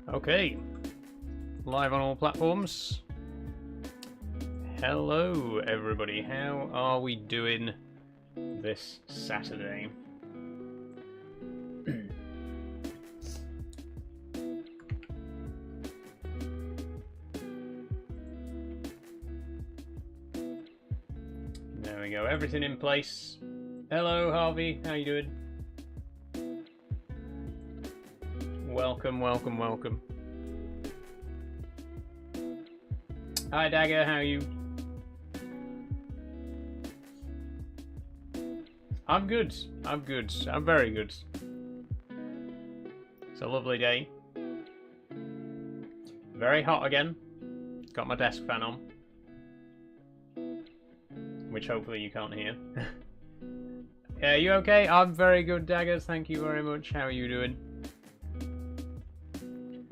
Okay, live on all platforms. Hello everybody, how are we doing this Saturday? There we go, everything in place. Hello Harvey, how you doing? Welcome, welcome, welcome. Hi Dagger, how are you? I'm good, I'm good, I'm very good. It's a lovely day. Very hot again. Got my desk fan on. Which hopefully you can't hear. Yeah, you okay? I'm very good, Daggers, thank you very much. How are you doing?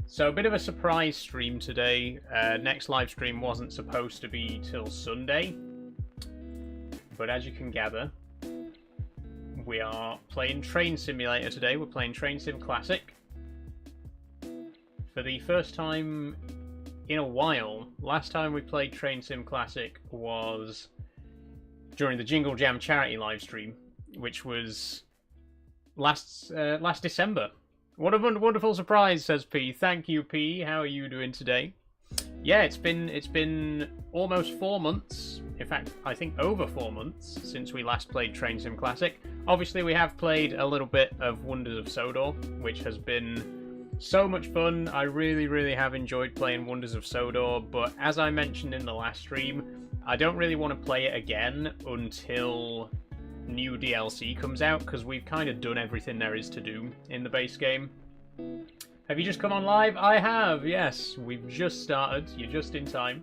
So a bit of a surprise stream today. Next live stream wasn't supposed to be till Sunday, but as you can gather, we are playing Train Simulator today. We're playing Train Sim Classic for the first time in a while. Last time we played Train Sim Classic was during the Jingle Jam charity live stream, which was last December. What a wonderful surprise, says P. Thank you, P. How are you doing today? Yeah, it's been almost 4 months. In fact, I think over 4 months since we last played Train Sim Classic. Obviously, we have played a little bit of Wonders of Sodor, which has been so much fun. I really, really have enjoyed playing Wonders of Sodor, but as I mentioned in the last stream, I don't really want to play it again until new DLC comes out, because we've kind of done everything there is to do in the base game. Have you just come on live? I have, yes. We've just started. You're just in time.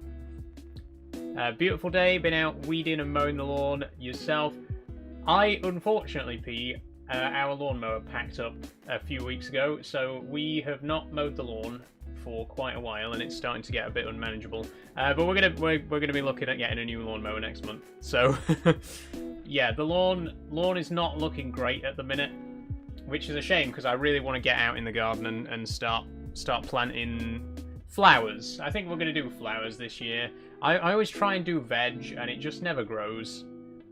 Beautiful day. Been out weeding and mowing the lawn yourself. I, unfortunately, P, our lawnmower packed up a few weeks ago, so we have not mowed the lawn for quite a while, and it's starting to get a bit unmanageable. But we're gonna be looking at getting a new lawnmower next month. So yeah, the lawn is not looking great at the minute, which is a shame because I really want to get out in the garden and start planting flowers. I think we're gonna do flowers this year. I always try and do veg, and it just never grows.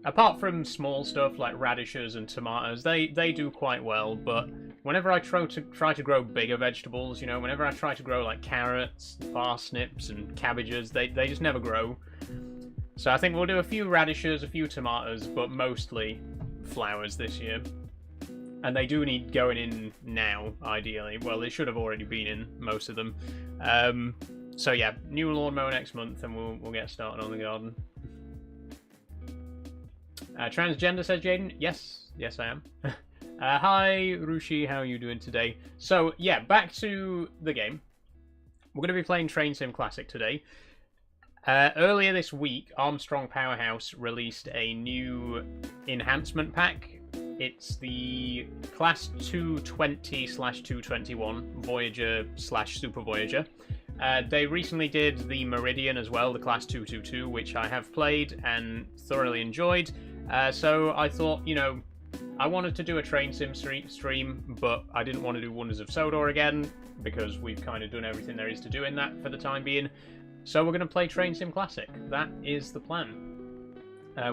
Apart from small stuff like radishes and tomatoes, they do quite well, but whenever I try to grow bigger vegetables, you know, whenever I try to grow like carrots, parsnips and cabbages, they just never grow. So I think we'll do a few radishes, a few tomatoes, but mostly flowers this year. And they do need going in now, ideally. Well, they should have already been in, most of them. So yeah, new lawnmower next month, and we'll get started on the garden. Transgender, says Jaden. Yes, I am. Hi, Rushi, how are you doing today? So, yeah, back to the game. We're going to be playing Train Sim Classic today. Earlier this week, Armstrong Powerhouse released a new Enhancement Pack. It's the Class 220/221, Voyager/Super Voyager. They recently did the Meridian as well, the Class 222, which I have played and thoroughly enjoyed. So I thought, you know, I wanted to do a Train Sim stream, but I didn't want to do Wonders of Sodor again, because we've kind of done everything there is to do in that for the time being. So we're going to play Train Sim Classic. That is the plan.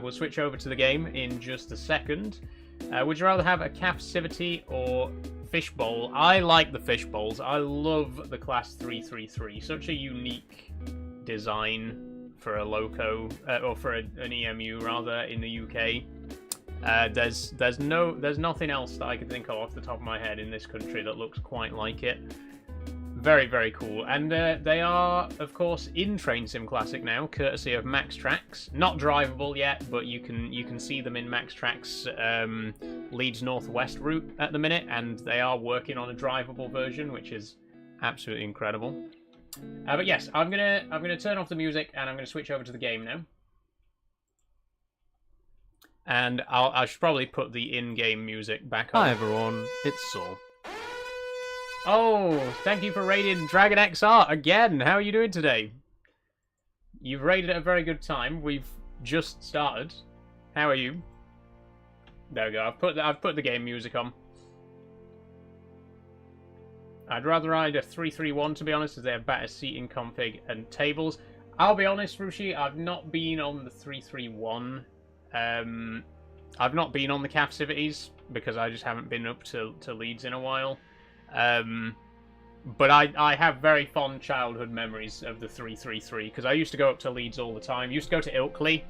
We'll switch over to the game in just a second. Would you rather have a Captivity or Fishbowl? I like the Fishbowls. I love the Class 333. Such a unique design for a loco, or for an EMU rather, in the UK. There's nothing else that I can think of off the top of my head in this country that looks quite like it. Very, very cool. And they are, of course, in Train Sim Classic now, courtesy of Max Tracks. Not drivable yet, but you can see them in Max Tracks' Leeds Northwest route at the minute, and they are working on a drivable version, which is absolutely incredible. But yes, I'm gonna turn off the music, and I'm gonna switch over to the game now. And I should probably put the in-game music back on. Hi everyone, it's Saul. Oh, thank you for raiding Dragon XR again. How are you doing today? You've raided at a very good time. We've just started. How are you? There we go. I've put the game music on. I'd rather ride a 331 to be honest, as they have better seating config and tables. I'll be honest, Rushi, I've not been on the 331. I've not been on the Captivities because I just haven't been up to Leeds in a while. But I have very fond childhood memories of the 333 because I used to go up to Leeds all the time. Used to go to Ilkley,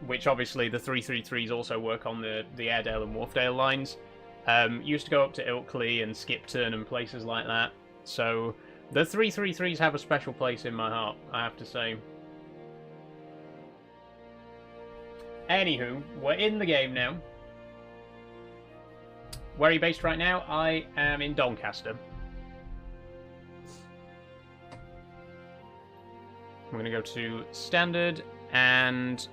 which obviously the 333s also work on the Airedale and Wharfdale lines. Used to go up to Ilkley and Skipton and places like that. So the 333s have a special place in my heart, I have to say. Anywho, we're in the game now. Where are you based right now? I am in Doncaster. I'm going to go to Standard, and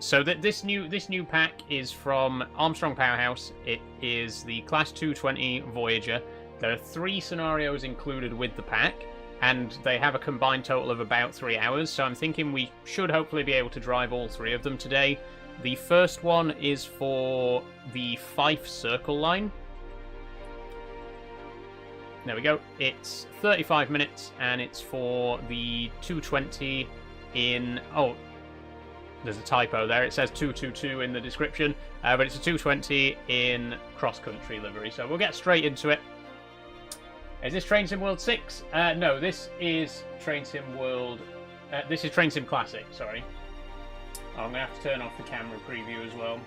so this new pack is from Armstrong Powerhouse. It is the Class 220 Voyager. There are 3 scenarios included with the pack, and they have a combined total of about 3 hours, so I'm thinking we should hopefully be able to drive all 3 of them today. The first one is for the Fife Circle line. There we go. It's 35 minutes, and it's for the 220 in... Oh, there's a typo there. It says 222 in the description, but it's a 220 in cross-country livery. So we'll get straight into it. Is this Train Sim World 6? No, this is Train Sim World... this is Train Sim Classic, sorry. Oh, I'm going to have to turn off the camera preview as well.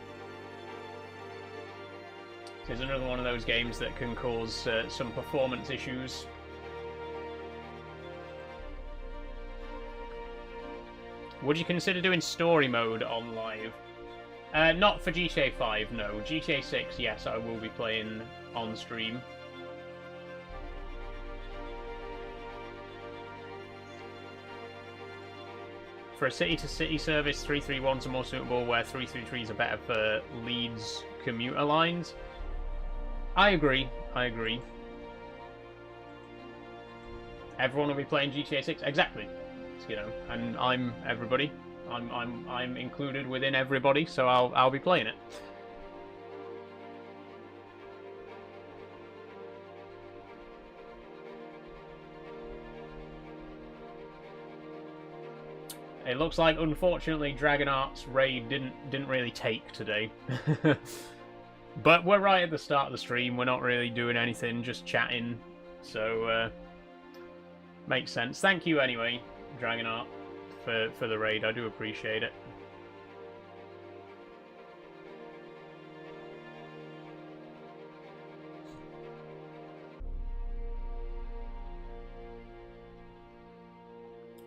This is another one of those games that can cause some performance issues. Would you consider doing story mode on live? Not for GTA 5, no. GTA 6, yes, I will be playing on stream. For a city-to-city service, 331s are more suitable, where 333s are better for Leeds commuter lines. I agree. I agree. Everyone will be playing GTA 6, exactly. You know, and I'm everybody. I'm included within everybody, so I'll be playing it. It looks like, unfortunately, Dragonart's raid didn't really take today. But we're right at the start of the stream. We're not really doing anything, just chatting. So, makes sense. Thank you anyway, Dragonart, for the raid. I do appreciate it.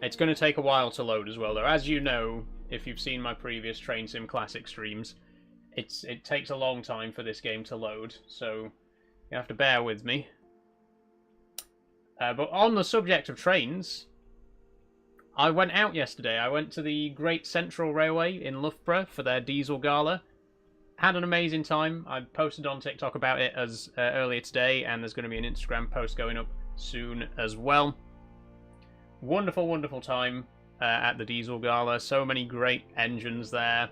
It's going to take a while to load as well, though. As you know, if you've seen my previous Train Sim Classic streams, it takes a long time for this game to load, so you have to bear with me. But on the subject of trains, I went out yesterday. I went to the Great Central Railway in Loughborough for their diesel gala. Had an amazing time. I posted on TikTok about it as earlier today, and there's going to be an Instagram post going up soon as well. Wonderful, wonderful time at the diesel gala. So many great engines there.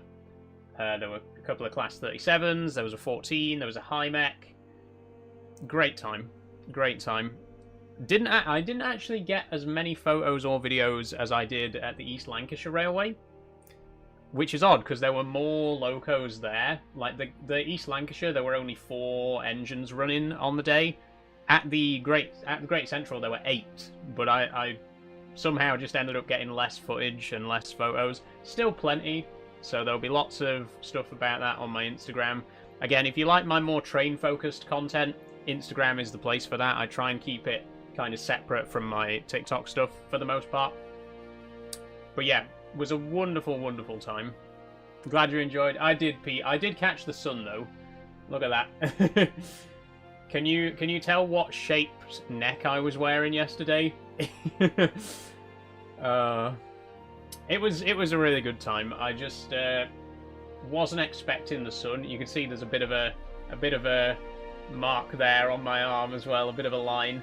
There were a couple of Class 37s, there was a 14, there was a high mech. Great time. Great time. I didn't actually get as many photos or videos as I did at the East Lancashire Railway, which is odd because there were more locos there. Like the East Lancashire, there were only 4 engines running on the day. At the Great Central, there were 8, but I somehow just ended up getting less footage and less photos. Still plenty, so there'll be lots of stuff about that on my Instagram. Again, if you like my more train-focused content, Instagram is the place for that. I try and keep it kind of separate from my TikTok stuff for the most part. But yeah, it was a wonderful, wonderful time. Glad you enjoyed. I did, Pete. I did catch the sun, though. Look at that. Can you tell what shaped neck I was wearing yesterday? It was a really good time. I just wasn't expecting the sun. You can see there's a bit of a mark there on my arm as well, a bit of a line.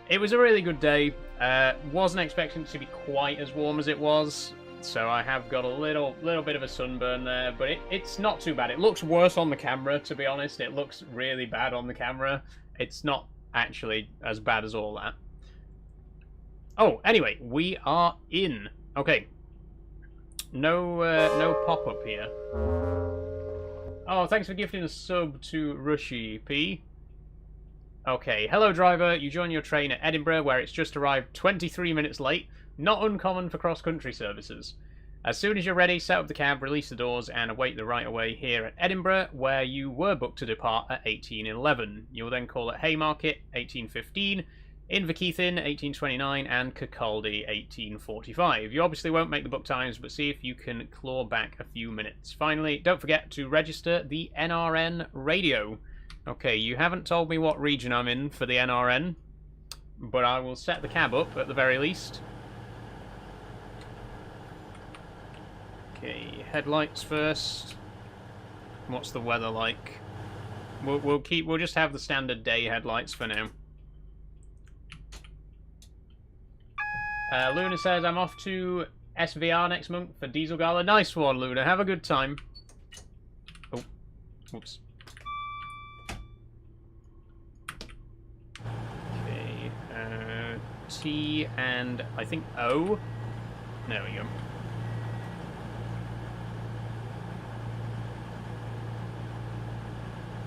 It was a really good day. Wasn't expecting it to be quite as warm as it was. So I have got a little bit of a sunburn there, but it's not too bad. It looks worse on the camera, to be honest. It looks really bad on the camera. It's not actually as bad as all that. Oh, anyway, we are in. Okay. No pop-up here. Oh, thanks for gifting a sub to Rushy P. Okay, hello driver. You join your train at Edinburgh, where it's just arrived 23 minutes late. Not uncommon for cross-country services. As soon as you're ready, set up the cab, release the doors, and await the right-of-way here at Edinburgh, where you were booked to depart at 18:11. You'll then call at Haymarket, 18:15, Inverkeithing, 18:29, and Kirkcaldy, 18:45. You obviously won't make the book times, but see if you can claw back a few minutes. Finally, don't forget to register the NRN radio. Okay, you haven't told me what region I'm in for the NRN, but I will set the cab up at the very least. Okay, headlights first. What's the weather like? We'll just have the standard day headlights for now. Luna says I'm off to SVR next month for Diesel Gala. Nice one, Luna. Have a good time. Oh, whoops. Okay, T and I think O. There we go.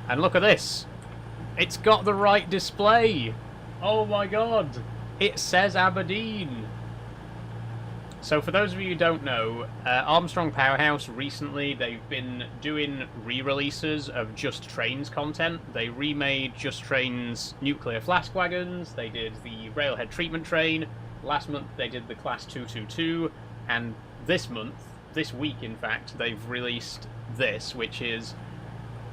And look at this. It's got the right display. Oh my god. It says Aberdeen. So for those of you who don't know, Armstrong Powerhouse recently, they've been doing re-releases of Just Trains content. They remade Just Trains nuclear flask wagons. They did the railhead treatment train. Last month they did the Class 222. And this week in fact, they've released this, which is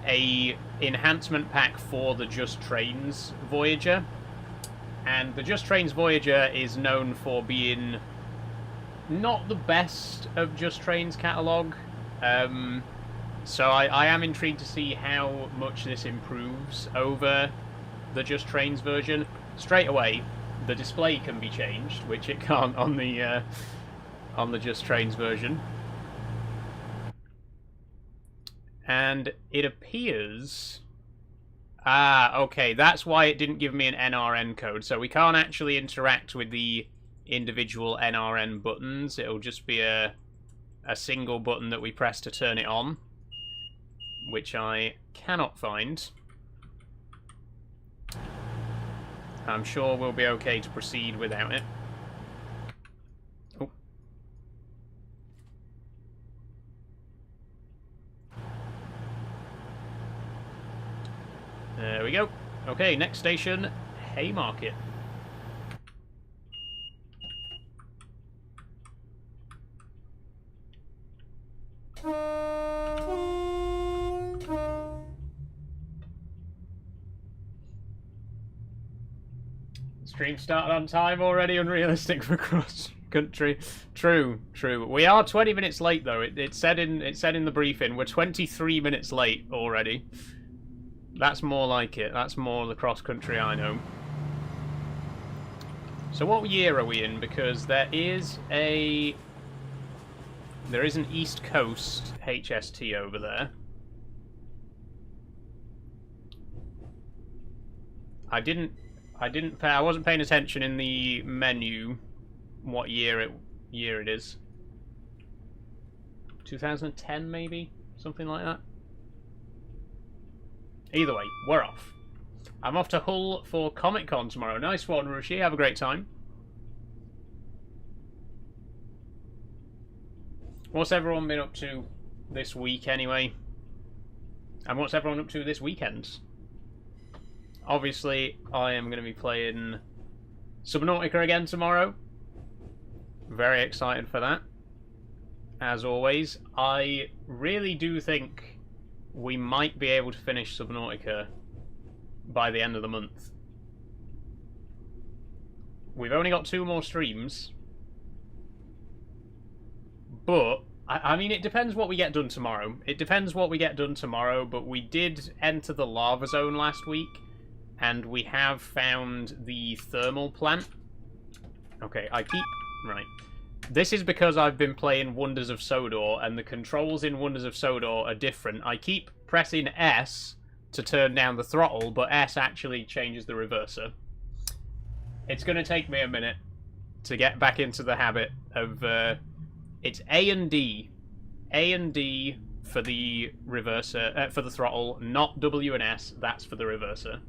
a enhancement pack for the Just Trains Voyager. And the Just Trains Voyager is known for being not the best of Just Trains catalogue. So I am intrigued to see how much this improves over the Just Trains version. Straight away, the display can be changed, which it can't on the Just Trains version. And it appears... Ah, okay, that's why it didn't give me an NRN code. So we can't actually interact with the individual NRN buttons. It'll just be a single button that we press to turn it on, which I cannot find. I'm sure we'll be okay to proceed without it. Oh. There we go. Okay, next station, Haymarket. Stream started on time already, unrealistic for cross country. True. We are 20 minutes late though. It said in the briefing we're 23 minutes late already. That's more like it. That's more the cross country I know. So what year are we in? Because there is an East Coast HST over there. I wasn't paying attention in the menu what year it is. 2010 maybe? Something like that. Either way, we're off. I'm off to Hull for Comic Con tomorrow. Nice one, Rushi. Have a great time. What's everyone been up to this week anyway? And what's everyone up to this weekend? Obviously, I am going to be playing Subnautica again tomorrow. Very excited for that. As always, I really do think we might be able to finish Subnautica by the end of the month. We've only got 2 more streams. But, I mean, it depends what we get done tomorrow. But we did enter the lava zone last week. And we have found the thermal plant. Okay, right. This is because I've been playing Wonders of Sodor, and the controls in Wonders of Sodor are different. I keep pressing S to turn down the throttle, but S actually changes the reverser. It's going to take me a minute to get back into the habit of... it's A and D. A and D for the reverser, for the throttle, not W and S. That's for the reverser.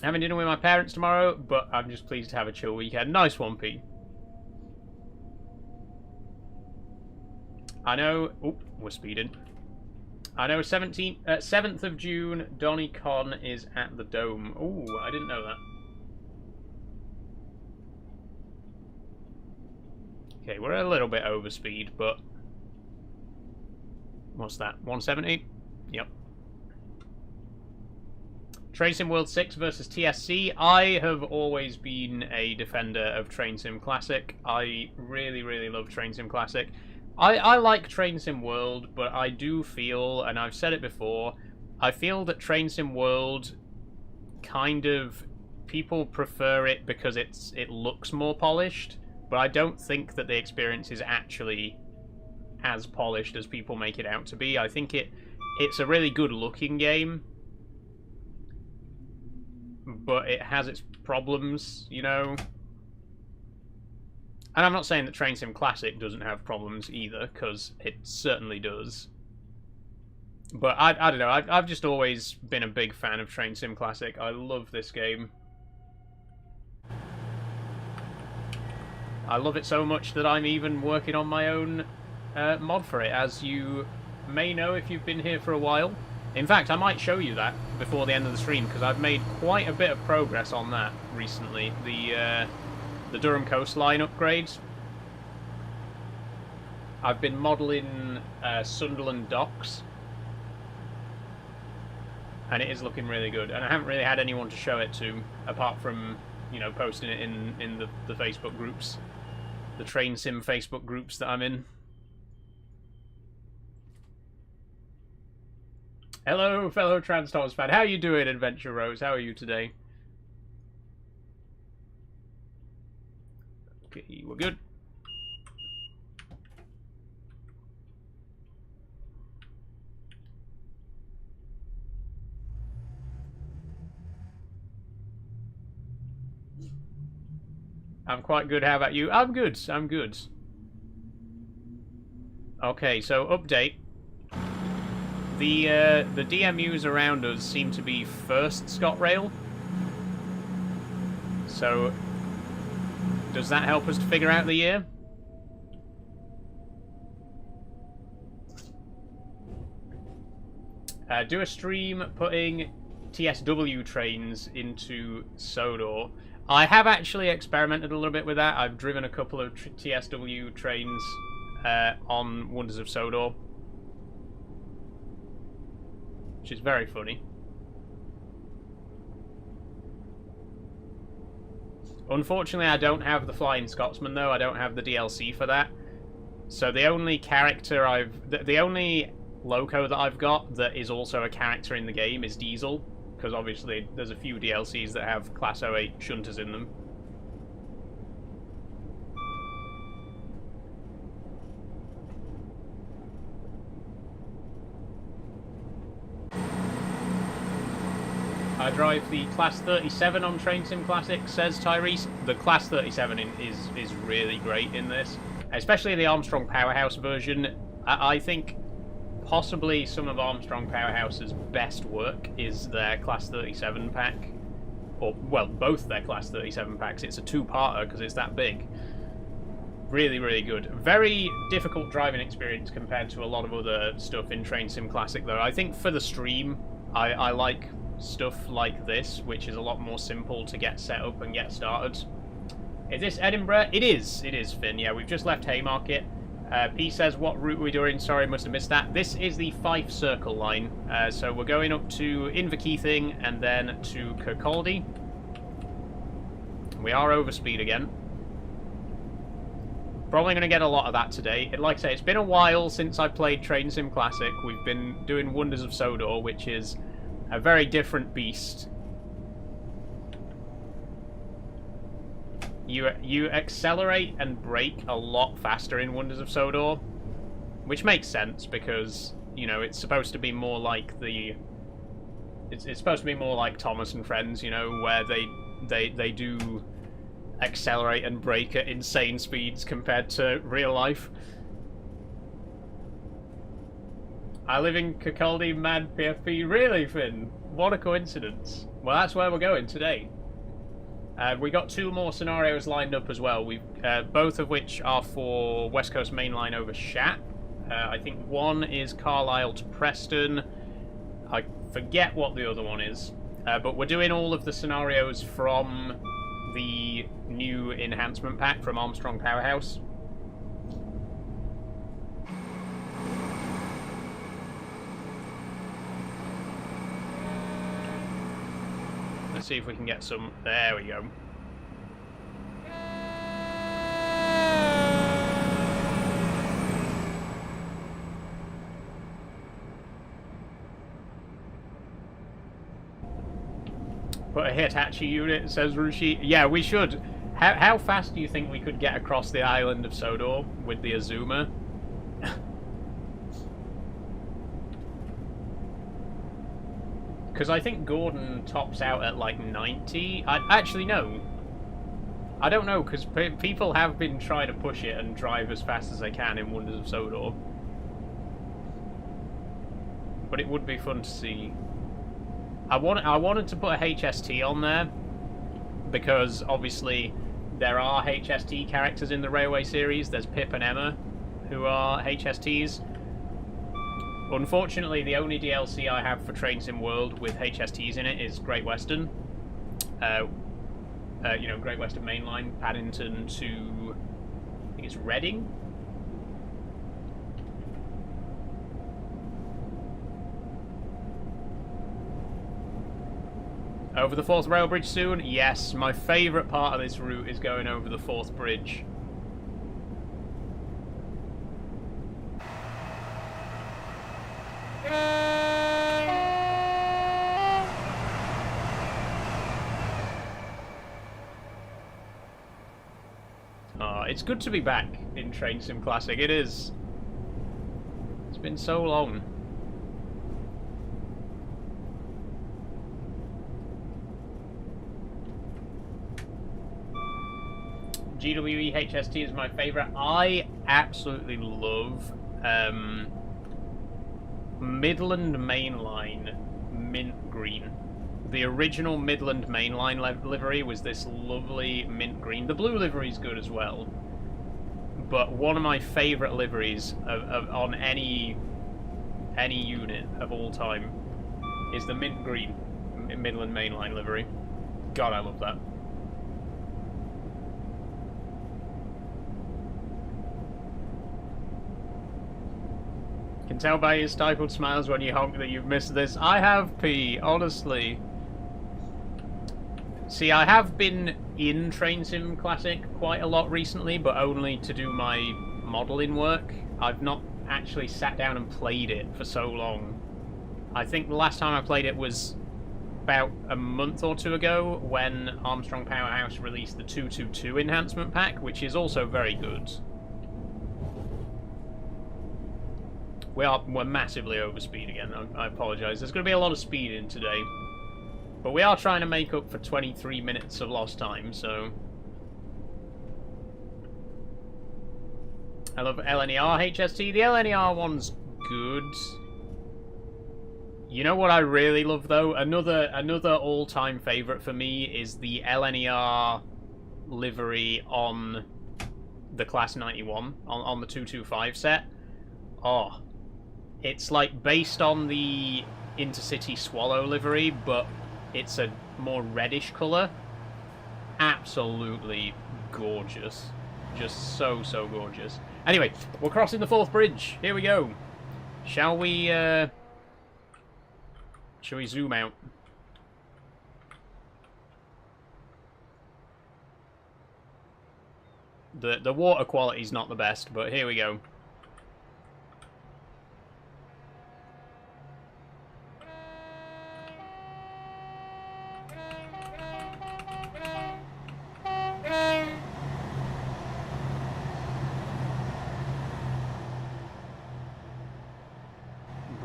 Having dinner with my parents tomorrow, but I'm just pleased to have a chill weekend. Nice one, P. I know... Oh, we're speeding. I know 7th of June, Donny Con is at the Dome. Oh, I didn't know that. Okay, we're a little bit over speed, but... What's that? 170? Yep. Train Sim World 6 versus TSC. I have always been a defender of Train Sim Classic. I really, really love Train Sim Classic. I like Train Sim World, but I do feel, and I've said it before, I feel that Train Sim World kind of... People prefer it because it looks more polished, but I don't think that the experience is actually as polished as people make it out to be. I think it's a really good looking game, but it has its problems, you know? And I'm not saying that Train Sim Classic doesn't have problems either, because it certainly does. But I don't know, I've just always been a big fan of Train Sim Classic. I love this game. I love it so much that I'm even working on my own mod for it, as you may know if you've been here for a while. In fact, I might show you that before the end of the stream, because I've made quite a bit of progress on that recently. The Durham Coastline upgrades. I've been modelling Sunderland Docks, and it is looking really good. And I haven't really had anyone to show it to, apart from, you know, posting it in the Facebook groups, the Train Sim Facebook groups that I'm in. Hello, fellow Transtors fan. How you doing, Adventure Rose? How are you today? Okay, we're good. I'm quite good. How about you? I'm good. I'm good. Okay, so update. The DMUs around us seem to be first ScotRail. So, does that help us to figure out the year? Do a stream putting TSW trains into Sodor. I have actually experimented a little bit with that. I've driven a couple of TSW trains on Wonders of Sodor, which is very funny. Unfortunately, I don't have the Flying Scotsman, though. I don't have the DLC for that. So the only character the only loco that I've got that is also a character in the game is Diesel, because obviously there's a few DLCs that have Class 08 shunters in them. I drive the Class 37 on Train Sim Classic, says Tyrese. The Class 37 is really great in this, especially the Armstrong Powerhouse version. I think possibly some of Armstrong Powerhouse's best work is their Class 37 pack. Or, well, both their Class 37 packs. It's a two-parter because it's that big. Really, really good. Very difficult driving experience compared to a lot of other stuff in Train Sim Classic, though. I think for the stream, I like stuff like this, which is a lot more simple to get set up and get started. Is this Edinburgh? It is, Finn. Yeah, we've just left Haymarket. P says, what route are we doing? Sorry, must have missed that. This is the Fife Circle line. So we're going up to Inverkeithing and then to Kirkcaldy. We are over speed again. Probably going to get a lot of that today. Like I say, it's been a while since I played Train Sim Classic. We've been doing Wonders of Sodor, which is a very different beast. You accelerate and brake a lot faster in Wonders of Sodor, which makes sense because, you know, it's supposed to be more like the... It's supposed to be more like Thomas and Friends, you know, where they do accelerate and brake at insane speeds compared to real life. I live in Kirkcaldy, mad PFP. Really, Finn? What a coincidence. Well, that's where we're going today. We got 2 more scenarios lined up as well. We've both of which are for West Coast Main Line over Shap. I think one is Carlisle to Preston. I forget what the other one is. But we're doing all of the scenarios from the new Enhancement Pack from Armstrong Powerhouse. Let's see if we can get some... There we go. Put a Hitachi unit, says Rushi. Yeah, we should. How fast do you think we could get across the island of Sodor with the Azuma? Because I think Gordon tops out at like 90. Actually, no. I don't know, because people have been trying to push it and drive as fast as they can in Wonders of Sodor. But it would be fun to see. I wanted to put a HST on there, because obviously there are HST characters in the Railway series. There's Pip and Emma, who are HSTs. Unfortunately, the only DLC I have for Train Sim World with HSTs in it is Great Western. You know, Great Western Mainline, Paddington to... I think it's Reading? Over the 4th rail bridge soon? Yes, my favourite part of this route is going over the 4th bridge. It's good to be back in Train Sim Classic, it is. It's been so long. GWE HST is my favourite. I absolutely love Midland Mainline mint green. The original Midland Mainline livery was this lovely mint green. The blue livery is good as well. But one of my favourite liveries on any unit of all time is the mint green Midland Mainline livery. God, I love that. Can tell by your stifled smiles when you honk that you've missed this. I have, P, honestly. See, I have been in Train Sim Classic quite a lot recently, but only to do my modelling work. I've not actually sat down and played it for so long. I think the last time I played it was about a month or 2 ago when Armstrong Powerhouse released the 222 Enhancement Pack, which is also very good. We're massively over speed again. I apologise. There's going to be a lot of speed in today. But we are trying to make up for 23 minutes of lost time, so... I love LNER HST. The LNER one's good. You know what I really love, though? Another all-time favourite for me is the LNER livery on the Class 91, on the 225 set. Oh. It's like based on the Intercity Swallow livery, but it's a more reddish colour. Absolutely gorgeous. Just so, so gorgeous. Anyway, we're crossing the 4th bridge. Here we go. Shall we zoom out? The water quality's not the best, but here we go.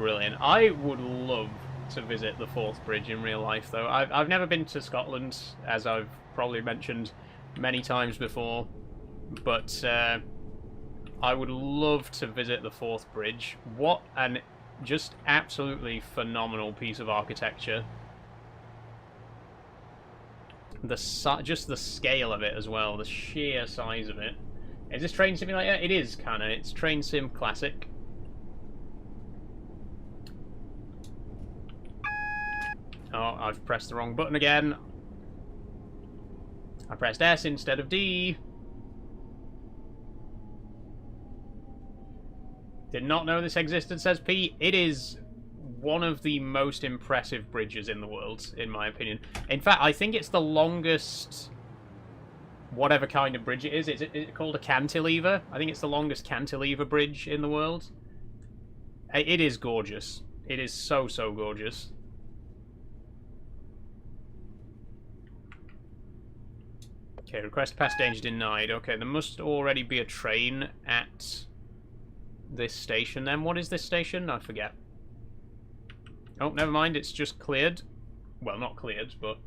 brilliant. I would love to visit the Forth Bridge in real life, though. I've never been to Scotland, as I've probably mentioned many times before, but I would love to visit the Forth Bridge. What an just absolutely phenomenal piece of architecture. Just the scale of it as well, the sheer size of it. Is this Train Simulator? It is, kinda. It's Train Sim Classic. Oh, I've pressed the wrong button again. I pressed S instead of D. Did not know this existed, says P. It is one of the most impressive bridges in the world, in my opinion. In fact, I think it's the longest, whatever kind of bridge it is. Is it called a cantilever? I think it's the longest cantilever bridge in the world. It is gorgeous. It is so, so gorgeous. Okay, request past danger denied. Okay, there must already be a train at this station then. What is this station? I forget. Oh, never mind, it's just cleared. Well, not cleared, but...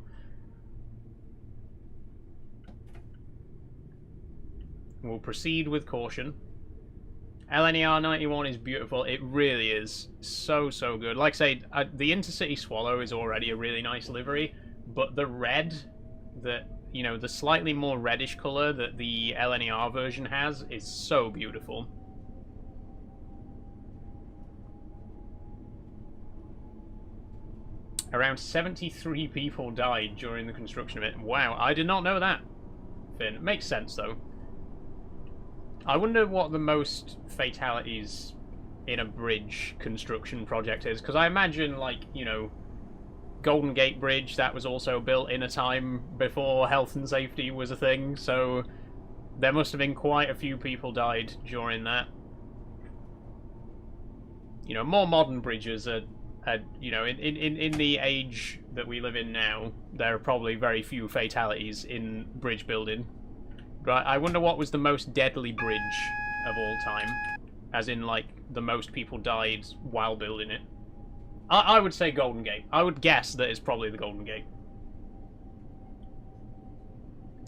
we'll proceed with caution. LNER 91 is beautiful. It really is. So, so good. Like I say, the Intercity Swallow is already a really nice livery, but the red that, you know, the slightly more reddish colour that the LNER version has is so beautiful. Around 73 people died during the construction of it. Wow, I did not know that, Finn. Makes sense, though. I wonder what the most fatalities in a bridge construction project is, because I imagine, like, you know, Golden Gate Bridge, that was also built in a time before health and safety was a thing, so there must have been quite a few people died during that. You know, more modern bridges are you know, in the age that we live in now, there are probably very few fatalities in bridge building. But I wonder what was the most deadly bridge of all time. As in, like, the most people died while building it. I would say Golden Gate. I would guess that it's probably the Golden Gate.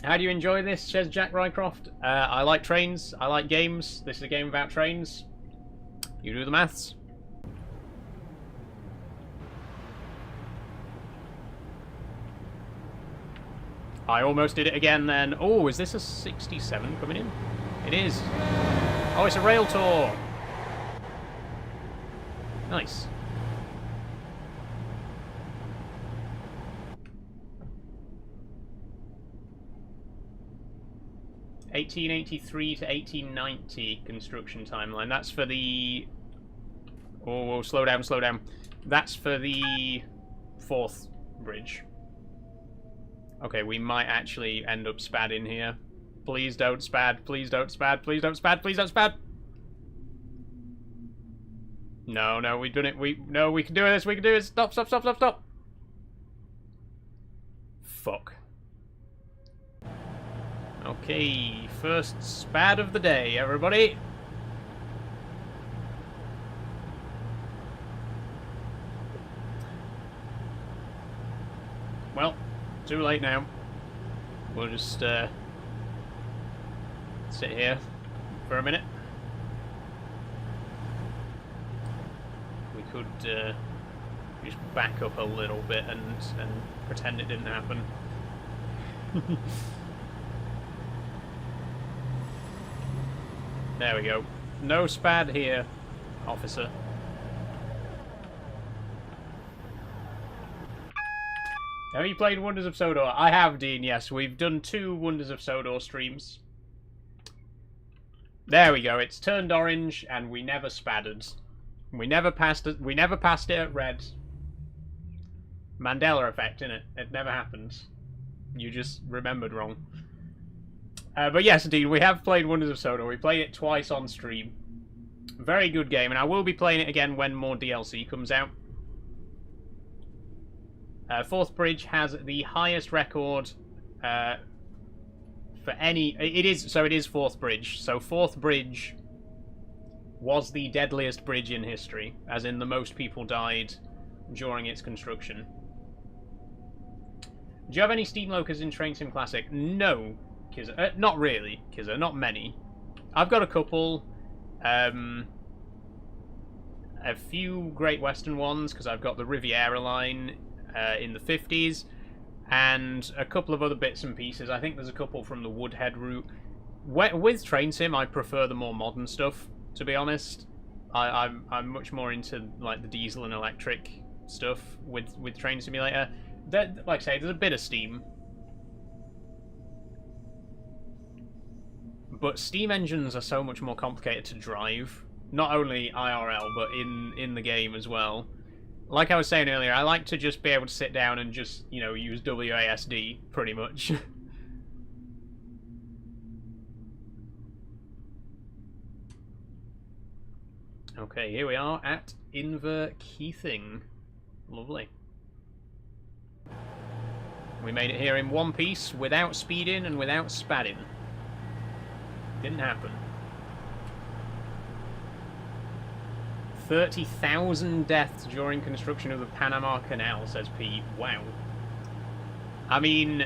How do you enjoy this, says Jack Rycroft? I like trains. I like games. This is a game about trains. You do the maths. I almost did it again then. Oh, is this a 67 coming in? It is. Oh, it's a rail tour. Nice. (1883 to 1890) construction timeline. That's for the... oh, slow down, slow down. That's for the Forth Bridge. Okay, we might actually end up spadding here. Please don't spad. Please don't spad. Please don't spad. Please don't spad. No, no, we've done it. No, we can do this. We can do it. Stop, stop, stop, stop, stop. Fuck. Okay, first spad of the day, everybody. Well, too late now. We'll just sit here for a minute. We could just back up a little bit and pretend it didn't happen. There we go. No spad here, officer. Have you played Wonders of Sodor? I have, Dean, yes. We've done 2 Wonders of Sodor streams. There we go. It's turned orange, and we never spadded. We never passed it. We never passed it at red. Mandela effect, innit? It never happened. You just remembered wrong. But yes, Dean, we have played Wonders of Sodor. We played it twice on stream. Very good game, and I will be playing it again when more DLC comes out. Forth Bridge has the highest record for any... It is Forth Bridge. So Forth Bridge was the deadliest bridge in history, as in the most people died during its construction. Do you have any steam locos in Train Sim Classic? No, Kizza. Not really, Kizza. Not many. I've got a couple. A few Great Western ones, because I've got the Riviera line in the 50s, and a couple of other bits and pieces. I think there's a couple from the Woodhead route. With Train Sim, I prefer the more modern stuff, to be honest. I'm much more into like the diesel and electric stuff with Train Simulator. Like I say, there's a bit of steam, but steam engines are so much more complicated to drive. Not only IRL, but in the game as well. Like I was saying earlier, I like to just be able to sit down and just, you know, use WASD, pretty much. Okay, here we are at Inverkeithing. Lovely. We made it here in one piece, without speeding and without spatting. Didn't happen. 30,000 deaths during construction of the Panama Canal, says P. Wow. I mean,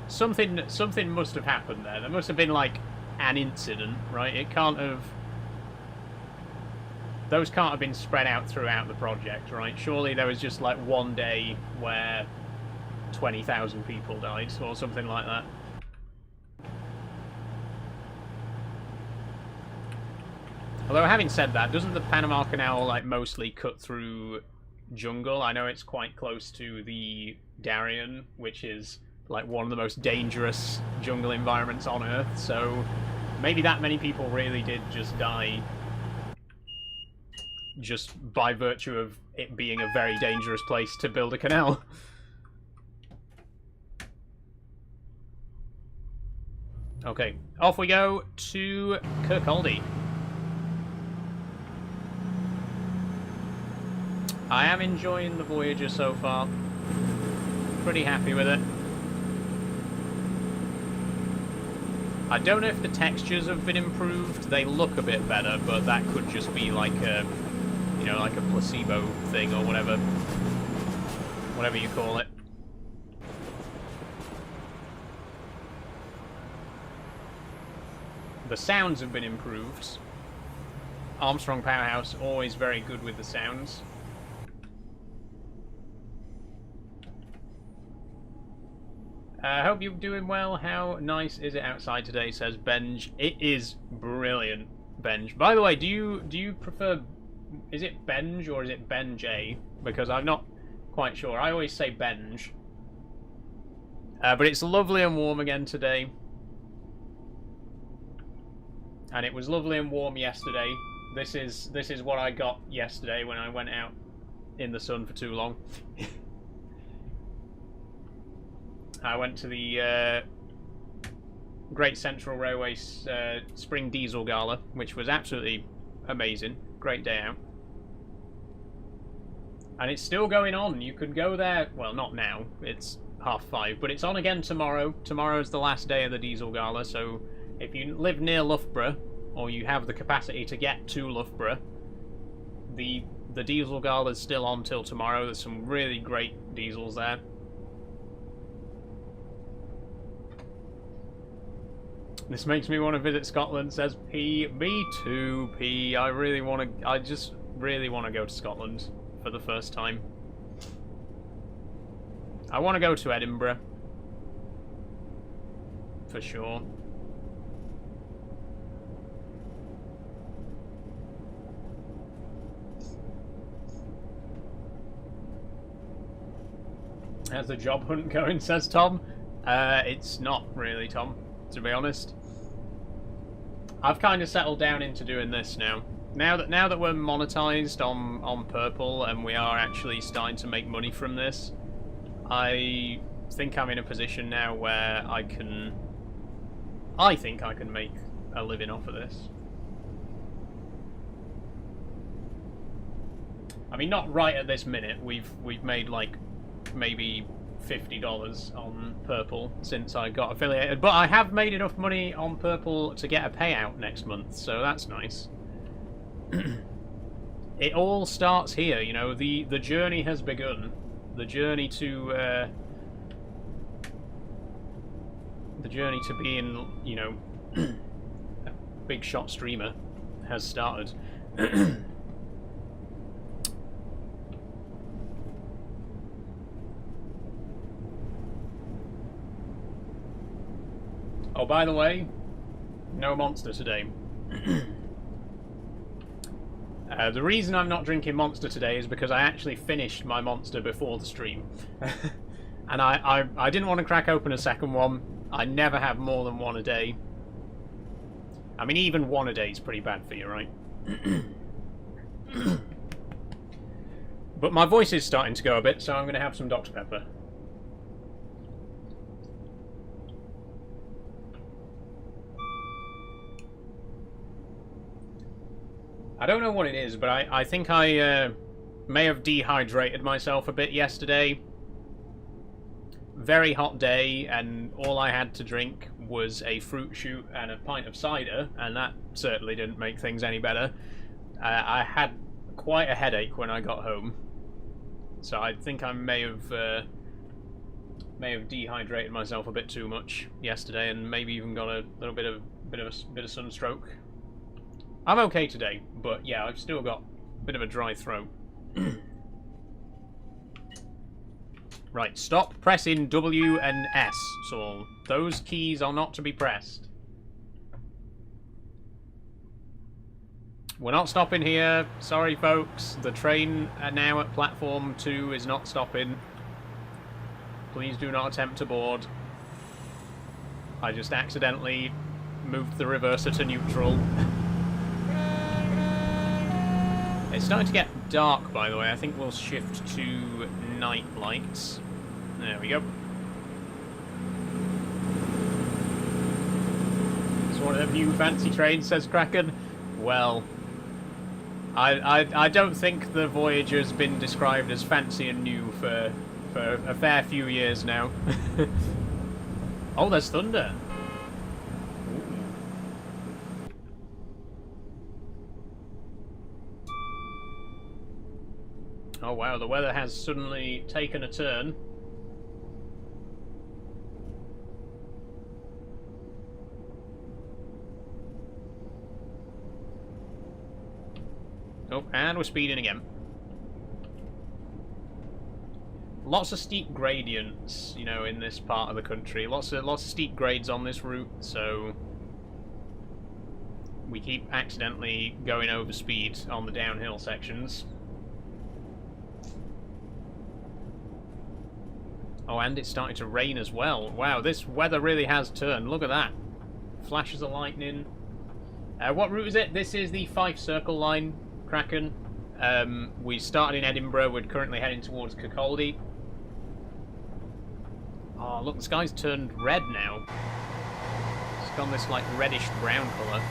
something must have happened there. There must have been like an incident, right? It can't have. Those can't have been spread out throughout the project, right? Surely there was just like one day where 20,000 people died or something like that. Although, having said that, doesn't the Panama Canal like mostly cut through jungle? I know it's quite close to the Darien, which is like one of the most dangerous jungle environments on Earth, so maybe that many people really did just die just by virtue of it being a very dangerous place to build a canal. Okay, off we go to Kirkcaldy. I am enjoying the Voyager so far. Pretty happy with it. I don't know if the textures have been improved. They look a bit better, but that could just be like a, you know, like a placebo thing or whatever. Whatever you call it. The sounds have been improved. Armstrong Powerhouse, always very good with the sounds. I hope you're doing well. How nice is it outside today, says Benj. It is brilliant, Benj. By the way, do you prefer, is it Benj or is it Benj? Because I'm not quite sure. I always say Benj. But it's lovely and warm again today. And it was lovely and warm yesterday. This is what I got yesterday when I went out in the sun for too long. I went to the Great Central Railway Spring Diesel Gala, which was absolutely amazing. Great day out. And it's still going on. You could go there, well, not now, it's 5:30, but it's on again tomorrow. Tomorrow's the last day of the Diesel Gala, so if you live near Loughborough, or you have the capacity to get to Loughborough, the Diesel Gala is still on till tomorrow. There's some really great diesels there. This makes me want to visit Scotland, says P. Me too, P. I just really want to go to Scotland for the first time. I want to go to Edinburgh. For sure. How's the job hunt going, says Tom? It's not really, Tom, to be honest. I've kind of settled down into doing this now. Now that we're monetized on Purple and we are actually starting to make money from this, I think I'm in a position now where I think I can make a living off of this. I mean, not right at this minute. We've made like maybe $50 on Purple since I got affiliated, but I have made enough money on Purple to get a payout next month, so that's nice. It all starts here, you know, the journey has begun. The journey to being, you know, a big shot streamer has started. Oh, by the way, no Monster today. The reason I'm not drinking Monster today is because I actually finished my Monster before the stream. And I didn't want to crack open a second one. I never have more than one a day. I mean, even one a day is pretty bad for you, right? But my voice is starting to go a bit, so I'm going to have some Dr. Pepper. I don't know what it is, but I think I may have dehydrated myself a bit yesterday. Very hot day, and all I had to drink was a fruit shoot and a pint of cider, and that certainly didn't make things any better. I had quite a headache when I got home, so I think I may have dehydrated myself a bit too much yesterday, and maybe even got a little bit of sunstroke. I'm okay today, but yeah, I've still got a bit of a dry throat. Right, stop pressing W and S, Saul. Those keys are not to be pressed. We're not stopping here. Sorry, folks. The train now at platform 2 is not stopping. Please do not attempt to board. I just accidentally moved the reverser to neutral. It's starting to get dark, by the way. I think we'll shift to night lights. There we go. It's one of them new fancy trains, says Kraken. Well, I don't think the Voyager's been described as fancy and new for a fair few years now. Oh, there's thunder. Oh wow, the weather has suddenly taken a turn. Oh, and we're speeding again. Lots of steep gradients, you know, in this part of the country. Lots of steep grades on this route, so we keep accidentally going over speed on the downhill sections. Oh, and it's starting to rain as well. Wow, this weather really has turned. Look at that. Flashes of lightning. What route is it? This is the Fife Circle line, Kraken. We started in Edinburgh. We're currently heading towards Kirkcaldy. Oh, look, the sky's turned red now. It's gone this, like, reddish-brown colour.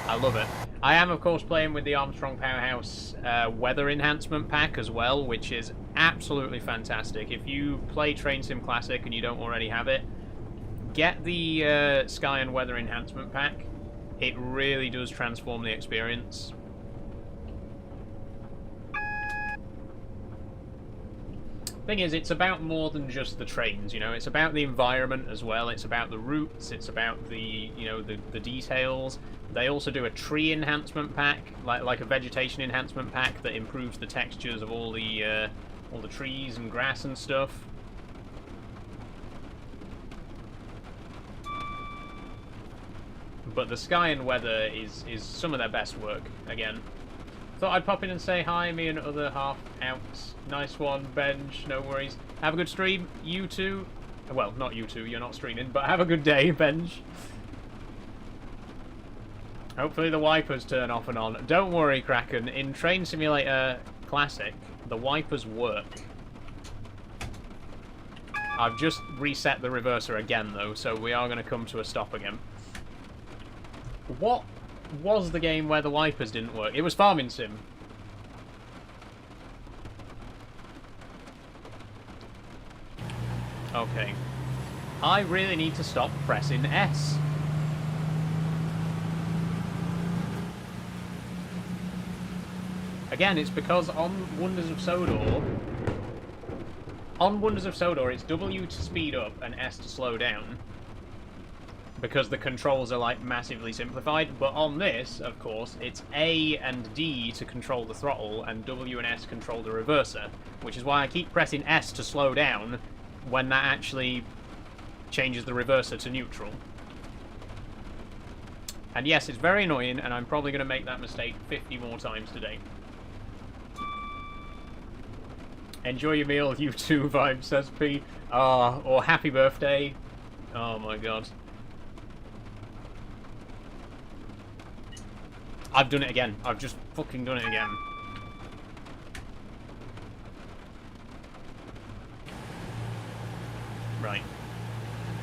I love it. I am, of course, playing with the Armstrong Powerhouse Weather Enhancement Pack as well, which is absolutely fantastic. If you play Train Sim Classic and you don't already have it, get the Sky and Weather Enhancement Pack. It really does transform the experience. Thing is, it's about more than just the trains, you know. It's about the environment as well. It's about the routes. It's about the, you know, the details. They also do a tree enhancement pack, like a vegetation enhancement pack that improves the textures of all the trees and grass and stuff. But the Sky and Weather is some of their best work, again. Thought I'd pop in and say hi, me and other half out. Nice one, Benj, no worries. Have a good stream, you two. Well, not you two, you're not streaming, but have a good day, Benj. Hopefully the wipers turn off and on. Don't worry, Kraken, in Train Simulator Classic, the wipers work. I've just reset the reverser again, though, so we are going to come to a stop again. What was the game where the wipers didn't work? It was Farming Sim. Okay. I really need to stop pressing S. Again, it's because on Wonders of Sodor... On Wonders of Sodor, it's W to speed up and S to slow down. Because the controls are, like, massively simplified. But on this, of course, it's A and D to control the throttle, and W and S control the reverser. Which is why I keep pressing S to slow down, when that actually changes the reverser to neutral. And yes, it's very annoying, and I'm probably going to make that mistake 50 more times today. Enjoy your meal, you too, Vibe, says P. Or happy birthday. Oh my god. I've done it again. I've just fucking done it again. Right.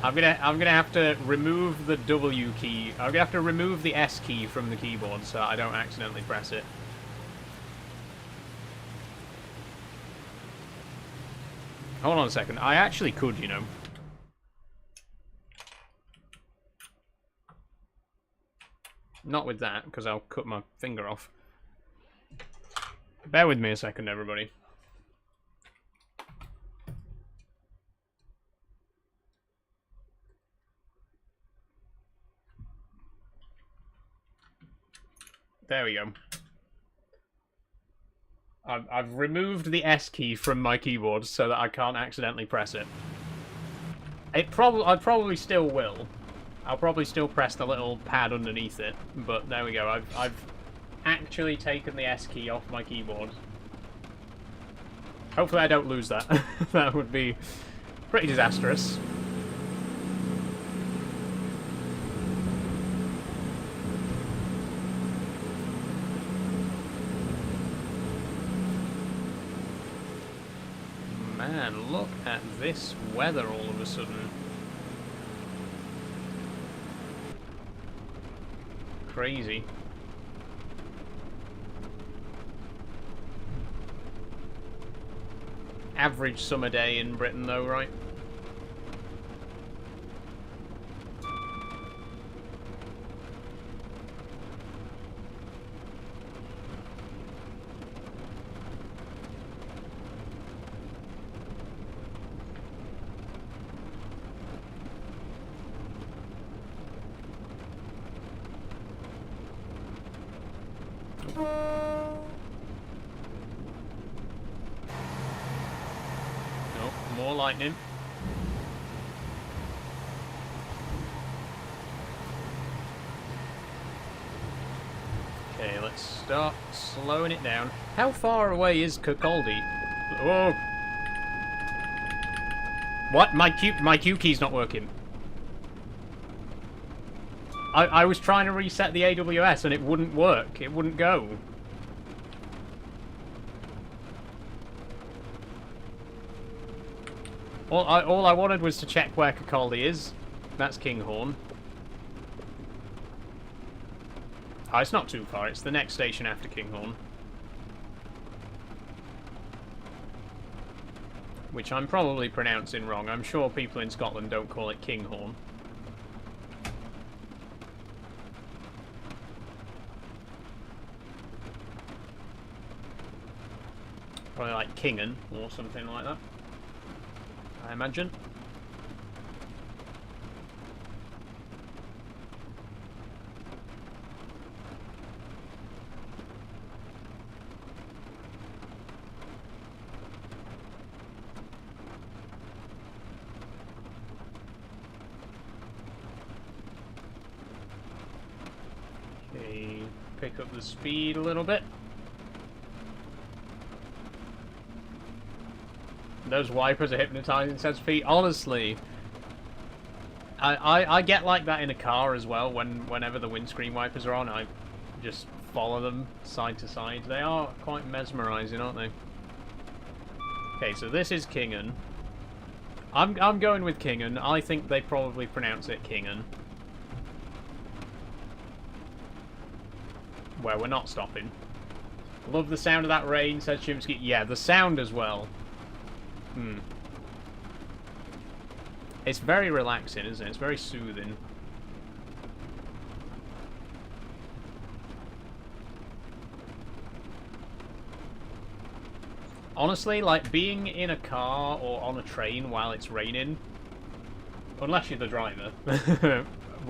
I'm gonna have to remove the W key. I'm gonna have to remove the S key from the keyboard so I don't accidentally press it. Hold on a second. I actually could, you know. Not with that, because I'll cut my finger off. Bear with me a second, everybody. There we go. I've removed the S key from my keyboard so that I can't accidentally press it. I probably still will. I'll probably still press the little pad underneath it, but there we go. I've actually taken the S key off my keyboard. Hopefully I don't lose that. That would be pretty disastrous. Man, look at this weather all of a sudden. Crazy. Average summer day in Britain though, right? Nope, more lightning. Okay, let's start slowing it down. How far away is Kirkcaldy? Whoa! What? My Q key's not working. I was trying to reset the AWS and it wouldn't work. It wouldn't go. All I wanted was to check where Kirkcaldy is. That's Kinghorn. Oh, it's not too far. It's the next station after Kinghorn. Which I'm probably pronouncing wrong. I'm sure people in Scotland don't call it Kinghorn. Probably like Kingen or something like that, I imagine. Okay, pick up the speed a little bit. Those wipers are hypnotizing, says Pete. Honestly, I get like that in a car as well. Whenever the windscreen wipers are on, I just follow them side to side. They are quite mesmerizing, aren't they? Okay, so this is Kingen. I'm going with Kingen. I think they probably pronounce it Kingen. Where we're not stopping. Love the sound of that rain, says Chimsky. Yeah, the sound as well. It's very relaxing, isn't it? It's very soothing. Honestly, like, being in a car or on a train while it's raining, unless you're the driver,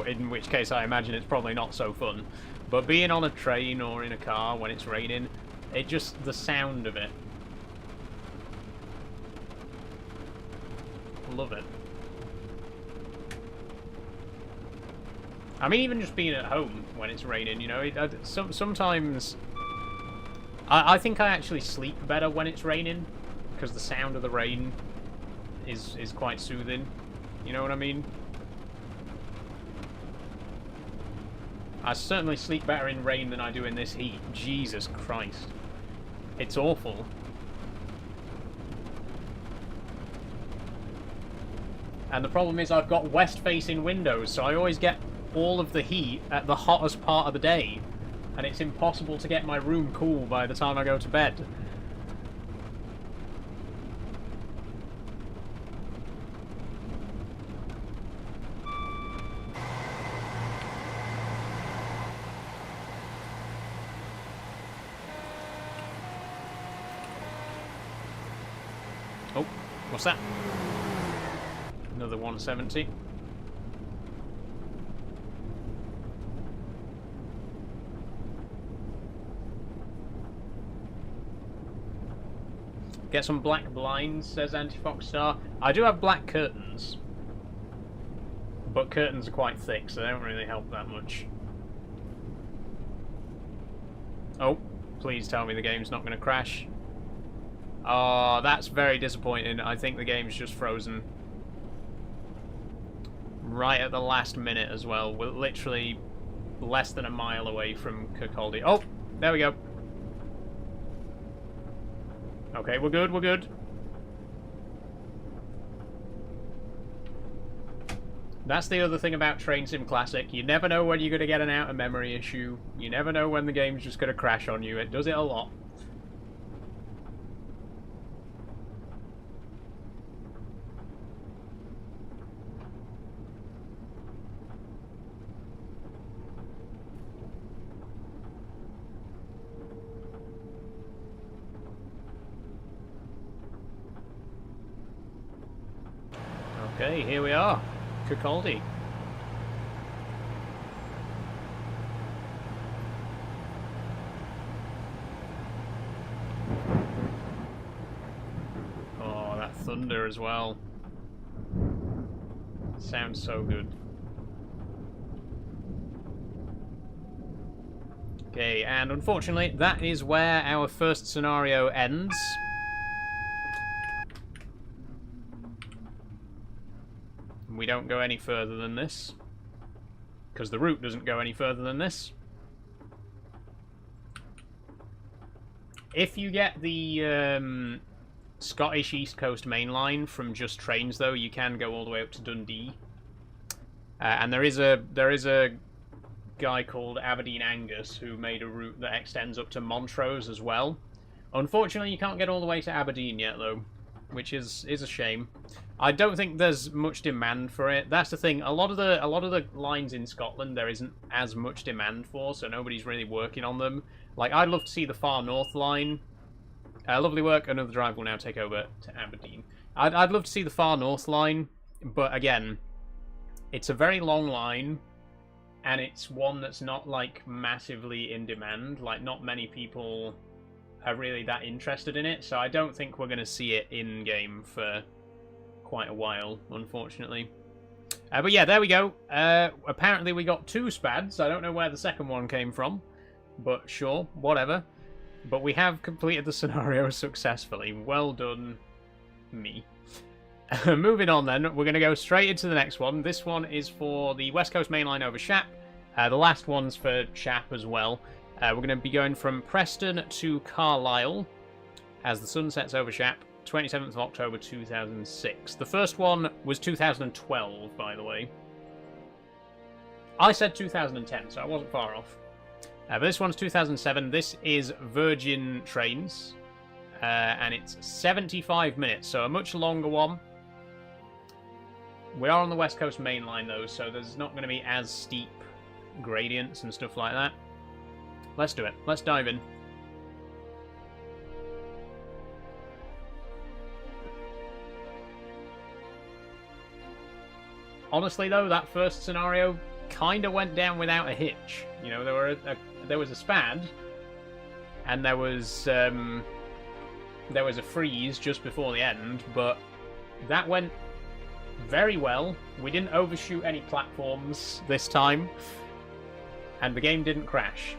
in which case I imagine it's probably not so fun, but being on a train or in a car when it's raining, it just, the sound of it. Love it. I mean, even just being at home when it's raining, you know, sometimes... I think I actually sleep better when it's raining, because the sound of the rain is quite soothing. You know what I mean? I certainly sleep better in rain than I do in this heat. Jesus Christ. It's awful. And the problem is I've got west-facing windows, so I always get all of the heat at the hottest part of the day. And it's impossible to get my room cool by the time I go to bed. Oh, what's that? Another 170. Get some black blinds, says Antifoxstar. I do have black curtains, but curtains are quite thick, so they don't really help that much. Oh, please tell me the game's not going to crash. Oh, that's very disappointing. I think the game's just frozen. Right at the last minute as well. We're literally less than a mile away from Kirkcaldy. Oh, there we go. Okay, we're good, we're good. That's the other thing about Train Sim Classic. You never know when you're going to get an out-of-memory issue. You never know when the game's just going to crash on you. It does it a lot. Okay, here we are. Kirkcaldy. Oh, that thunder as well. Sounds so good. Okay, and unfortunately, that is where our first scenario ends. We don't go any further than this, because the route doesn't go any further than this. If you get the Scottish East Coast Main Line from just trains, though, you can go all the way up to Dundee. And there is a guy called Aberdeen Angus who made a route that extends up to Montrose as well. Unfortunately, you can't get all the way to Aberdeen yet, though, which is a shame. I don't think there's much demand for it. That's the thing. A lot of the lines in Scotland there isn't as much demand for, so nobody's really working on them. Like, I'd love to see the Far North line. Lovely work. Another drive will now take over to Aberdeen. I'd love to see the Far North line, but again, it's a very long line, and it's one that's not like massively in demand. Like, not many people are really that interested in it, so I don't think we're going to see it in game for quite a while, unfortunately. But yeah, there we go. Apparently we got 2 spads. I don't know where the second one came from, but sure, whatever. But we have completed the scenario successfully. Well done, me. Moving on then, we're going to go straight into the next one. This one is for the West Coast Main Line over Shap. The last one's for Shap as well. We're going to be going from Preston to Carlisle as the sun sets over Shap. 27th of October 2006. The first one was 2012, by the way. I said 2010, so I wasn't far off. But this one's 2007. This is Virgin Trains, and it's 75 minutes, so a much longer one. We are on the West Coast main line though, so there's not going to be as steep gradients and stuff like that. Let's do it. Let's dive in. Honestly though, that first scenario kind of went down without a hitch. You know, there was a spad, and there was a freeze just before the end, but that went very well. We didn't overshoot any platforms this time, and the game didn't crash.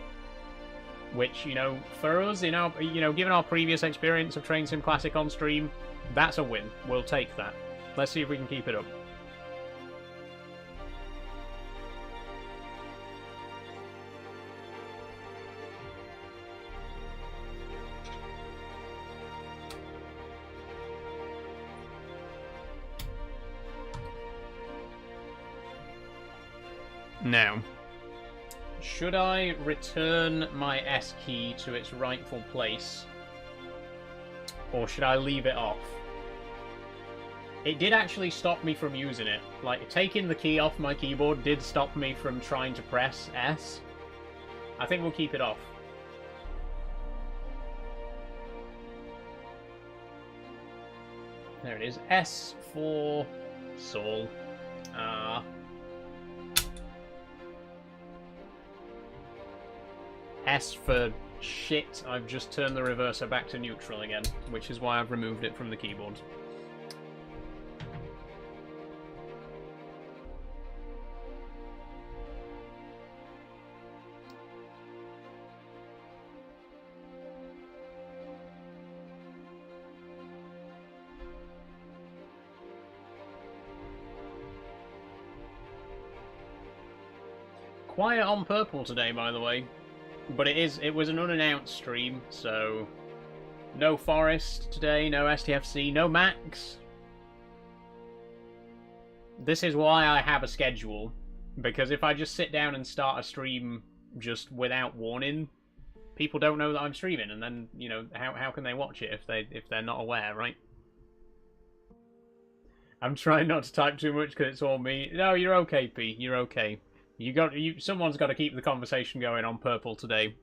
Which, you know, for us, given our previous experience of Train Sim Classic on stream, that's a win. We'll take that. Let's see if we can keep it up. Now, should I return my S key to its rightful place, or should I leave it off? It did actually stop me from using it. Like, taking the key off my keyboard did stop me from trying to press S. I think we'll keep it off. There it is. S for Saul. S for shit. I've just turned the reverser back to neutral again, which is why I've removed it from the keyboard. Quiet on purple today, by the way. But it was an unannounced stream, so no Forest today, no STFC, no Max. This is why I have a schedule, because if I just sit down and start a stream just without warning, people don't know that I'm streaming, and then, you know, how can they watch it if they're not aware, right? I'm trying not to type too much because it's all me. No, you're okay, P. You're okay. Someone's got to keep the conversation going on purple today.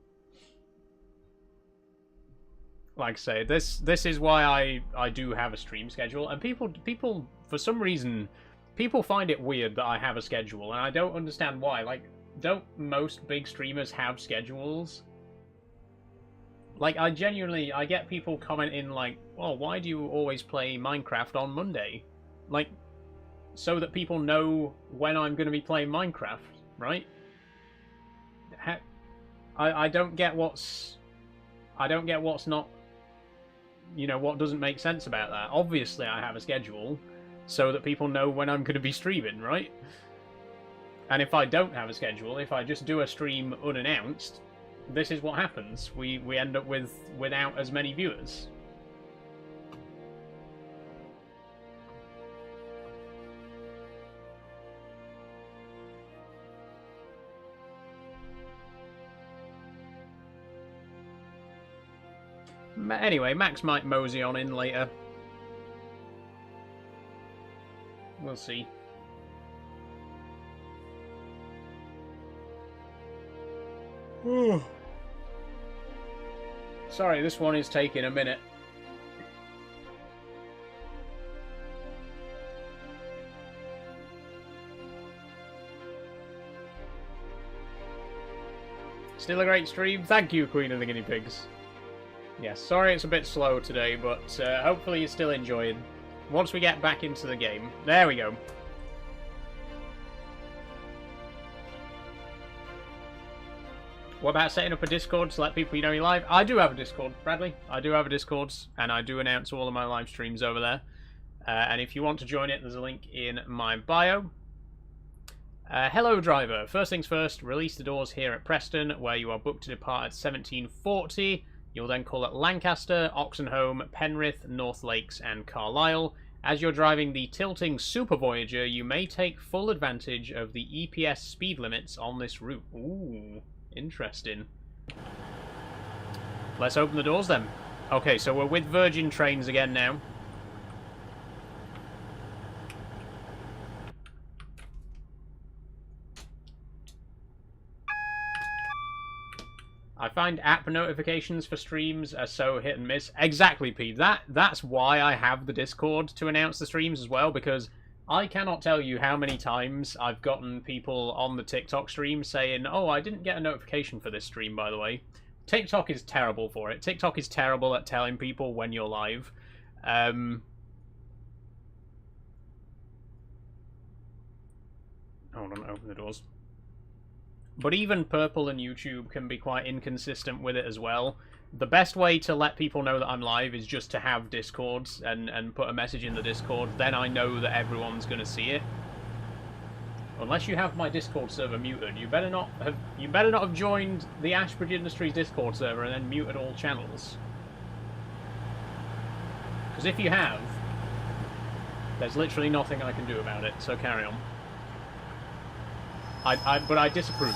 Like I say, this is why I do have a stream schedule, and people for some reason people find it weird that I have a schedule, and I don't understand why. Like, don't most big streamers have schedules? Like, I get people commenting like, well, why do you always play Minecraft on Monday? Like, so that people know when I'm going to be playing Minecraft. Right? I don't get what's not, you know, what doesn't make sense about that. Obviously I have a schedule so that people know when I'm going to be streaming, right? And if I don't have a schedule, if I just do a stream unannounced, this is what happens. We end up without as many viewers. Anyway, Max might mosey on in later. We'll see. Sorry, this one is taking a minute. Still a great stream. Thank you, Queen of the Guinea Pigs. Yes, sorry it's a bit slow today, but hopefully you're still enjoying. Once we get back into the game. There we go. What about setting up a Discord to let people know you're live? I do have a Discord, Bradley. I do have a Discord, and I do announce all of my live streams over there. And if you want to join it, there's a link in my bio. Hello, driver. First things first, release the doors here at Preston, where you are booked to depart at 1740. You'll then call at Lancaster, Oxenholme, Penrith, North Lakes, and Carlisle. As you're driving the tilting Super Voyager, you may take full advantage of the EPS speed limits on this route. Ooh, interesting. Let's open the doors then. Okay, so we're with Virgin Trains again now. I find app notifications for streams are so hit and miss. Exactly, Pete. That's why I have the Discord to announce the streams as well, because I cannot tell you how many times I've gotten people on the TikTok stream saying, "Oh, I didn't get a notification for this stream, by the way." TikTok is terrible for it. TikTok is terrible at telling people when you're live. Hold on, open the doors. But even Purple and YouTube can be quite inconsistent with it as well. The best way to let people know that I'm live is just to have Discords and put a message in the Discord. Then I know that everyone's going to see it. Unless you have my Discord server muted, you better not have joined the Ashbridge Industries Discord server and then muted all channels. Because if you have, there's literally nothing I can do about it. So carry on. But I disapprove.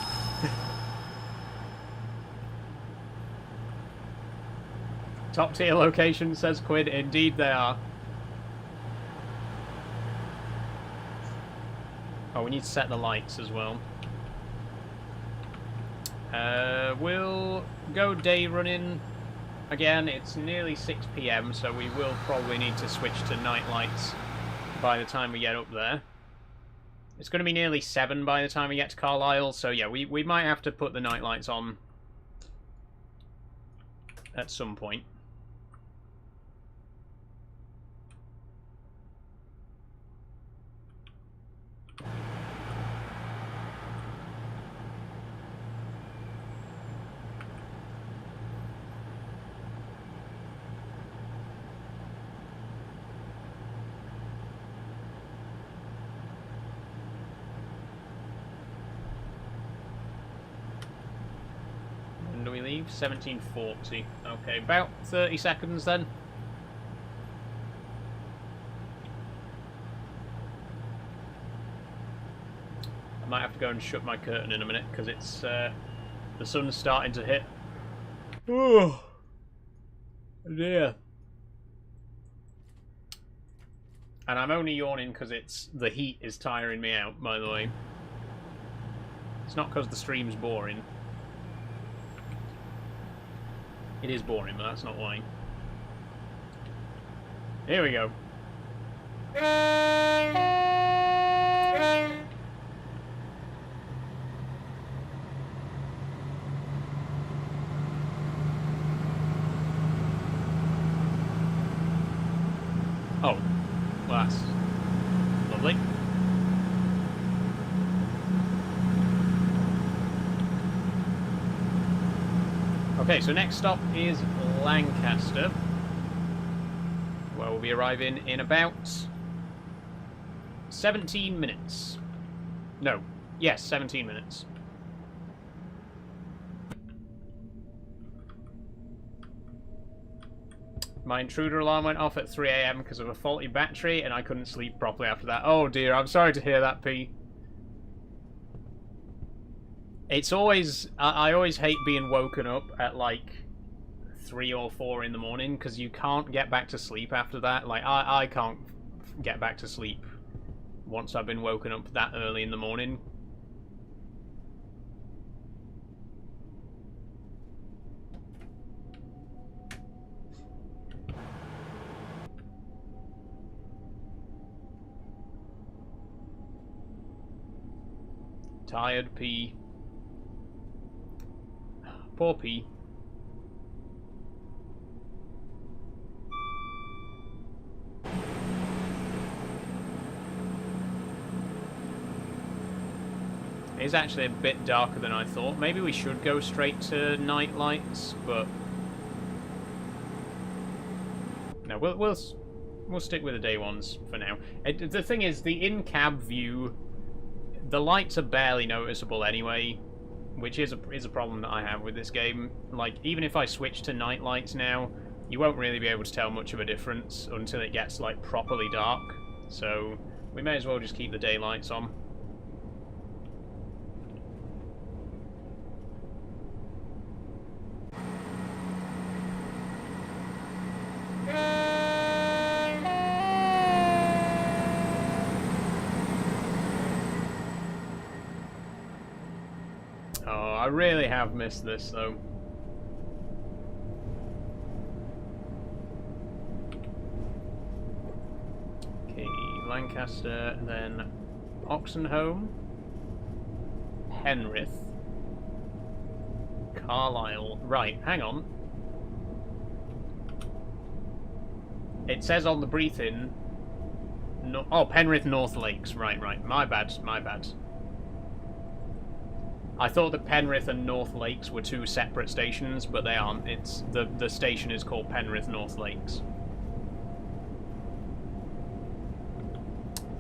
Top tier location, says Quid. Indeed they are. Oh, we need to set the lights as well. We'll go day running. Again, it's nearly 6 PM, so we will probably need to switch to night lights by the time we get up there. It's going to be nearly 7 by the time we get to Carlisle, so yeah, we might have to put the night lights on at some point. When do we leave? 17:40. Okay, about 30 seconds then. I might have to go and shut my curtain in a minute because it's the sun's starting to hit. Oh dear. And I'm only yawning because the heat is tiring me out, by the way. It's not because the stream's boring. It is boring, but that's not why. Here we go. Oh, well, that's lovely. Okay, so next stop is Lancaster, where we'll be arriving in about 17 minutes. No, yes, 17 minutes. My intruder alarm went off at 3 AM because of a faulty battery, and I couldn't sleep properly after that. Oh dear, I'm sorry to hear that, P. It's always... I always hate being woken up at, like, 3 or 4 in the morning, because you can't get back to sleep after that. Like, I can't get back to sleep once I've been woken up that early in the morning. Tired P. Poor P. It's actually a bit darker than I thought. Maybe we should go straight to night lights, but no, we'll stick with the day ones for now. The thing is, the in-cab view, the lights are barely noticeable anyway, which is a problem that I have with this game. Like, even if I switch to night lights now, you won't really be able to tell much of a difference until it gets, like, properly dark. So we may as well just keep the daylights on. I really have missed this, though. Lancaster, then Oxenholme, Penrith, Carlisle. Right, hang on. It says on the briefing... No, oh, Penrith North Lakes. Right. My bad. I thought that Penrith and North Lakes were two separate stations, but they aren't. It's the station is called Penrith North Lakes.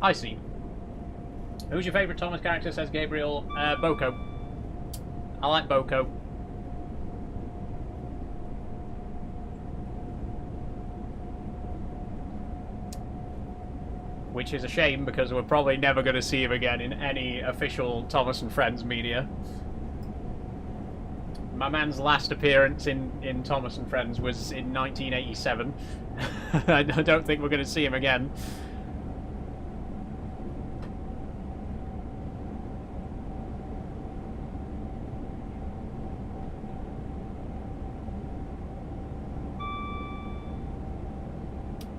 I see. Who's your favourite Thomas character, says Gabriel? Boko. I like Boko. Which is a shame, because we're probably never going to see him again in any official Thomas and Friends media. My man's last appearance in Thomas and Friends was in 1987. I don't think we're going to see him again.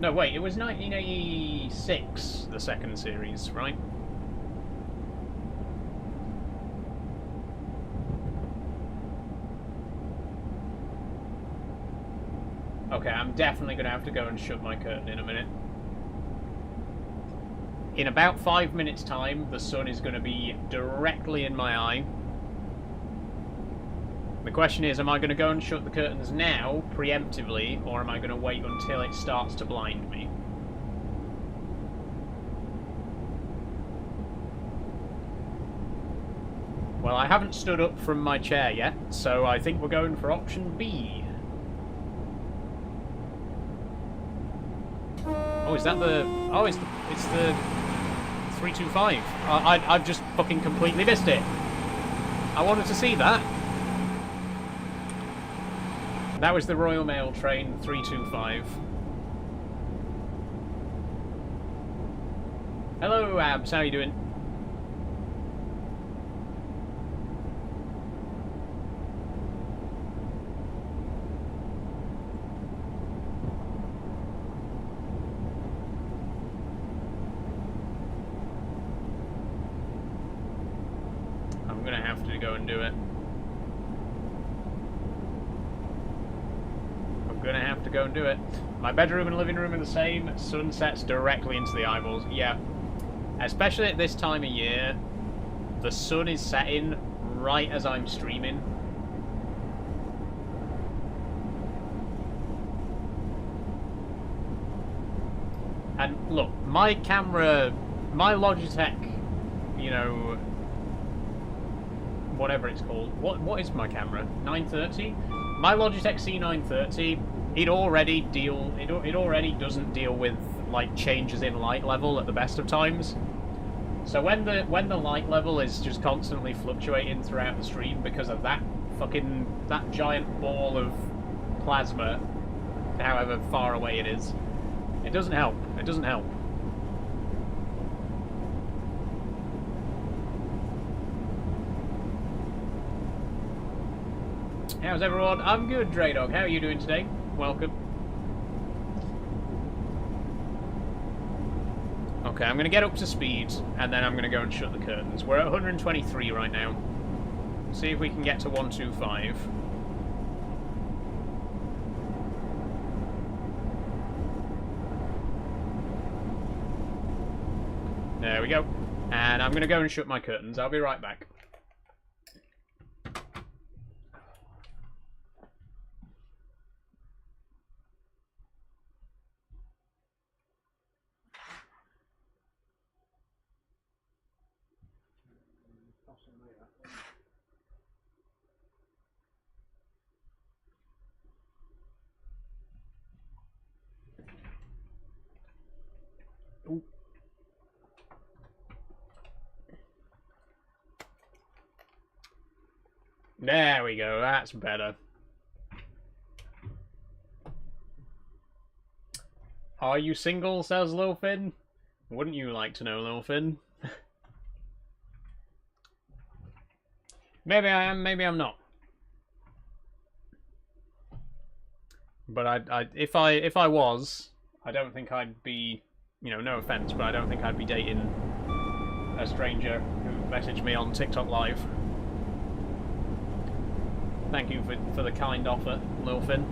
No, wait, it was 1986, the second series, right? Okay, I'm definitely going to have to go and shut my curtain in a minute. In about 5 minutes' time, the sun is going to be directly in my eye. The question is, am I going to go and shut the curtains now, preemptively, or am I going to wait until it starts to blind me? Well, I haven't stood up from my chair yet, so I think we're going for option B. Oh, is that the... Oh, it's the 325. I've just fucking completely missed it. I wanted to see that. That was the Royal Mail train 325. Hello, Abs. How are you doing? I'm gonna have to go and do it. Gonna have to go and do it. My bedroom and living room are the same. Sun sets directly into the eyeballs. Yeah. Especially at this time of year, the sun is setting right as I'm streaming. And look, my camera, my Logitech, you know, whatever it's called. What is my camera? 930? My Logitech C930, it already doesn't deal with like changes in light level at the best of times. So when the light level is just constantly fluctuating throughout the stream because of that giant ball of plasma, however far away it is, it doesn't help. It doesn't help. How's everyone? I'm good, Draydog. How are you doing today? Welcome. Okay, I'm going to get up to speed, and then I'm going to go and shut the curtains. We're at 123 right now. See if we can get to 125. There we go. And I'm going to go and shut my curtains. I'll be right back. Ooh. There we go, that's better. Are you single, says Lilfin? Wouldn't you like to know, Lilfin? Maybe I am, maybe I'm not. But if I was, I don't think I'd be you know, no offense, but I don't think I'd be dating a stranger who messaged me on TikTok Live. Thank you for the kind offer, Lilfin.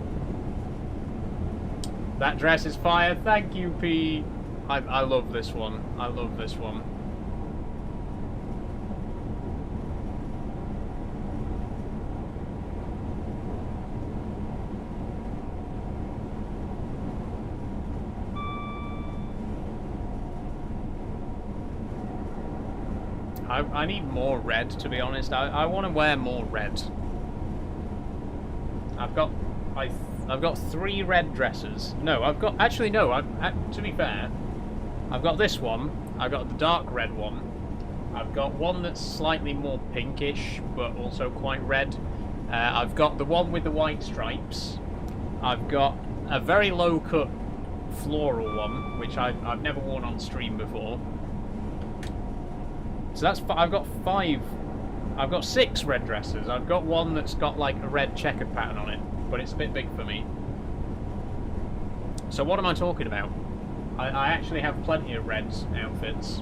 That dress is fire. Thank you, P. I love this one. I love this one. I need more red, to be honest. I want to wear more red. I've got 3 red dresses. No, I've got... Actually, no. To be fair, I've got this one. I've got the dark red one. I've got one that's slightly more pinkish, but also quite red. I've got the one with the white stripes. I've got a very low-cut floral one, which I've never worn on stream before. So that's... I've got 5... I've got 6 red dresses. I've got one that's got like a red checkered pattern on it, but it's a bit big for me. So what am I talking about? I actually have plenty of red outfits.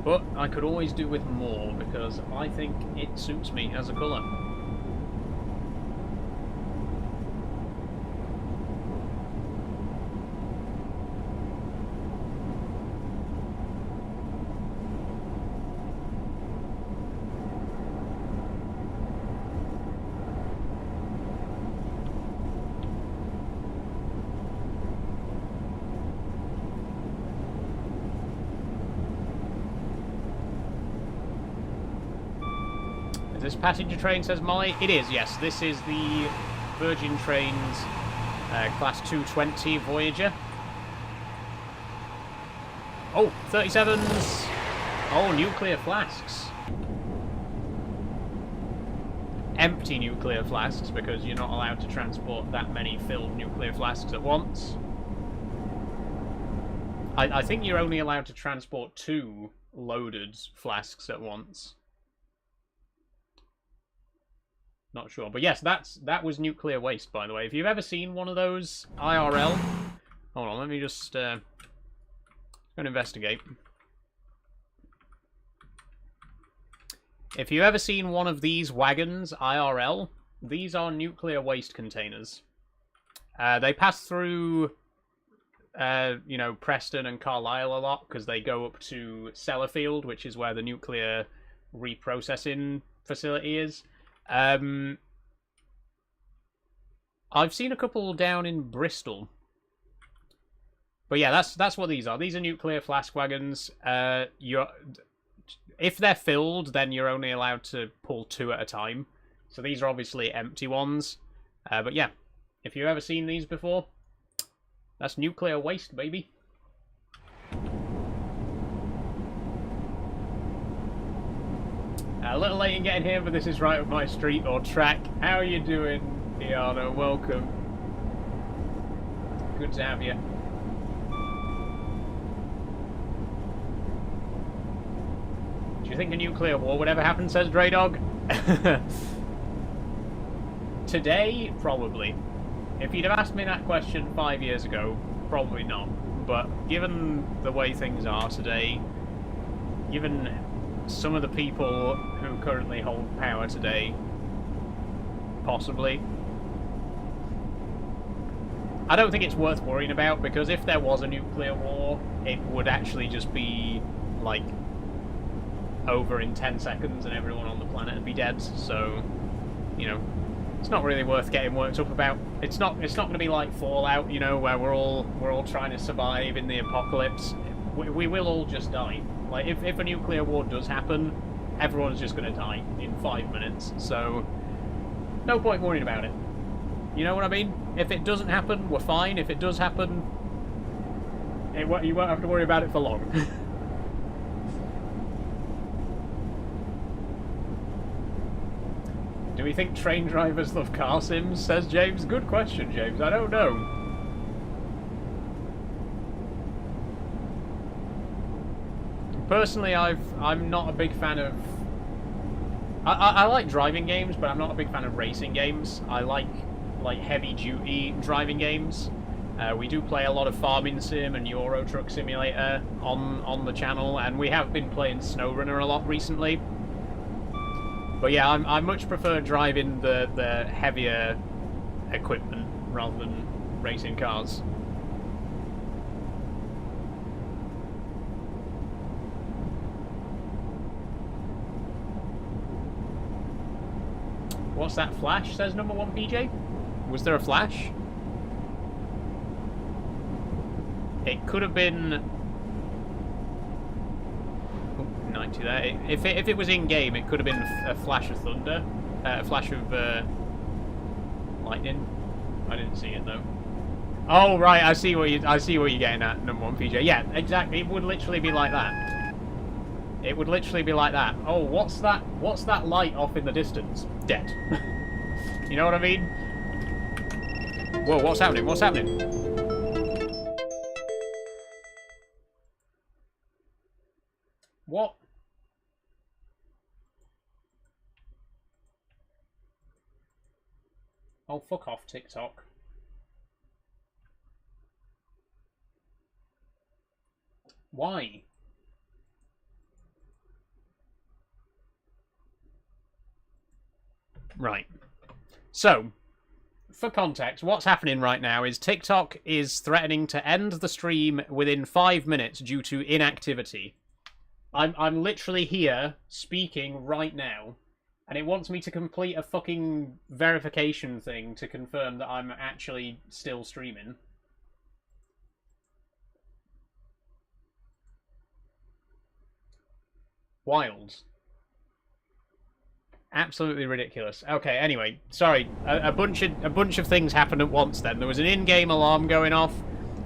But I could always do with more, because I think it suits me as a colour. This passenger train, says Molly. It is, yes. This is the Virgin Trains Class 220 Voyager. Oh, 37s! Oh, nuclear flasks. Empty nuclear flasks, because you're not allowed to transport that many filled nuclear flasks at once. I think you're only allowed to transport 2 loaded flasks at once. Not sure, but yes, that was nuclear waste, by the way. If you've ever seen one of those IRL, hold on, let me just go and investigate. If you've ever seen one of these wagons IRL, these are nuclear waste containers. They pass through, you know, Preston and Carlisle a lot because they go up to Sellafield, which is where the nuclear reprocessing facility is. I've seen a couple down in Bristol. But yeah, that's what these are. These are nuclear flask wagons. If they're filled, then you're only allowed to pull 2 at a time. So these are obviously empty ones. But yeah, if you've ever seen these before, that's nuclear waste, baby. A little late in getting here, but this is right up my street or track. How are you doing, Iana? Welcome. Good to have you. Do you think a nuclear war would ever happen, says Draydog? Today, probably. If you'd have asked me that question 5 years ago, probably not. But given the way things are today, given some of the people who currently hold power today, possibly. I don't think it's worth worrying about, because if there was a nuclear war, it would actually just be, like, over in 10 seconds and everyone on the planet would be dead, so, you know, it's not really worth getting worked up about. It's not going to be like Fallout, you know, where we're all trying to survive in the apocalypse. We will all just die. Like, if a nuclear war does happen, everyone's just going to die in 5 minutes, so no point worrying about it. You know what I mean? If it doesn't happen, we're fine. If it does happen, you won't have to worry about it for long. Do we think train drivers love car sims, says James? Good question, James. I don't know. Personally, I'm not a big fan of... I like driving games, but I'm not a big fan of racing games. I like heavy-duty driving games. We do play a lot of Farming Sim and Euro Truck Simulator on the channel, and we have been playing SnowRunner a lot recently. But yeah, I much prefer driving the heavier equipment rather than racing cars. What's that flash, says number 1 PJ? Was there a flash? It could have been... Oh, 90 there. If it was in-game, it could have been a flash of thunder. A flash of lightning. I didn't see it, though. Oh, right, I see what you're getting at, number 1 PJ. Yeah, exactly. It would literally be like that. It would literally be like that. Oh, what's that? What's that light off in the distance? Dead. You know what I mean? Whoa, what's happening? What's happening? What? Oh, fuck off, TikTok. Why? Right. So, for context, what's happening right now is TikTok is threatening to end the stream within 5 minutes due to inactivity. I'm literally here, speaking right now, and it wants me to complete a fucking verification thing to confirm that I'm actually still streaming. Wild. Absolutely ridiculous. Okay, anyway, sorry. A bunch of things happened at once then. There was an in-game alarm going off,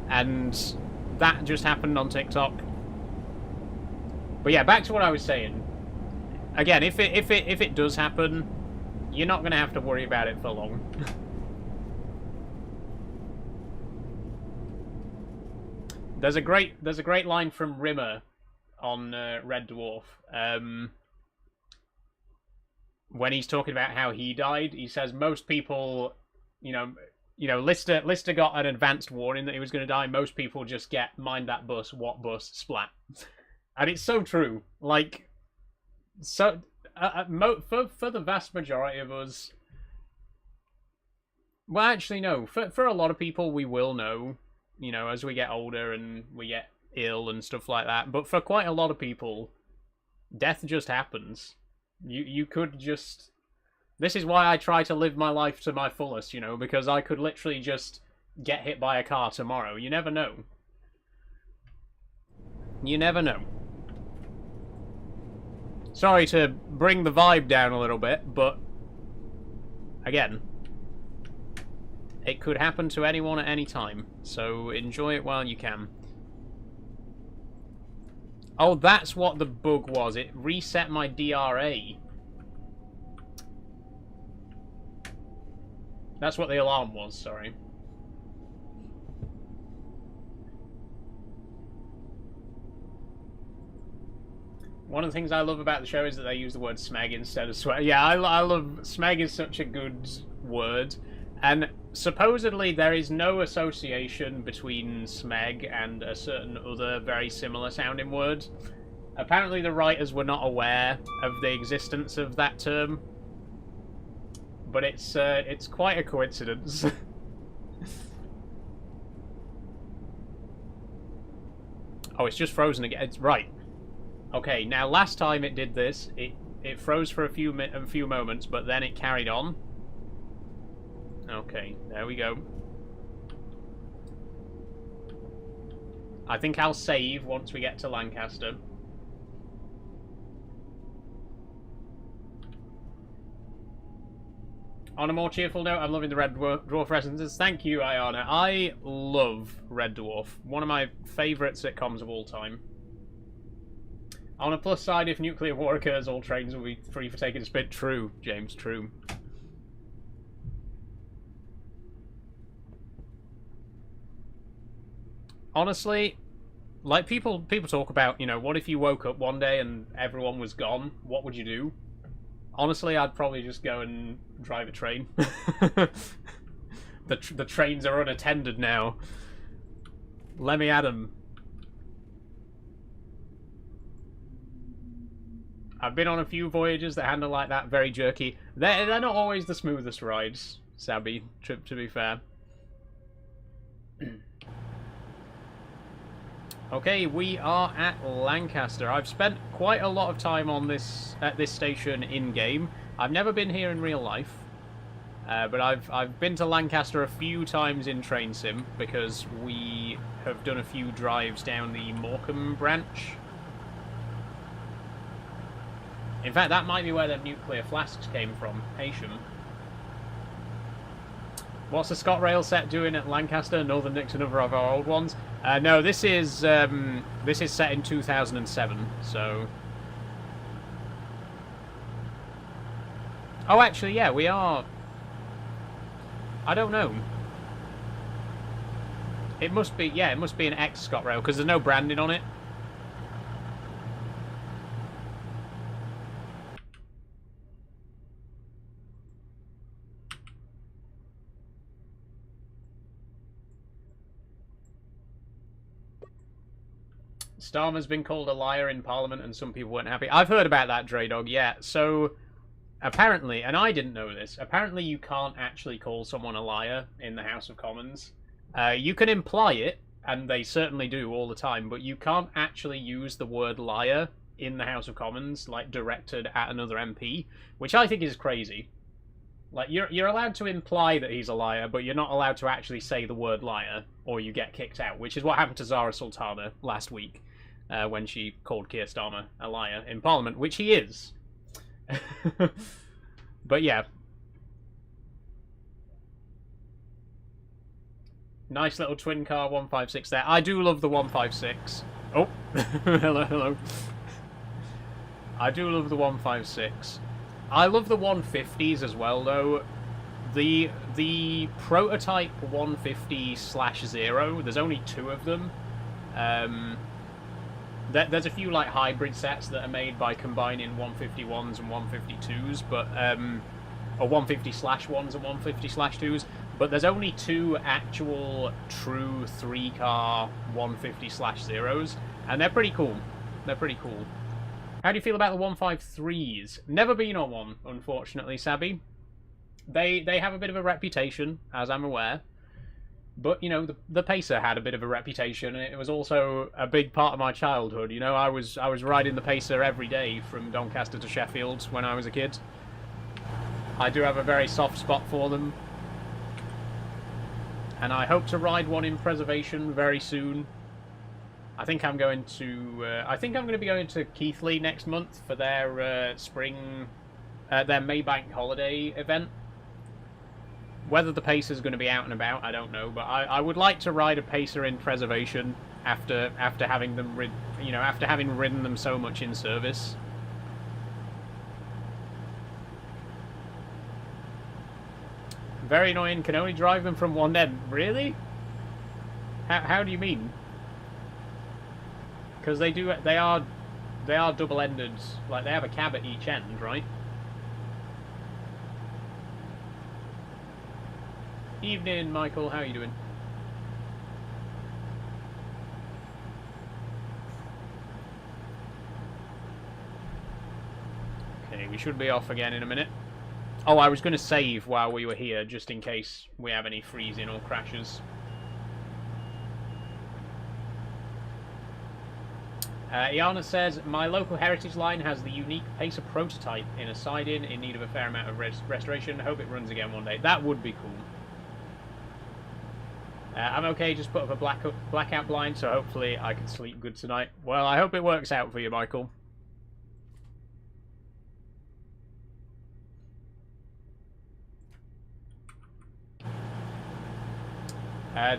and that just happened on TikTok. But yeah, back to what I was saying. Again, if it does happen, you're not going to have to worry about it for long. There's a great line from Rimmer on Red Dwarf. When he's talking about how he died, he says most people, you know, Lister got an advanced warning that he was going to die. Most people just get mind that bus, what bus, splat, and it's so true. Like, so for the vast majority of us, well, actually no, for a lot of people we will know, you know, as we get older and we get ill and stuff like that. But for quite a lot of people, death just happens. You could just... This is why I try to live my life to my fullest, you know, because I could literally just get hit by a car tomorrow. You never know. You never know. Sorry to bring the vibe down a little bit, but... Again, it could happen to anyone at any time, so enjoy it while you can. Oh, that's what the bug was. It reset my DRA. That's what the alarm was, sorry. One of the things I love about the show is that they use the word smeg instead of swear. Yeah, I love... Smeg is such a good word. And supposedly there is no association between smeg and a certain other very similar sounding word. Apparently the writers were not aware of the existence of that term. But it's quite a coincidence. Oh, it's just frozen again. It's right. Okay, now last time it did this, it froze for a few moments, but then it carried on. Okay, there we go. I think I'll save once we get to Lancaster. On a more cheerful note, I'm loving the Red Dwarf references. Thank you, Ayana. I love Red Dwarf. One of my favourite sitcoms of all time. On a plus side, if nuclear war occurs, all trains will be free for taking a spin. True, James, true. Honestly, like people talk about, you know, what if you woke up one day and everyone was gone? What would you do? Honestly, I'd probably just go and drive a train. The trains are unattended now. Let me at 'em. I've been on a few voyages that handle like that, very jerky. They're not always the smoothest rides, Sabby, to be fair. Okay, we are at Lancaster. I've spent quite a lot of time on at this station in-game. I've never been here in real life. But I've been to Lancaster a few times in Train Sim, because we have done a few drives down the Morecambe branch. In fact, that might be where the nuclear flasks came from, Heysham. What's the ScotRail set doing at Lancaster? Northern Nick's another of our old ones. No, this is set in 2007, so... Oh, actually, yeah, we are... I don't know. It must be, yeah, it must be an ex-ScotRail, because there's no branding on it. Starmer's been called a liar in Parliament and some people weren't happy. I've heard about that, Draydog, yeah. So, apparently, and I didn't know this, apparently you can't actually call someone a liar in the House of Commons. You can imply it, and they certainly do all the time, but you can't actually use the word liar in the House of Commons, like, directed at another MP, which I think is crazy. Like, you're allowed to imply that he's a liar, but you're not allowed to actually say the word liar, or you get kicked out, which is what happened to Zara Sultana last week. When she called Keir Starmer a liar in Parliament, which he is. But yeah. Nice little twin car 156 there. I do love the 156. Oh, hello, hello. I do love the 156. I love the 150s as well, though. The prototype 150/0, there's only 2 of them. There's a few like hybrid sets that are made by combining 151s and 152s, but or 150/1s and 150/2s. But there's only 2 actual true 3-car 150/0s, and they're pretty cool. They're pretty cool. How do you feel about the 153s? Never been on one, unfortunately, Sabby. They have a bit of a reputation, as I'm aware. But, you know, the Pacer had a bit of a reputation, and it was also a big part of my childhood. You know, I was riding the Pacer every day from Doncaster to Sheffield when I was a kid. I do have a very soft spot for them. And I hope to ride one in preservation very soon. I think I'm going to be going to Keighley next month for their their Maybank holiday event. Whether the Pacer's going to be out and about, I don't know, but I would like to ride a Pacer in preservation after having them after having ridden them so much in service. Very annoying. Can only drive them from one end. Really? How do you mean? Because they are double-ended. Like, they have a cab at each end, right? Evening, Michael. How are you doing? Okay, we should be off again in a minute. Oh, I was going to save while we were here, just in case we have any freezing or crashes. Iana says, my local heritage line has the unique Pacer prototype in a siding in need of a fair amount of restoration. Hope it runs again one day. That would be cool. I'm okay, just put up a blackout blind, so hopefully I can sleep good tonight. Well, I hope it works out for you, Michael.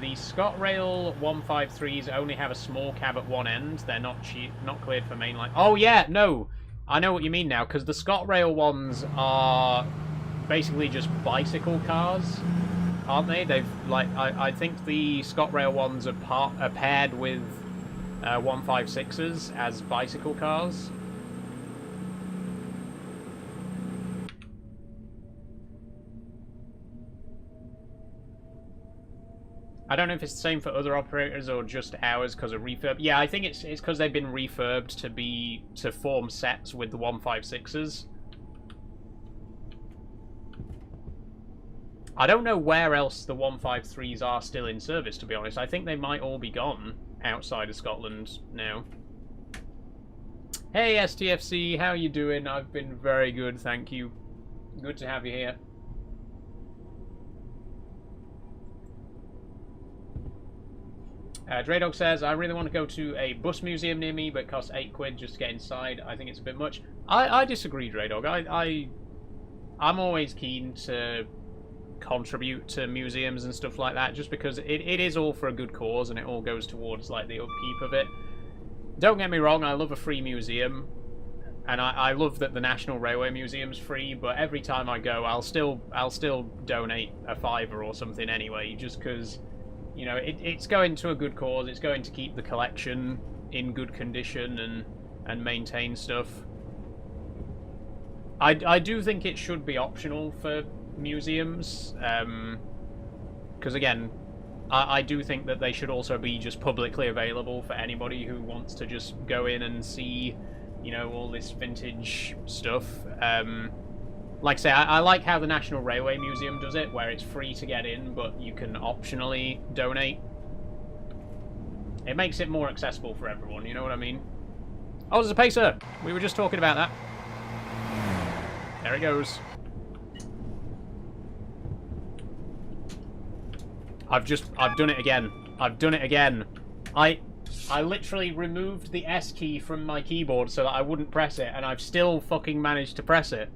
The ScotRail 153s only have a small cab at one end. They're not cleared for mainline. Oh yeah, no, I know what you mean now, because the ScotRail ones are basically just bicycle cars, aren't they? They've I think the ScotRail ones are paired with 156s as bicycle cars. I don't know if it's the same for other operators or just ours because of refurb. Yeah, I think it's because they've been refurbed to form sets with the 156s. I don't know where else the 153s are still in service, to be honest. I think they might all be gone outside of Scotland now. Hey STFC, how you doing? I've been very good, thank you. Good to have you here. Draydog says, I really want to go to a bus museum near me, but it costs £8 just to get inside. I think it's a bit much. I disagree, Draydog. I'm always keen to contribute to museums and stuff like that, just because it is all for a good cause and it all goes towards like the upkeep of it. Don't get me wrong, I love a free museum, and I love that the National Railway Museum's free, but every time I go, I'll still donate a £5 or something anyway, just because, you know, it's going to a good cause. It's going to keep the collection in good condition and maintain stuff. I do think it should be optional for museums, because again, I do think that they should also be just publicly available for anybody who wants to just go in and see, you know, all this vintage stuff. Like I say, I like how the National Railway Museum does it, where it's free to get in, but you can optionally donate. It makes it more accessible for everyone, you know what I mean? Oh, there's a pacer! We were just talking about that. There it goes. I've done it again. I've done it again. I literally removed the S key from my keyboard so that I wouldn't press it, and I've still fucking managed to press it.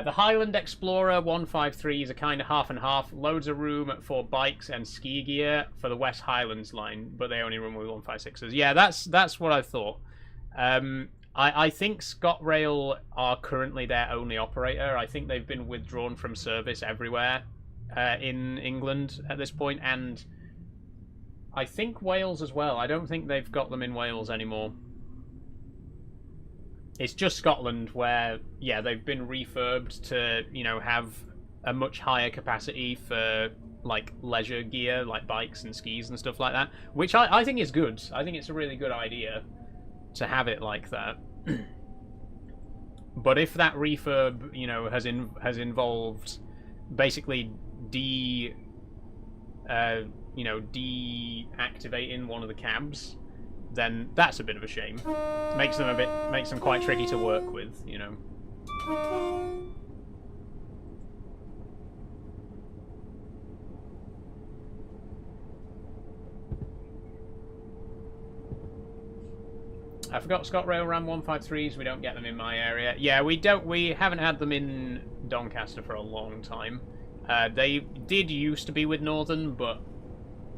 The Highland Explorer 153 is a kind of half and half. Loads of room for bikes and ski gear for the West Highlands line, but they only run with 156s. Yeah, that's what I thought. I think ScotRail are currently their only operator. I think they've been withdrawn from service everywhere in England at this point, and I think Wales as well. I don't think they've got them in Wales anymore. It's just Scotland where, yeah, they've been refurbed to, you know, have a much higher capacity for, like, leisure gear, like bikes and skis and stuff like that, which I think is good. I think it's a really good idea to have it like that. But if that refurb, you know, has involved basically deactivating one of the cabs, then that's a bit of a shame. Makes them quite tricky to work with, you know. I forgot ScotRail ran 153s. We don't get them in my area. Yeah, we haven't had them in Doncaster for a long time. They did used to be with Northern, but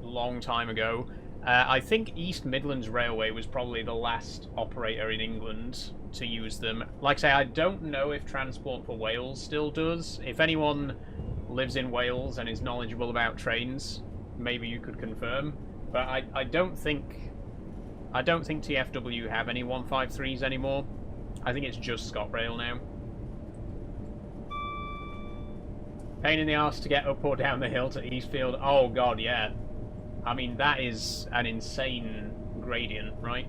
a long time ago. I think East Midlands Railway was probably the last operator in England to use them. Like I say, I don't know if Transport for Wales still does. If anyone lives in Wales and is knowledgeable about trains, maybe you could confirm. But I don't think TFW have any 153s anymore. I think it's just ScotRail now. Pain in the arse to get up or down the hill to Eastfield. Oh god, yeah. I mean, that is an insane gradient, right?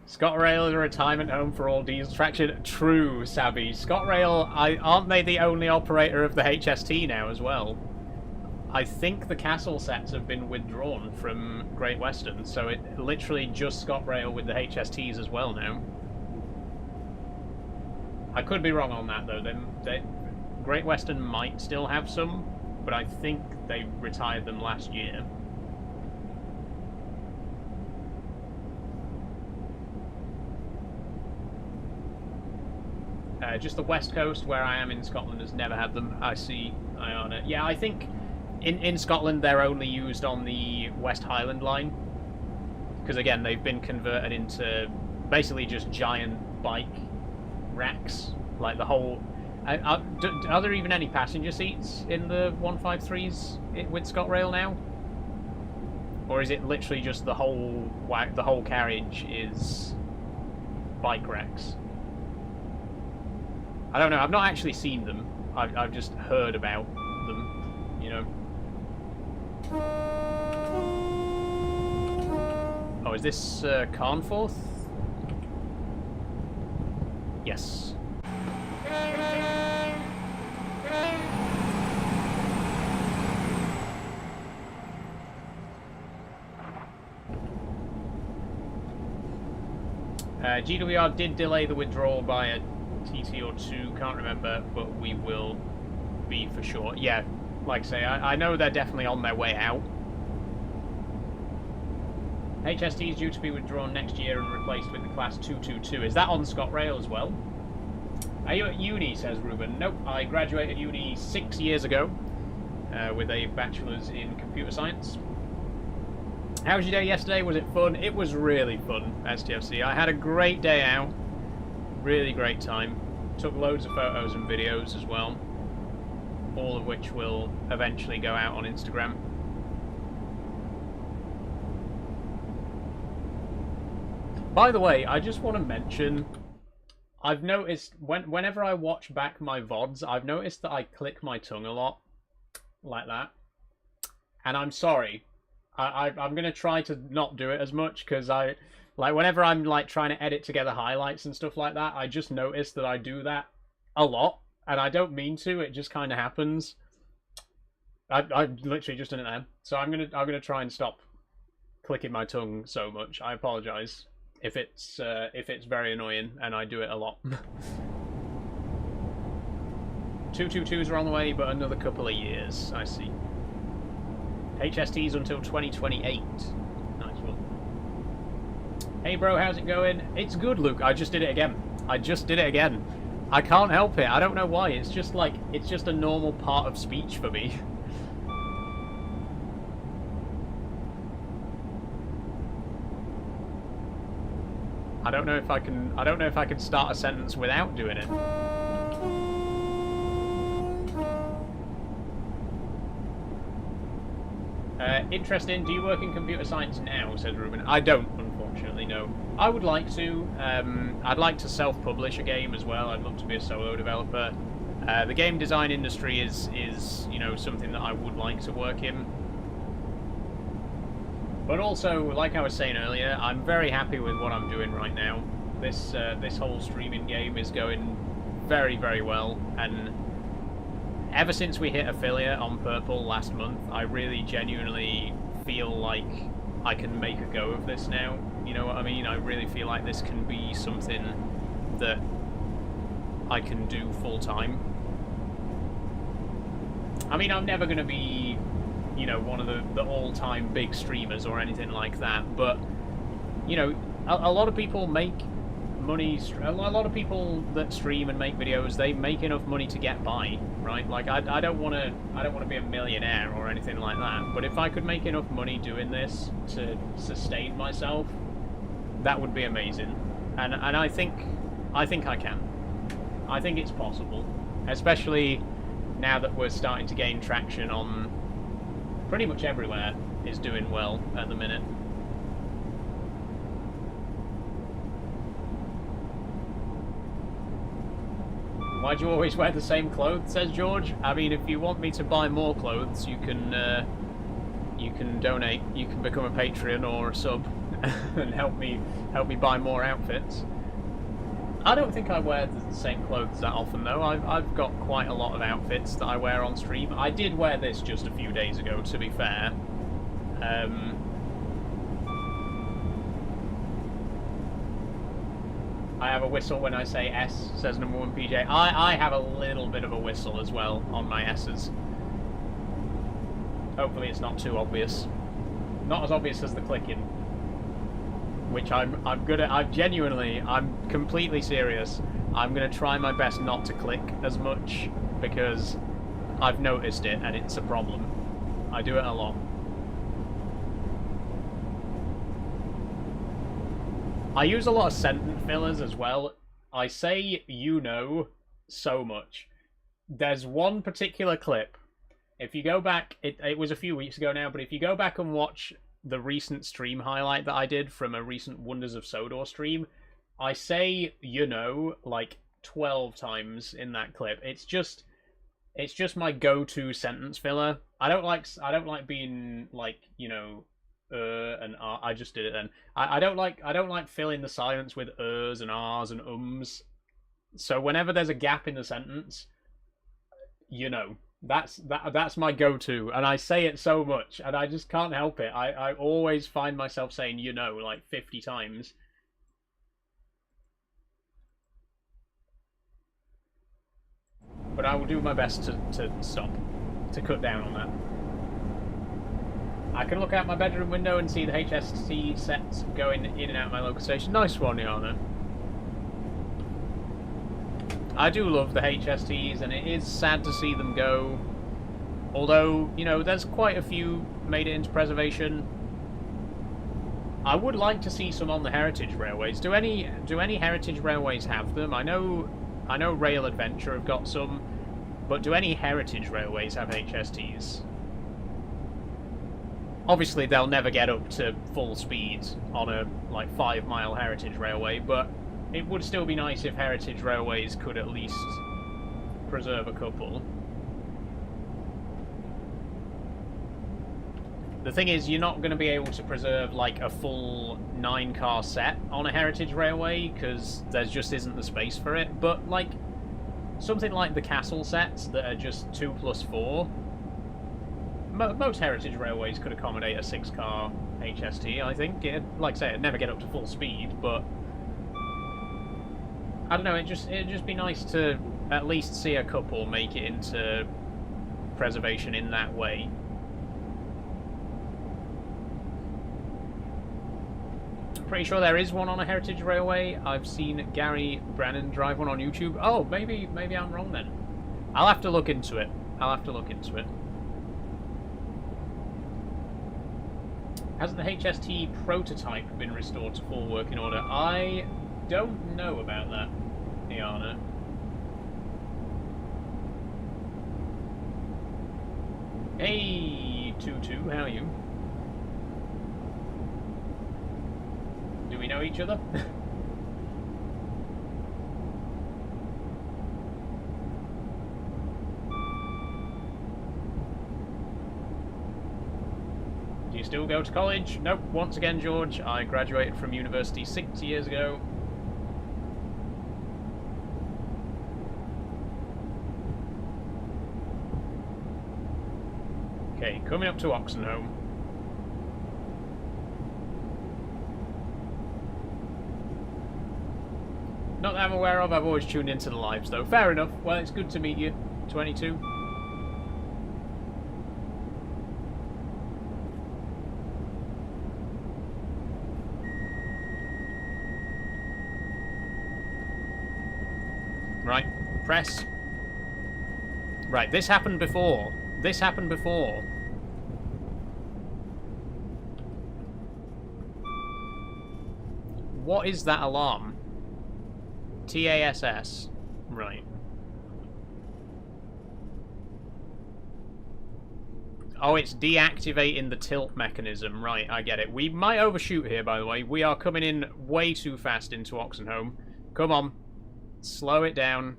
ScotRail is a retirement home for all diesel traction. True, Sabby. ScotRail, aren't they the only operator of the HST now as well? I think the Castle sets have been withdrawn from Great Western, so it literally just ScotRail with the HSTs as well now. I could be wrong on that though. Great Western might still have some, but I think they retired them last year. Just the west coast, where I am in Scotland, has never had them. I see Iona. Yeah, I think in Scotland, they're only used on the West Highland line. Because, again, they've been converted into basically just giant bike racks. Like, the whole... Are there even any passenger seats in the 153s with ScotRail now? Or is it literally just the whole carriage is bike racks? I don't know. I've not actually seen them. I've just heard about them, you know. Oh, is this Carnforth? Yes. GWR did delay the withdrawal by a TT or two, can't remember, but we will be for sure. Yeah, like I say, I know they're definitely on their way out. HST is due to be withdrawn next year and replaced with the Class 222. Is that on ScotRail as well? Are you at uni, says Ruben. Nope, I graduated uni 6 years ago with a bachelor's in computer science. How was your day yesterday? Was it fun? It was really fun, STFC. I had a great day out. Really great time. Took loads of photos and videos as well. All of which will eventually go out on Instagram. By the way, I just want to mention, I've noticed whenever I watch back my VODs, I've noticed that I click my tongue a lot. Like that. And I'm sorry. I'm going to try to not do it as much, because whenever I'm like trying to edit together highlights and stuff like that, I just notice that I do that a lot, and I don't mean to, it just kind of happens. I've literally just done it there. So I'm gonna try and stop clicking my tongue so much. I apologize if it's very annoying and I do it a lot. 222s are on the way, but another couple of years, I see. HSTs until 2028. Nice one. Hey bro, how's it going? It's good, Luke. I just did it again. I can't help it. I don't know why. It's just like, it's just a normal part of speech for me. I don't know if I can start a sentence without doing it. Interesting. Do you work in computer science now? Says Ruben. I don't, unfortunately, no. I would like to. I'd like to self-publish a game as well. I'd love to be a solo developer. The game design industry is you know, something that I would like to work in. But also, like I was saying earlier, I'm very happy with what I'm doing right now. This whole streaming game is going very, very well, and ever since we hit affiliate on Purple last month, I really genuinely feel like I can make a go of this now. You know what I mean? I really feel like this can be something that I can do full time. I mean, I'm never going to be, you know, one of the all-time big streamers or anything like that, but, you know, a lot of people make money. A lot of people that stream and make videos, they make enough money to get by, right? Like, I don't want to be a millionaire or anything like that, but if I could make enough money doing this to sustain myself, that would be amazing. And I think I can. I think it's possible, especially now that we're starting to gain traction on pretty much everywhere is doing well at the minute. Why do you always wear the same clothes, says George? I mean, if you want me to buy more clothes, you can donate. You can become a Patreon or a sub and help me buy more outfits. I don't think I wear the same clothes that often, though. I've got quite a lot of outfits that I wear on stream. I did wear this just a few days ago, to be fair. I have a whistle when I say S, says number one PJ. I have a little bit of a whistle as well on my S's. Hopefully it's not too obvious. Not as obvious as the clicking. Which I'm completely serious. I'm gonna try my best not to click as much, because I've noticed it and it's a problem. I do it a lot. I use a lot of sentence fillers as well. I say "you know" so much. There's one particular clip. If you go back, it was a few weeks ago now, but if you go back and watch the recent stream highlight that I did from a recent Wonders of Sodor stream, I say "you know" like 12 times in that clip. It's just my go-to sentence filler. I don't like being like, you know, and I just did it then. I don't like filling the silence with ers and rs and ums. So whenever there's a gap in the sentence, you know, that's my go-to, and I say it so much, and I just can't help it. I always find myself saying "you know" like 50 times. But I will do my best to stop, to cut down on that. I can look out my bedroom window and see the HST sets going in and out of my local station. Nice one, Yana. I do love the HSTs, and it is sad to see them go. Although, you know, there's quite a few made it into preservation. I would like to see some on the heritage railways. Do any heritage railways have them? I know Rail Adventure have got some, but do any heritage railways have HSTs? Obviously, they'll never get up to full speed on a, like, 5-mile heritage railway, but it would still be nice if heritage railways could at least preserve a couple. The thing is, you're not going to be able to preserve, like, a full 9-car set on a heritage railway, because there just isn't the space for it. But, like, something like the castle sets that are just 2+4, most heritage railways could accommodate a 6-car HST, I think. Like I say, it'd never get up to full speed, but I don't know, it'd just be nice to at least see a couple make it into preservation in that way. Pretty sure there is one on a heritage railway. I've seen Gary Brannan drive one on YouTube. Oh, maybe I'm wrong then. I'll have to look into it. Hasn't the HST prototype been restored to full working order? I don't know about that, Iana. Hey, Tutu, how are you? Do we know each other? Do you still go to college? Nope. Once again, George, I graduated from university 6 years ago. Okay, coming up to Oxenholme. Not that I'm aware of, I've always tuned into the lives though. Fair enough. Well, it's good to meet you, 22. Right, press. Right, this happened before. What is that alarm? TASS. Right. Oh, it's deactivating the tilt mechanism. Right, I get it. We might overshoot here, by the way. We are coming in way too fast into Oxenholme. Come on. Slow it down.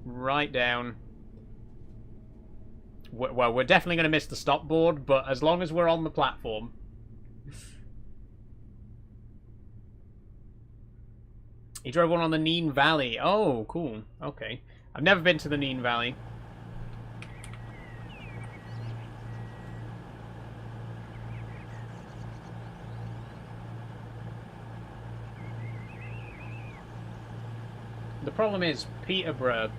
Right down. Well, we're definitely going to miss the stop board, but as long as we're on the platform... He drove one on the Neen Valley. Oh, cool. Okay. I've never been to the Neen Valley. The problem is, Peterborough,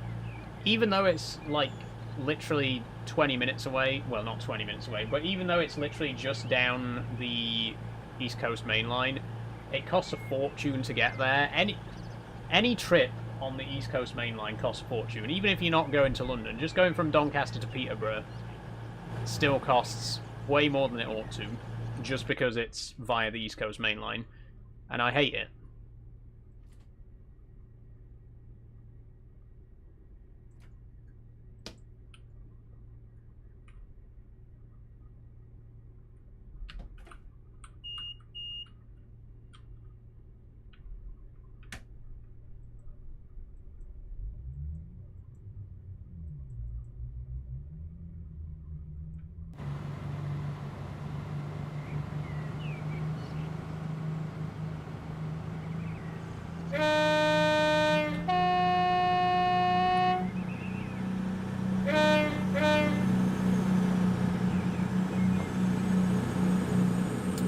even though it's, like, literally 20 minutes away, well, not 20 minutes away, but even though it's literally just down the East Coast main line, it costs a fortune to get there. Any trip on the East Coast main line costs a fortune, even if you're not going to London. Just going from Doncaster to Peterborough still costs way more than it ought to, just because it's via the East Coast Main Line, and I hate it.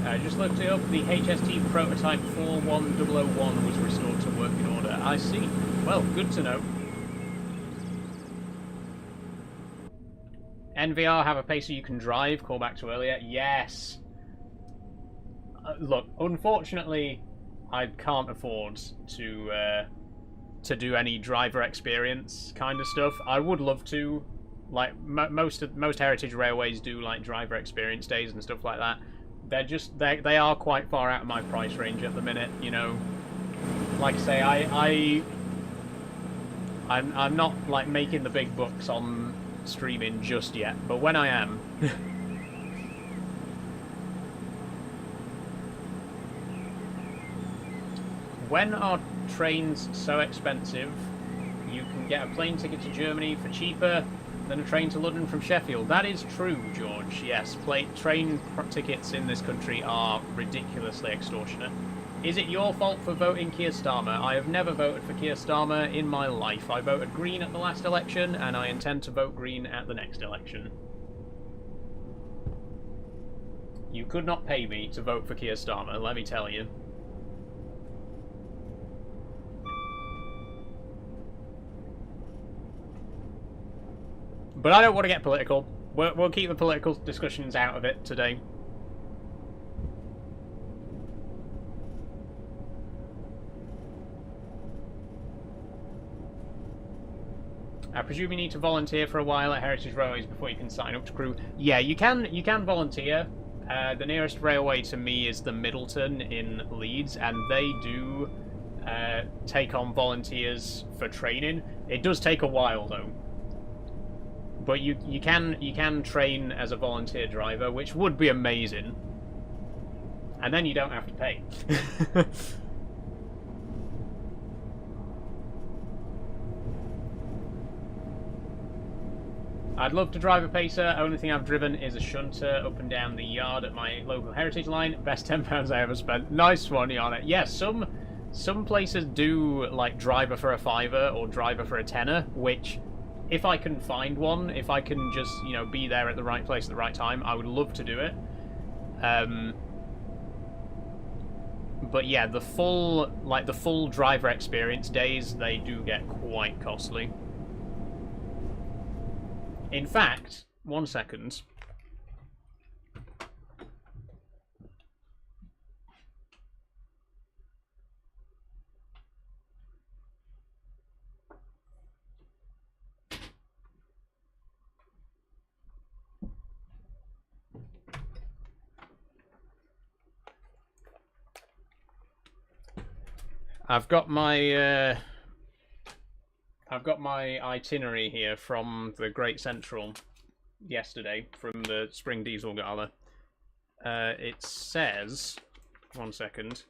I just looked it up. The HST prototype 41001 was restored to working order. I see. Well, good to know. NVR have a pacer you can drive. Call back to earlier. Yes. Look, unfortunately, I can't afford to do any driver experience kind of stuff. I would love to. Like most heritage railways do, like driver experience days and stuff like that. They are quite far out of my price range at the minute, you know. Like I say, I'm not like making the big bucks on streaming just yet, but when I am. When are trains so expensive you can get a plane ticket to Germany for cheaper than a train to London from Sheffield? That is true, George. Yes, train tickets in this country are ridiculously extortionate. Is it your fault for voting Keir Starmer? I have never voted for Keir Starmer in my life. I voted Green at the last election, and I intend to vote Green at the next election. You could not pay me to vote for Keir Starmer, let me tell you. But I don't want to get political. We'll keep the political discussions out of it today. I presume you need to volunteer for a while at Heritage Railways before you can sign up to crew. Yeah, you can volunteer. The nearest railway to me is the Middleton in Leeds, and they do take on volunteers for training. It does take a while though. But you can train as a volunteer driver, which would be amazing. And then you don't have to pay. I'd love to drive a pacer. Only thing I've driven is a shunter up and down the yard at my local heritage line. Best £10 I ever spent. Nice one, Yana. Yes, some places do like driver for a fiver or driver for a tenner, which, if I can find one, if I can just, you know, be there at the right place at the right time, I would love to do it. But yeah, the full driver experience days, they do get quite costly. In fact, 1 second. I've got my itinerary here from the Great Central yesterday, from the Spring Diesel Gala. It says, 1 second.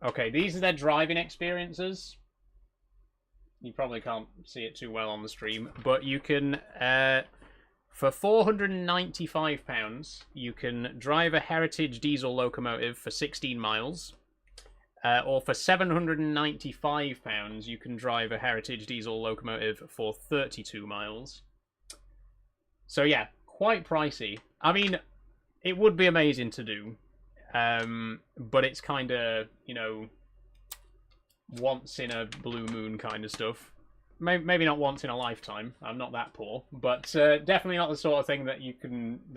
Okay, these are their driving experiences. You probably can't see it too well on the stream, but you can, for £495, you can drive a Heritage diesel locomotive for 16 miles. Or for £795, you can drive a Heritage diesel locomotive for 32 miles. So yeah, quite pricey. I mean, it would be amazing to do, but it's kind of, you know, once in a blue moon kind of stuff. Maybe not once in a lifetime. I'm not that poor, but definitely not the sort of thing that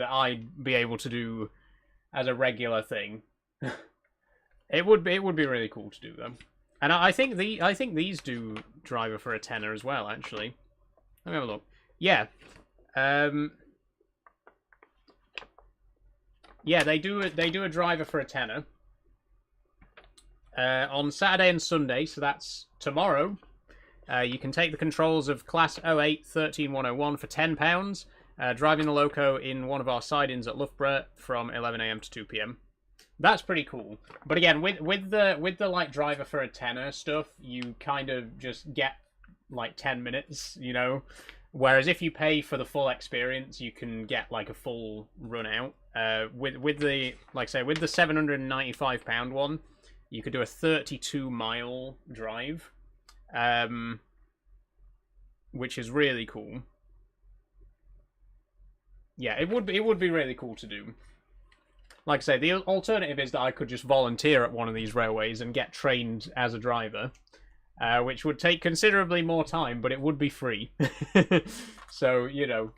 I'd be able to do as a regular thing. It would be really cool to do though, and I think these do driver for a tenner as well. Actually, let me have a look. Yeah, Yeah, they do a driver for a tenner. On Saturday and Sunday, so that's tomorrow, you can take the controls of Class 08 13101 for £10, driving the Loco in one of our sidings at Loughborough from 11 AM to 2 PM. That's pretty cool. But again, with the like driver for a tenner stuff, you kind of just get like 10 minutes, you know. Whereas if you pay for the full experience, you can get like a full run out. With the like I say, with the £795 one, you could do a 32-mile drive, which is really cool. Yeah, it would be really cool to do. Like I say, the alternative is that I could just volunteer at one of these railways and get trained as a driver, which would take considerably more time, but it would be free. So, you know,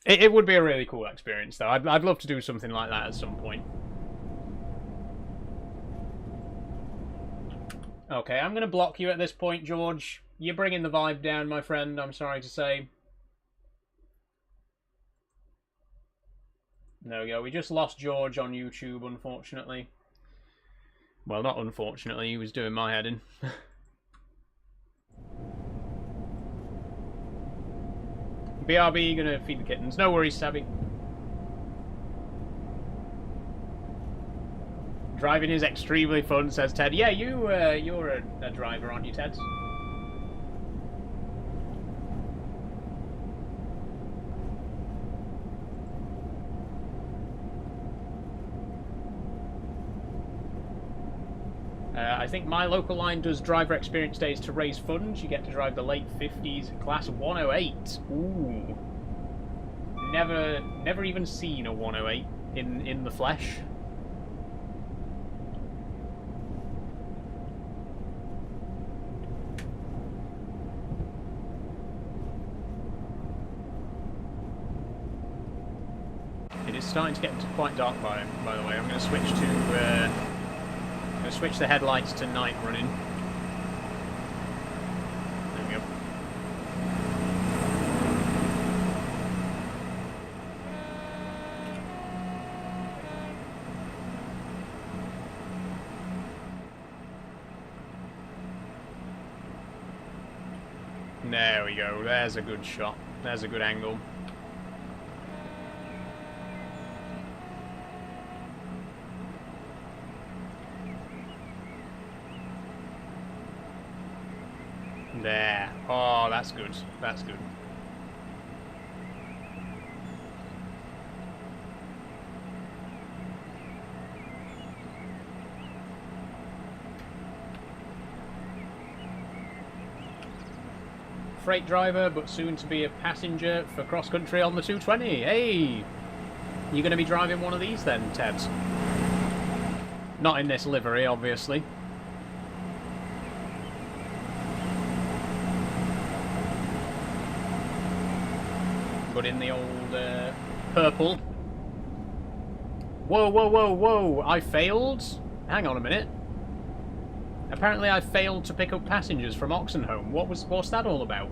it would be a really cool experience, though. I'd love to do something like that at some point. Okay, I'm going to block you at this point, George. You're bringing the vibe down, my friend, I'm sorry to say. There we go. We just lost George on YouTube, unfortunately. Well, not unfortunately. He was doing my head in. BRB, gonna feed the kittens. No worries, Sabby. Driving is extremely fun, says Ted. Yeah, you're a driver, aren't you, Ted? I think my local line does driver experience days to raise funds. You get to drive the late 50s Class 108. Ooh. Never even seen a 108 in the flesh. It is starting to get quite dark by the way. I'm going to switch to switch the headlights to night running. There we go. There we go. There's a good shot. There's a good angle. There. Oh, that's good. That's good. Freight driver, but soon to be a passenger for cross-country on the 220. Hey! You're going to be driving one of these then, Ted? Not in this livery, obviously. But in the old purple. Whoa, whoa, whoa, whoa! I failed? Hang on a minute. Apparently I failed to pick up passengers from Oxenholme. What's that all about?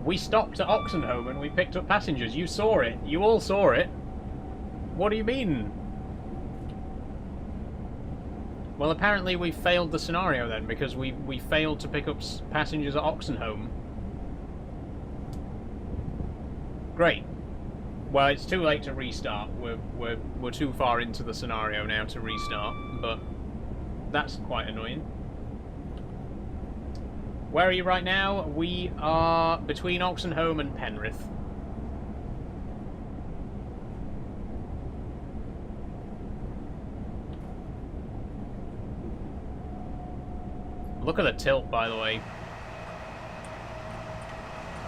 We stopped at Oxenholme and we picked up passengers. You saw it. You all saw it. What do you mean? Well, apparently we failed the scenario then, because we failed to pick up passengers at Oxenholme. Great. Well, it's too late to restart. We're too far into the scenario now to restart, but that's quite annoying. Where are you right now? We are between Oxenholme and Penrith. Look at the tilt, by the way.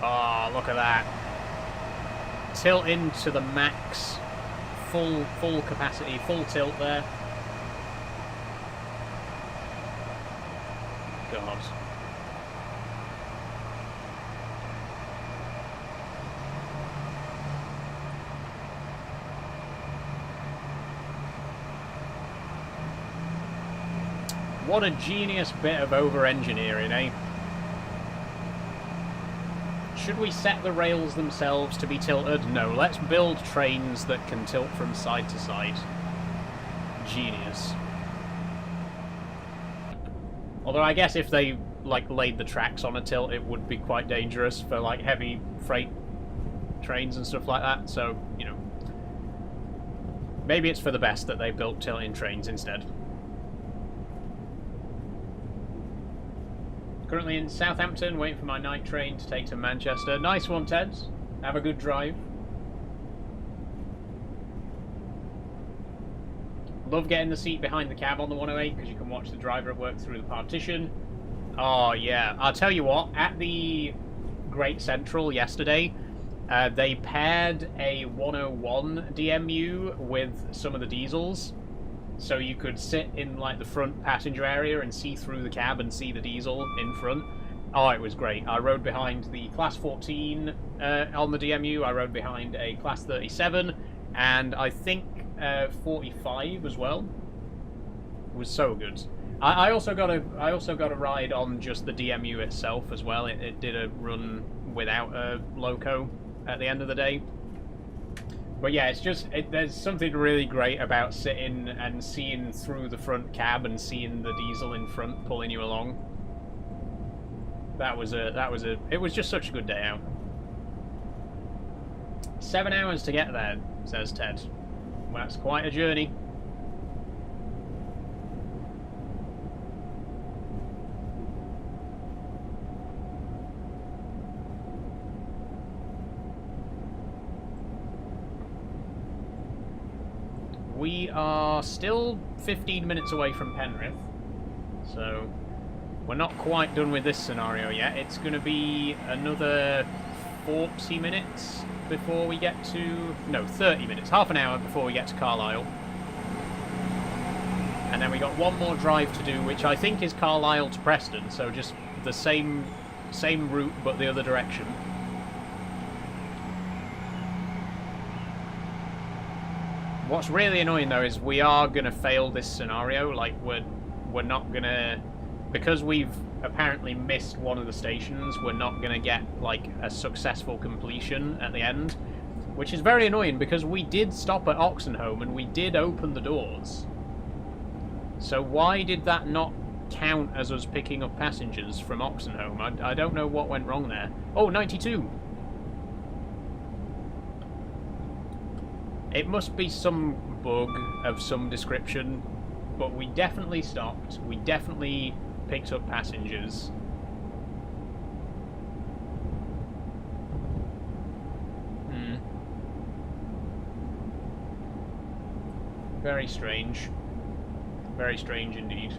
Oh, look at that. Tilt into the max, full capacity, full tilt there. God. What a genius bit of over-engineering, eh? Should we set the rails themselves to be tilted? No, let's build trains that can tilt from side to side. Genius. Although I guess if they, like, laid the tracks on a tilt, it would be quite dangerous for, like, heavy freight trains and stuff like that, so, you know. Maybe it's for the best that they built tilting trains instead. Currently in Southampton, waiting for my night train to take to Manchester. Nice one, Ted. Have a good drive. Love getting the seat behind the cab on the 108 because you can watch the driver at work through the partition. Oh, yeah. I'll tell you what, at the Great Central yesterday, they paired a 101 DMU with some of the diesels. So you could sit in, like, the front passenger area and see through the cab and see the diesel in front. Oh, it was great. I rode behind the Class 14 on the DMU. I rode behind a Class 37 and I think 45 as well. It was so good. I also got a ride on just the DMU itself as well. It did a run without a loco at the end of the day. But yeah, it's just, there's something really great about sitting and seeing through the front cab and seeing the diesel in front pulling you along. It was just such a good day out. 7 hours to get there, says Ted. Well, that's quite a journey. We are still 15 minutes away from Penrith, so we're not quite done with this scenario yet. It's going to be another 40 minutes before we get to... No, 30 minutes, half an hour before we get to Carlisle. And then we got one more drive to do, which I think is Carlisle to Preston, so just the same route but the other direction. What's really annoying though is we are gonna fail this scenario. Like we're not gonna, because we've apparently missed one of the stations. We're not gonna get like a successful completion at the end, which is very annoying because we did stop at Oxenholme and we did open the doors. So why did that not count as us picking up passengers from Oxenholme? I don't know what went wrong there. Oh, 92. It must be some bug of some description, but we definitely stopped. We definitely picked up passengers. Very strange. Very strange indeed.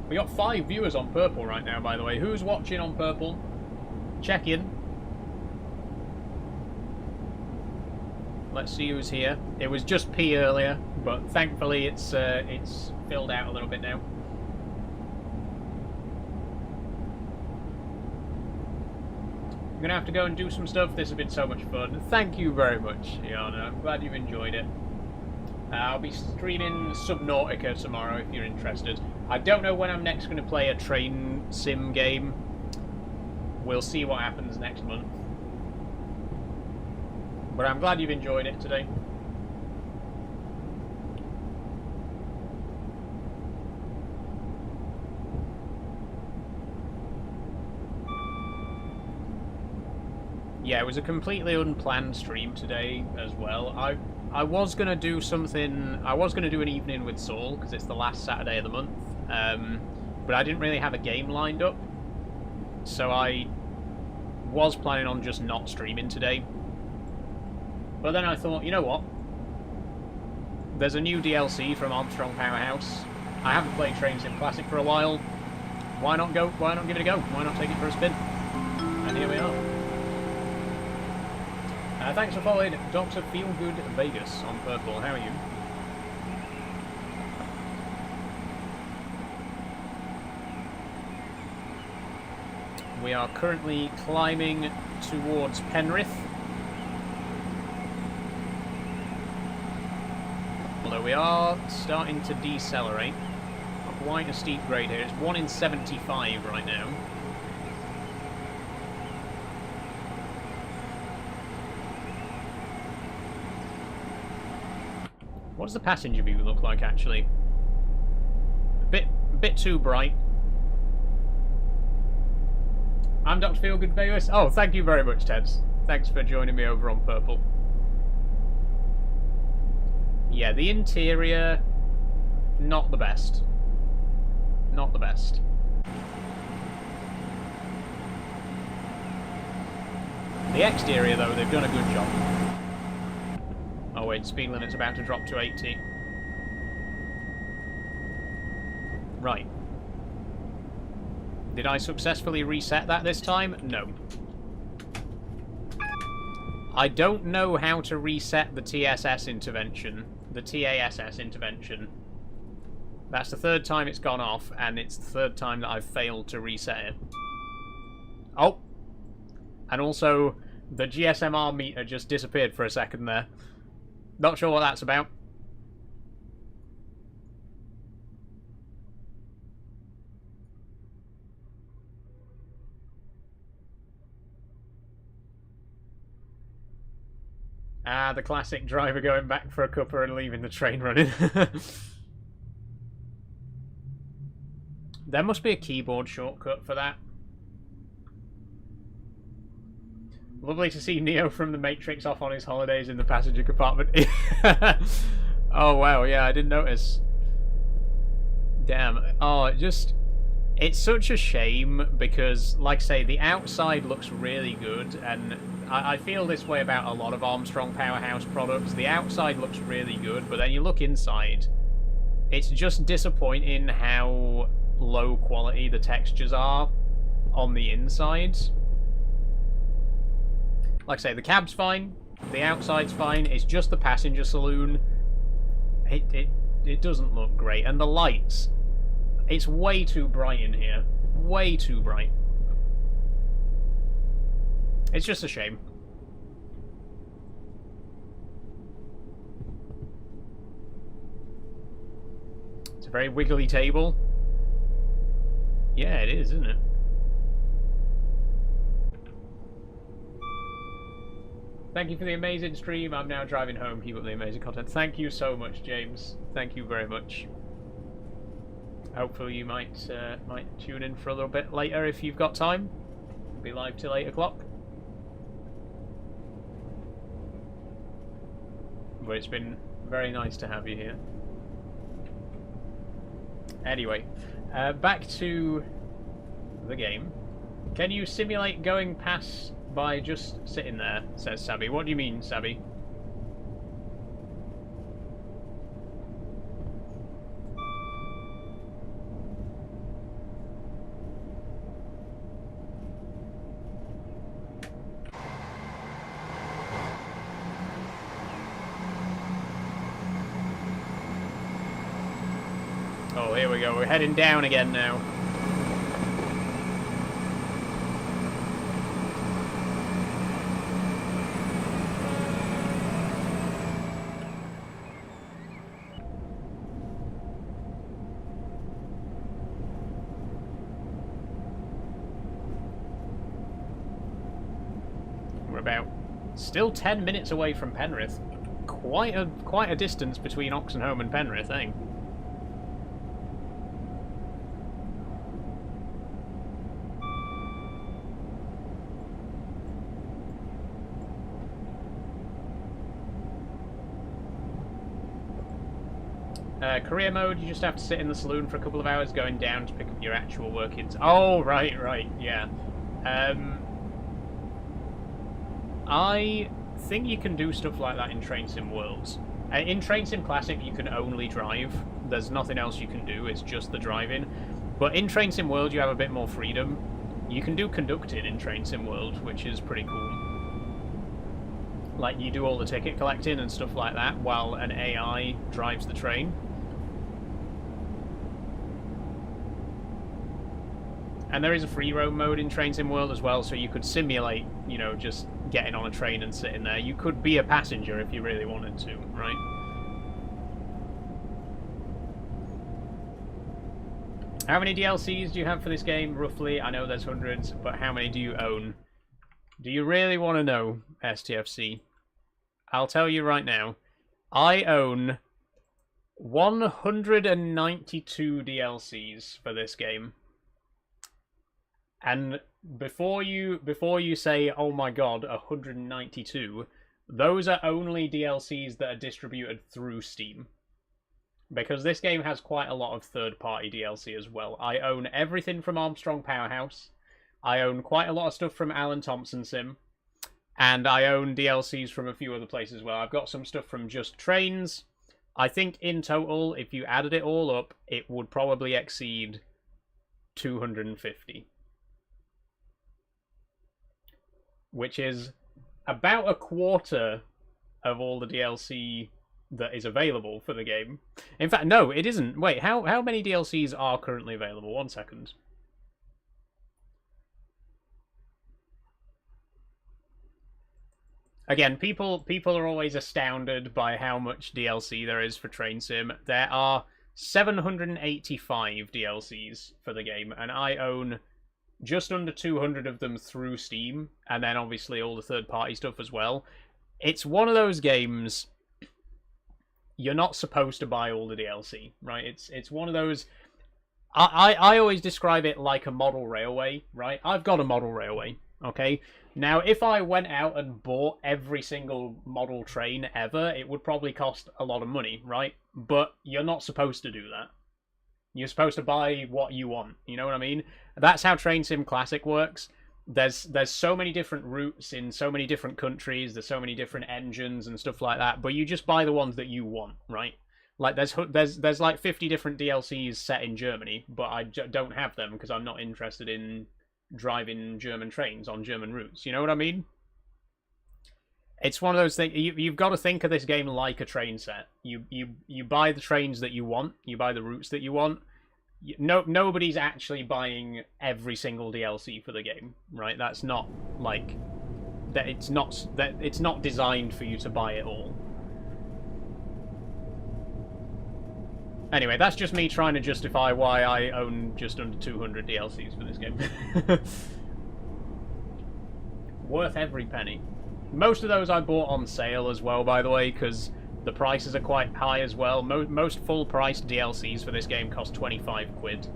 We got 5 viewers on Purple right now, by the way. Who's watching on Purple? Check in. Let's see who's here. It was just P earlier, but thankfully it's filled out a little bit now. I'm gonna have to go and do some stuff. This has been so much fun. Thank you very much, Iana. I'm glad you've enjoyed it. I'll be streaming Subnautica tomorrow if you're interested. I don't know when I'm next going to play a train sim game. We'll see what happens next month. But I'm glad you've enjoyed it today. Yeah, it was a completely unplanned stream today as well. I was going to do something... I was going to do an evening with Saul, because it's the last Saturday of the month. But I didn't really have a game lined up. So I was planning on just not streaming today. But then I thought, you know what? There's a new DLC from Armstrong Powerhouse. I haven't played Train Sim Classic for a while. Why not go? Why not give it a go? Why not take it for a spin? And here we are. Thanks for following Dr. Feelgood Vegas on Purple. How are you? We are currently climbing towards Penrith. Although we are starting to decelerate. quite a steep grade here. It's 1 in 75 right now. What does the passenger view look like, actually? A bit too bright. I'm Dr. Feelgood Vegas. Oh, thank you very much, Teds. Thanks for joining me over on Purple. Yeah, the interior, not the best. Not the best. The exterior, though, they've done a good job. Oh wait, speed limit's about to drop to 80. Right. Did I successfully reset that this time? No. I don't know how to reset the TSS intervention. The TASS intervention. That's the third time it's gone off, and it's the third time that I've failed to reset it. Oh! And also, the GSMR meter just disappeared for a second there. Not sure what that's about. Ah, the classic driver going back for a cuppa and leaving the train running. There must be a keyboard shortcut for that. Lovely to see Neo from the Matrix off on his holidays in the passenger compartment. Oh wow, yeah, I didn't notice. Damn. Oh, it's such a shame because, like I say, the outside looks really good, and I feel this way about a lot of Armstrong Powerhouse products. The outside looks really good, but then you look inside, it's just disappointing how low quality the textures are on the inside. Like I say, the cab's fine, the outside's fine, it's just the passenger saloon. It doesn't look great, and the lights, it's way too bright in here. Way too bright. It's just a shame. It's a very wiggly table. Yeah, it is, isn't it? Thank you for the amazing stream. I'm now driving home. Keep up the amazing content. Thank you so much, James. Thank you very much. Hopefully you might tune in for a little bit later if you've got time. We'll be live till 8 o'clock. But it's been very nice to have you here. Anyway, back to the game. Can you simulate going past by just sitting there, says Sabby. What do you mean, Sabby? Oh, here we go. We're heading down again now. Still 10 minutes away from Penrith. Quite a distance between Oxenholme and Penrith, eh? Career mode, you just have to sit in the saloon for a couple of hours going down to pick up your actual workings. Oh, right, yeah. I think you can do stuff like that in Train Sim Worlds. In Train Sim Classic, you can only drive. There's nothing else you can do, it's just the driving. But in Train Sim World, you have a bit more freedom. You can do conducting in Train Sim World, which is pretty cool. Like, you do all the ticket collecting and stuff like that, while an AI drives the train. And there is a free roam mode in Train Sim World as well, so you could simulate, you know, just getting on a train and sitting there. You could be a passenger if you really wanted to, right? How many DLCs do you have for this game, roughly? I know there's hundreds, but how many do you own? Do you really want to know, STFC? I'll tell you right now. I own 192 DLCs for this game. And before you say, oh my god, 192, those are only DLCs that are distributed through Steam. Because this game has quite a lot of third-party DLC as well. I own everything from Armstrong Powerhouse. I own quite a lot of stuff from Alan Thompson Sim. And I own DLCs from a few other places as well. I've got some stuff from Just Trains. I think in total, if you added it all up, it would probably exceed 250. Which is about a quarter of all the DLC that is available for the game. In fact, no, it isn't. Wait, how many DLCs are currently available? 1 second. Again, people are always astounded by how much DLC there is for Train Sim. There are 785 DLCs for the game, and I own just under 200 of them through Steam, and then obviously all the third-party stuff as well. It's one of those games you're not supposed to buy all the DLC, right? It's one of those... I always describe it like a model railway, right? I've got a model railway, okay? Now, if I went out and bought every single model train ever, it would probably cost a lot of money, right? But you're not supposed to do that. You're supposed to buy what you want, you know what I mean? That's how Train Sim Classic works. There's so many different routes in so many different countries, there's so many different engines and stuff like that, but you just buy the ones that you want, right? Like, there's like 50 different DLCs set in Germany, but I don't have them because I'm not interested in driving German trains on German routes, you know what I mean? It's one of those things, you've got to think of this game like a train set. You buy the trains that you want, you buy the routes that you want. Nobody's actually buying every single DLC for the game, right? That's not like that. It's not designed for you to buy it all. Anyway, that's just me trying to justify why I own just under 200 DLCs for this game. Worth every penny. Most of those I bought on sale as well, by the way, because the prices are quite high as well. Most full-priced DLCs for this game cost 25 quid.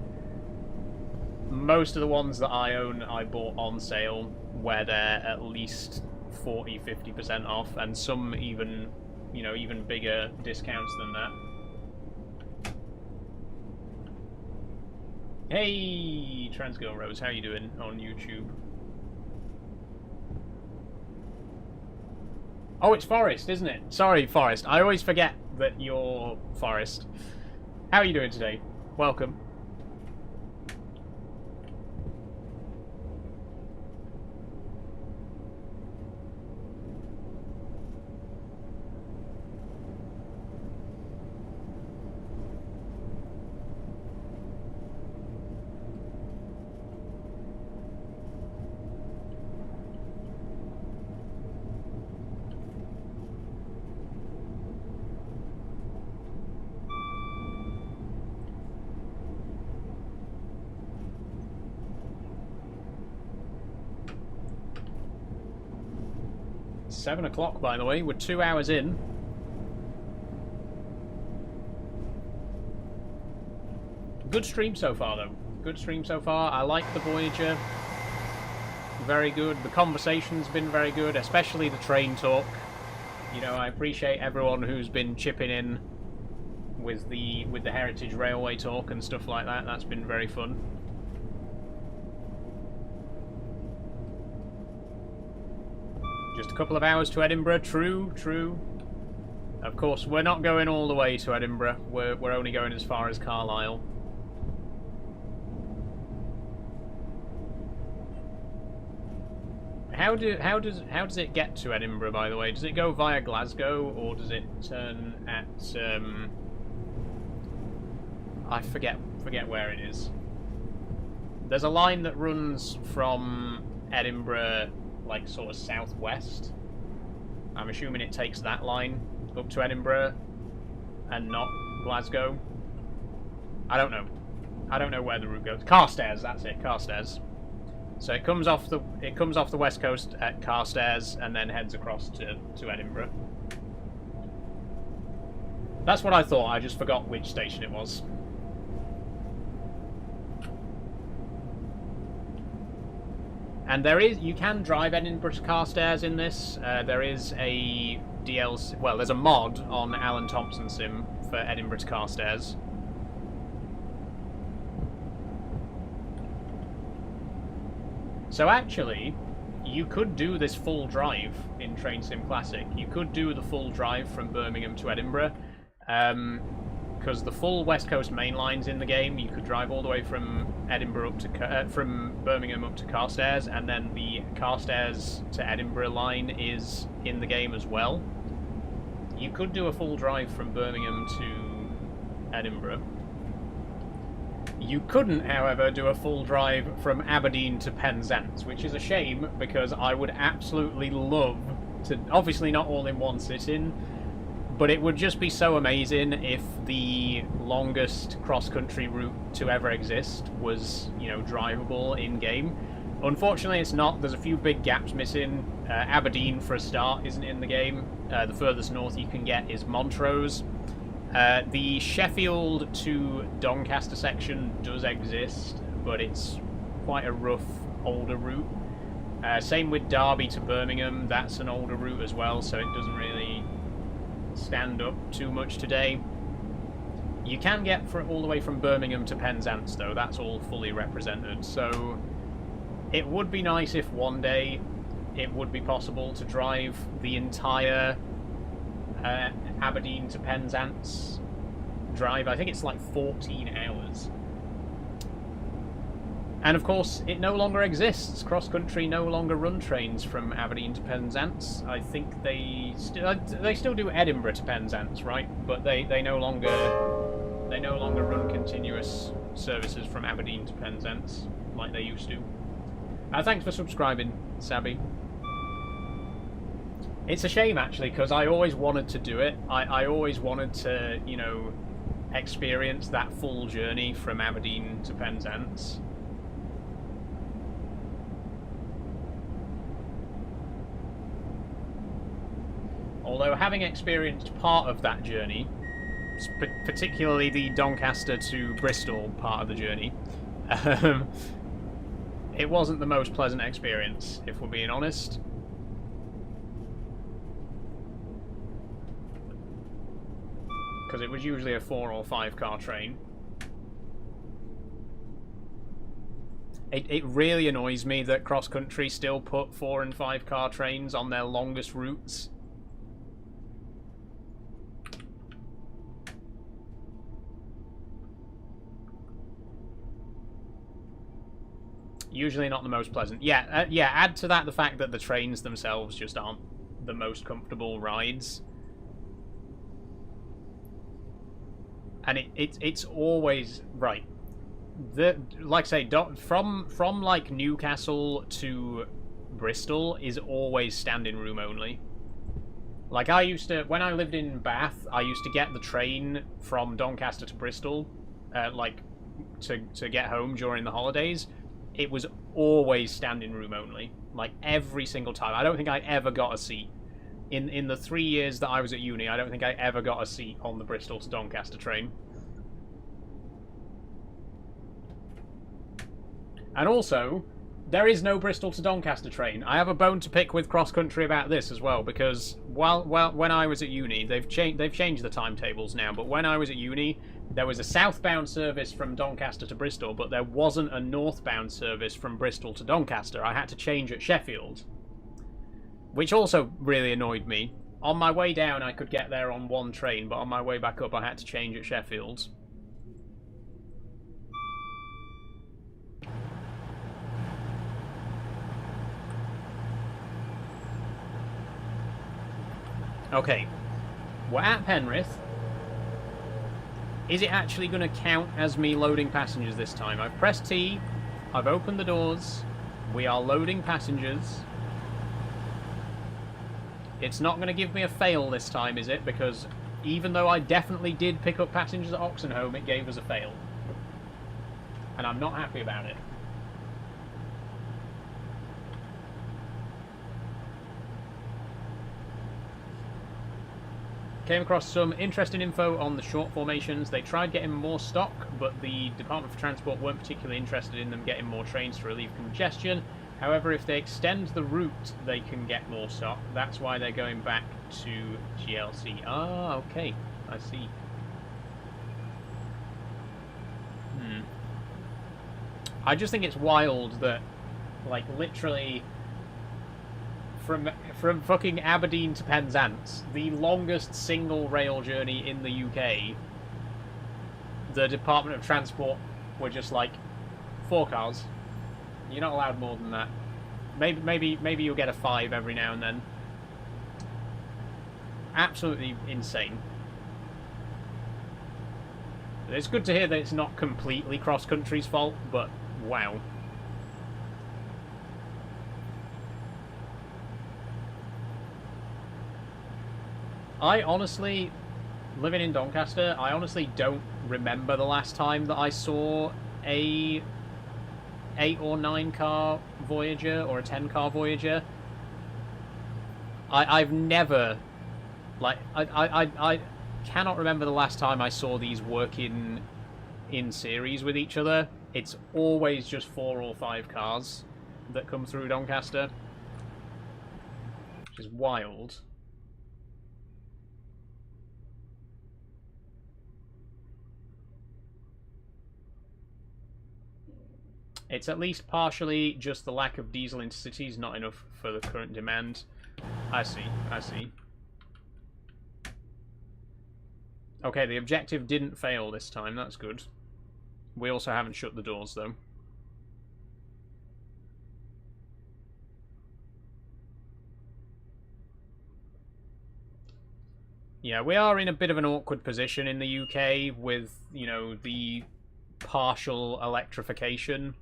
Most of the ones that I own, I bought on sale, where they're at least 40-50% off, and some even, you know, even bigger discounts than that. Hey, Transgirl Rose, how you doing on YouTube? Oh, it's Forrest, isn't it? Sorry, Forrest. I always forget that you're Forrest. How are you doing today? Welcome. It's 7 o'clock, by the way. We're 2 hours in. Good stream so far, though. Good stream so far. I like the Voyager. Very good. The conversation's been very good, especially the train talk. You know, I appreciate everyone who's been chipping in with the Heritage Railway talk and stuff like that. That's been very fun. Just a couple of hours to Edinburgh. True, true. Of course, we're not going all the way to Edinburgh. We're only going as far as Carlisle. How does it get to Edinburgh, by the way? Does it go via Glasgow, or does it turn at I forget where it is. There's a line that runs from Edinburgh, like sort of southwest. I'm assuming it takes that line up to Edinburgh and not Glasgow. I don't know. I don't know where the route goes. Carstairs, that's it, Carstairs. So it comes off the west coast at Carstairs and then heads across to Edinburgh. That's what I thought, I just forgot which station it was. And you can drive Edinburgh to Carstairs in this. There is a DLC, well, there's a mod on Alan Thompson Sim for Edinburgh to Carstairs. So actually, you could do this full drive in Train Sim Classic. You could do the full drive from Birmingham to Edinburgh, because the full West Coast main line's in the game. You could drive all the way from Edinburgh up to from Birmingham up to Carstairs, and then the Carstairs to Edinburgh line is in the game as well. You could do a full drive from Birmingham to Edinburgh. You couldn't, however, do a full drive from Aberdeen to Penzance, which is a shame because I would absolutely love to, obviously not all in one sitting, but it would just be so amazing if the longest cross-country route to ever exist was, you know, drivable in-game. Unfortunately, it's not. There's a few big gaps missing. Aberdeen, for a start, isn't in the game. The furthest north you can get is Montrose. The Sheffield to Doncaster section does exist, but it's quite a rough, older route. Same with Derby to Birmingham, that's an older route as well, so it doesn't really stand up too much today. You can get all the way from Birmingham to Penzance, though, that's all fully represented, so it would be nice if one day it would be possible to drive the entire Aberdeen to Penzance drive. I think it's like 14 hours. And of course, it no longer exists. Cross Country no longer run trains from Aberdeen to Penzance. I think they still do Edinburgh to Penzance, right? But they no longer run continuous services from Aberdeen to Penzance like they used to. Thanks for subscribing, Sabby. It's a shame, actually, because I always wanted to do it. I always wanted to, you know, experience that full journey from Aberdeen to Penzance. Although, having experienced part of that journey, particularly the Doncaster to Bristol part of the journey, it wasn't the most pleasant experience, if we're being honest. Because it was usually a 4 or 5 car train. It really annoys me that Cross Country still put 4 and 5 car trains on their longest routes. Usually not the most pleasant. Yeah, yeah, add to that the fact that the trains themselves just aren't the most comfortable rides. And it's always right. Like I say, from like Newcastle to Bristol is always standing room only. Like I used to, when I lived in Bath, I used to get the train from Doncaster to Bristol, like to get home during the holidays. It was always standing room only, like every single time. I don't think I ever got a seat. In the 3 years that I was at uni, I don't think I ever got a seat on the Bristol to Doncaster train. And also, there is no Bristol to Doncaster train. I have a bone to pick with Cross Country about this as well, because when I was at uni, they've changed the timetables now, but when I was at uni, there was a southbound service from Doncaster to Bristol, but there wasn't a northbound service from Bristol to Doncaster. I had to change at Sheffield, which also really annoyed me. On my way down, I could get there on one train, but on my way back up, I had to change at Sheffield. Okay, we're at Penrith. Is it actually going to count as me loading passengers this time? I've pressed T, I've opened the doors, we are loading passengers. It's not going to give me a fail this time, is it? Because even though I definitely did pick up passengers at Oxenholme, it gave us a fail. and I'm not happy about it. Came across some interesting info on the short formations. They tried getting more stock, but the Department for Transport weren't particularly interested in them getting more trains to relieve congestion. However, if they extend the route, they can get more stock. That's why they're going back to GLC. Ah, okay. I see. I just think it's wild that, like, literally from fucking Aberdeen to Penzance, the longest single rail journey in the UK, the Department of Transport were just like, 4 cars. You're not allowed more than that. Maybe you'll get a 5 every now and then. Absolutely insane. It's good to hear that it's not completely cross country's fault, but wow. I honestly, living in Doncaster, I honestly don't remember the last time that I saw a 8 or 9 car Voyager or a 10 car Voyager. I've never, like, I cannot remember the last time I saw these working in series with each other. It's always just 4 or 5 cars that come through Doncaster, which is wild. It's at least partially just the lack of diesel intercities, not enough for the current demand. I see, I see. Okay, the objective didn't fail this time, that's good. We also haven't shut the doors, though. Yeah, we are in a bit of an awkward position in the UK with, you know, the partial electrification.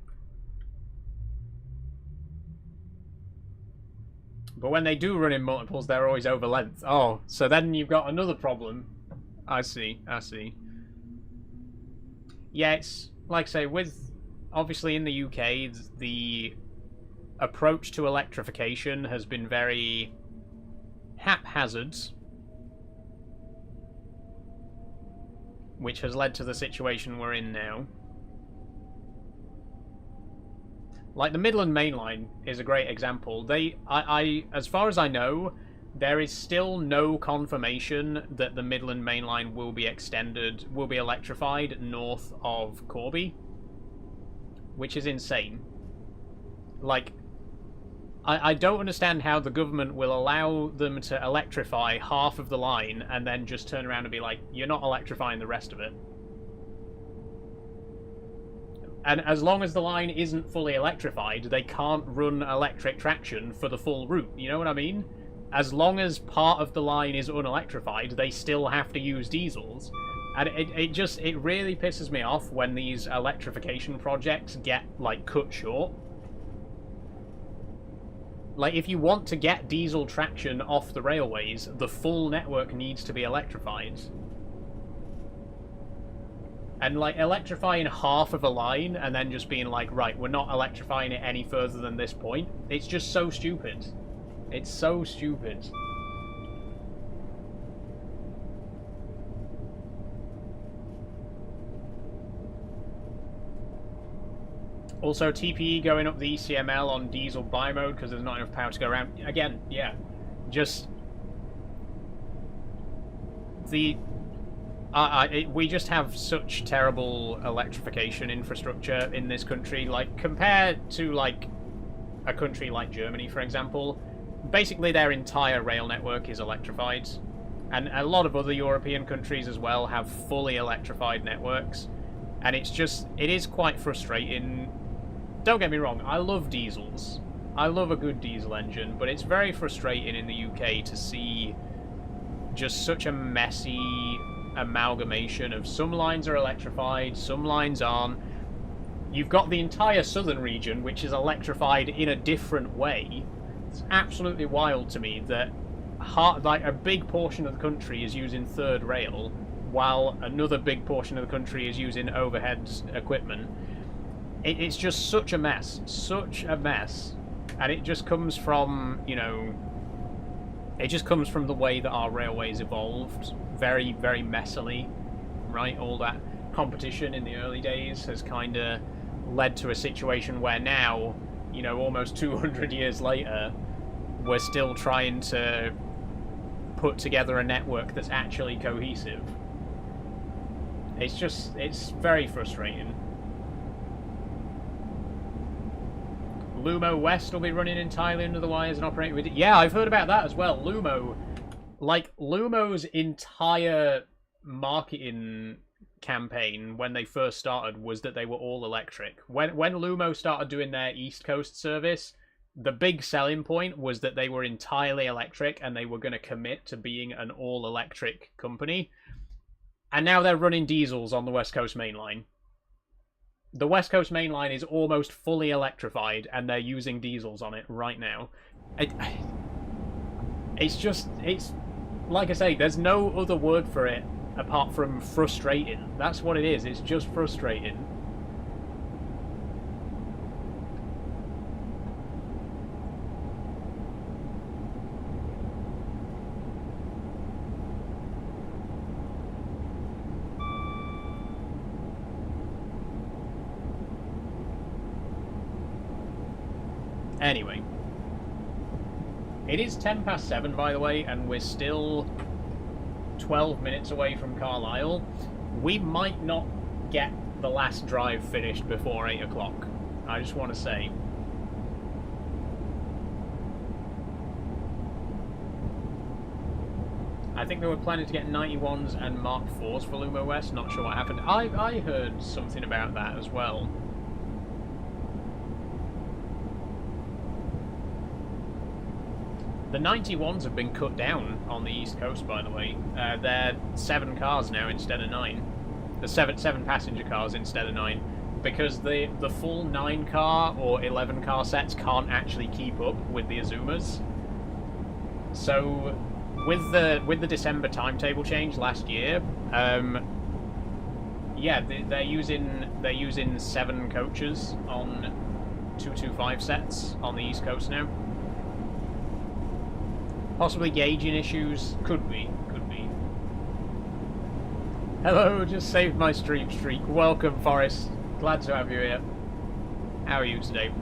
But when they do run in multiples, they're always over length. Oh, so then you've got another problem. I see, I see. Yeah, it's, like I say, with, obviously in the UK, the approach to electrification has been very haphazard, which has led to the situation we're in now. Like, the Midland Main Line is a great example. As far as I know, there is still no confirmation that the Midland Main Line will be extended, will be electrified north of Corby, which is insane. Like, I don't understand how the government will allow them to electrify half of the line and then just turn around and be like, you're not electrifying the rest of it. And as long as the line isn't fully electrified, they can't run electric traction for the full route. You know what I mean? As long as part of the line is unelectrified, they still have to use diesels. And it really pisses me off when these electrification projects get, like, cut short. Like, if you want to get diesel traction off the railways, the full network needs to be electrified. And, like, electrifying half of a line and then just being like, right, we're not electrifying it any further than this point, it's just so stupid. It's so stupid. Also, TPE going up the ECML on diesel bi-mode because there's not enough power to go around. Again, yeah. Just... we just have such terrible electrification infrastructure in this country. Like, compared to, like, a country like Germany, for example, basically their entire rail network is electrified. And a lot of other European countries as well have fully electrified networks. And it's just, it is quite frustrating. Don't get me wrong, I love diesels. I love a good diesel engine, but it's very frustrating in the UK to see just such a messy amalgamation of some lines are electrified, some lines aren't. You've got the entire southern region, which is electrified in a different way. It's absolutely wild to me that like a big portion of the country is using third rail, while another big portion of the country is using overhead equipment. it's just such a mess. Such a mess. And it just comes from, you know... It just comes from the way that our railways evolved. Very, very messily. Right? All that competition in the early days has kind of led to a situation where now, you know, almost 200 years later, we're still trying to put together a network that's actually cohesive. It's very frustrating. Lumo West will be running entirely under the wires and operating with... Yeah, I've heard about that as well. Lumo... Like, Lumo's entire marketing campaign when they first started was that they were all electric. When Lumo started doing their East Coast service, the big selling point was that they were entirely electric and they were going to commit to being an all-electric company. And now they're running diesels on the West Coast Main Line. The West Coast Main Line is almost fully electrified, and they're using diesels on it right now. It's like I say, there's no other word for it apart from frustrating. That's what it is. It's just frustrating. Anyway, it is 7:10, by the way, and we're still 12 minutes away from Carlisle. We might not get the last drive finished before 8 o'clock. I just want to say. I think they were planning to get 91s and Mark 4s for Lumo West. Not sure what happened. I heard something about that as well. The 91s have been cut down on the East Coast, by the way. They're 7 cars now instead of 9. The 7 passenger cars instead of 9. Because the full 9 car or 11 car sets can't actually keep up with the Azumas. So with the December timetable change last year, yeah, they're using 7 coaches on 225 sets on the East Coast now. Possibly gauging issues. Could be. Hello, just saved my stream streak. Welcome, Forrest. Glad to have you here. How are you today?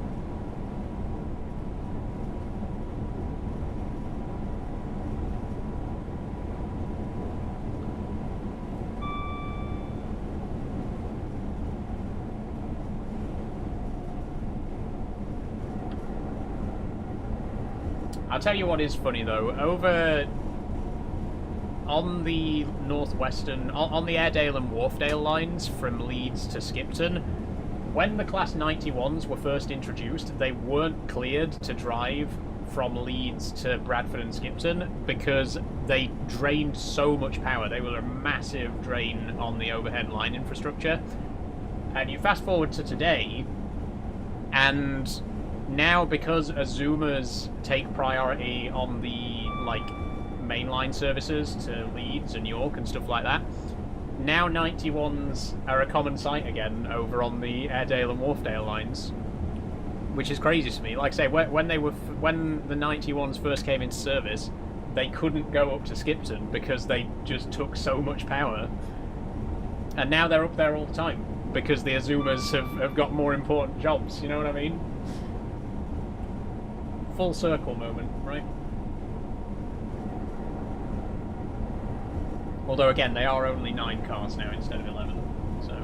I'll tell you what is funny though, over on the northwestern, on the Airedale and Wharfdale lines from Leeds to Skipton, when the Class 91s were first introduced, they weren't cleared to drive from Leeds to Bradford and Skipton because they drained so much power. They were a massive drain on the overhead line infrastructure. And you fast forward to today, and now, because Azumas take priority on the, like, mainline services to Leeds and York and stuff like that, now 91s are a common sight again over on the Airedale and Wharfdale lines, which is crazy to me. Like I say, when the 91s first came into service, they couldn't go up to Skipton because they just took so much power, and now they're up there all the time because the Azumas have got more important jobs. You know what I mean? Full circle moment, right? Although again, they are only 9 cars now instead of 11, so...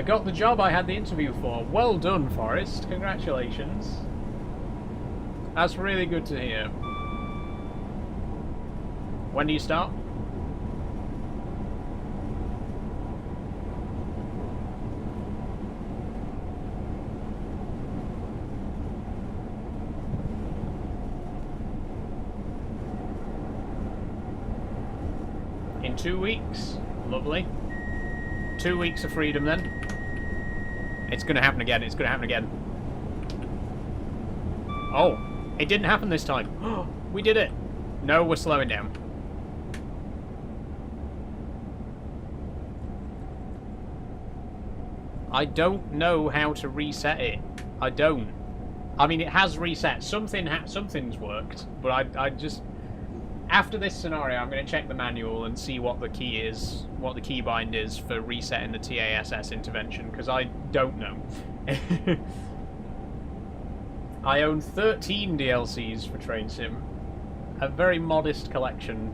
got the job I had the interview for. Well done, Forrest. Congratulations. That's really good to hear. When do you start? In 2 weeks. Lovely. 2 weeks of freedom then. It's going to happen again. It's going to happen again. Oh, it didn't happen this time. We did it. No, we're slowing down. I don't know how to reset it. I don't. I mean, it has reset. Something's worked, but I just... After this scenario, I'm going to check the manual and see what the key is, what the keybind is for resetting the TASS intervention, because I don't know. I own 13 DLCs for Train Sim. A very modest collection,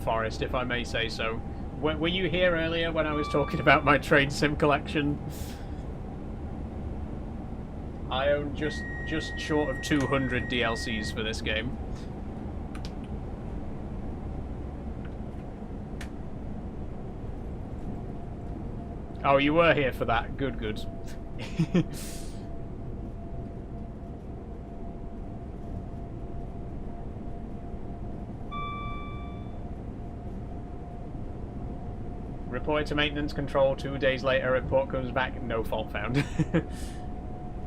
Forrest, if I may say so. Were you here earlier when I was talking about my Train Sim collection? I own just short of 200 DLCs for this game. Oh, you were here for that. Good, good. Reported to maintenance control 2 days later. Report comes back. No fault found.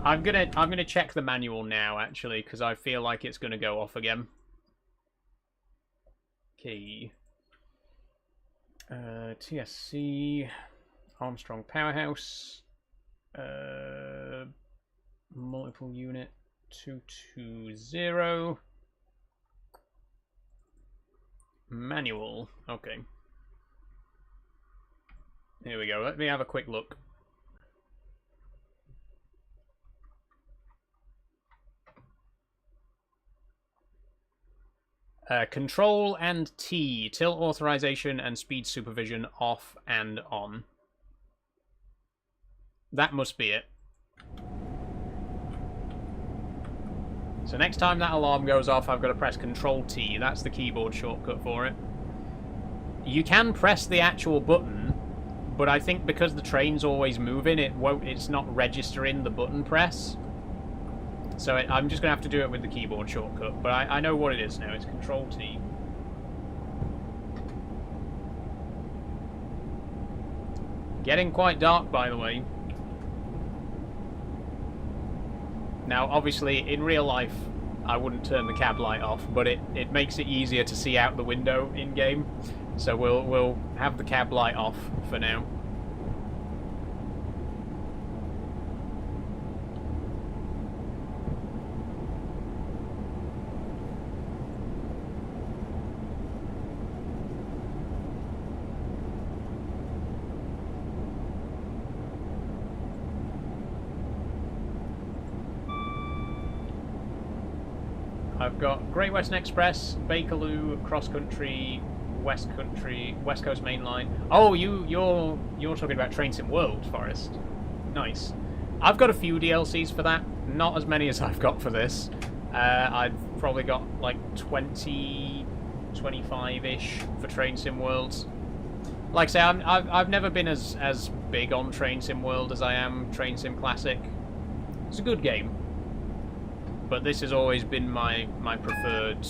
I'm gonna check the manual now, actually, because I feel like it's gonna go off again. Okay. TSC. Armstrong Powerhouse. Multiple unit 220. Manual. Okay. Here we go. Let me have a quick look. Control and T. Tilt authorization and speed supervision off and on. That must be it. So next time that alarm goes off, I've got to press Control T. That's the keyboard shortcut for it. You can press the actual button, but I think because the train's always moving, it's not registering the button press. So I'm just going to have to do it with the keyboard shortcut. But I know what it is now. It's Control T. Getting quite dark, by the way. Now, obviously, in real life, I wouldn't turn the cab light off, but it makes it easier to see out the window in-game. So we'll have the cab light off for now. I've got Great Western Express, Bakerloo, Cross Country, West Coast Main Line. Oh, you're talking about Train Sim World, Forrest. Nice. I've got a few DLCs for that. Not as many as I've got for this. I've probably got like 20, 25-ish for Train Sim Worlds. Like I say, I've never been as big on Train Sim World as I am Train Sim Classic. It's a good game. But this has always been my preferred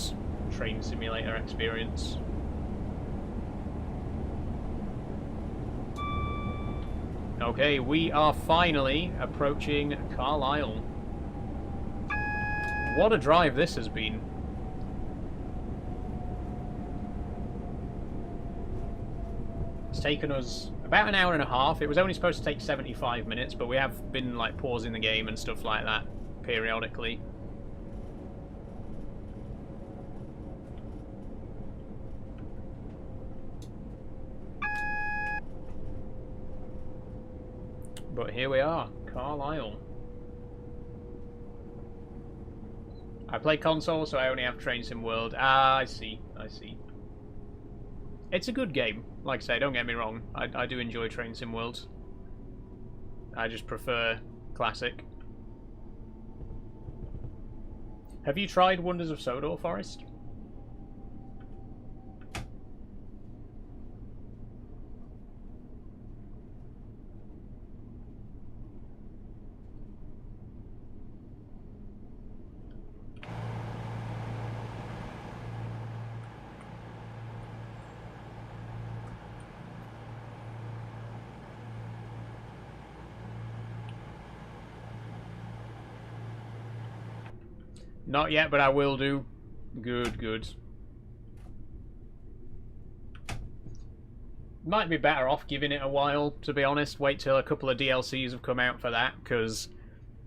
train simulator experience. Okay, we are finally approaching Carlisle. What a drive this has been. It's taken us about an hour and a half. It was only supposed to take 75 minutes, but we have been like pausing the game and stuff like that periodically. But here we are, Carlisle. I play console, so I only have Train Sim World. Ah, I see, I see. It's a good game. Like I say, don't get me wrong. I do enjoy Train Sim World. I just prefer Classic. Have you tried Wonders of Sodor, Forest? Not yet, but I will do. Good, good. might be better off giving it a while, to be honest. Wait till a couple of DLCs have come out for that, because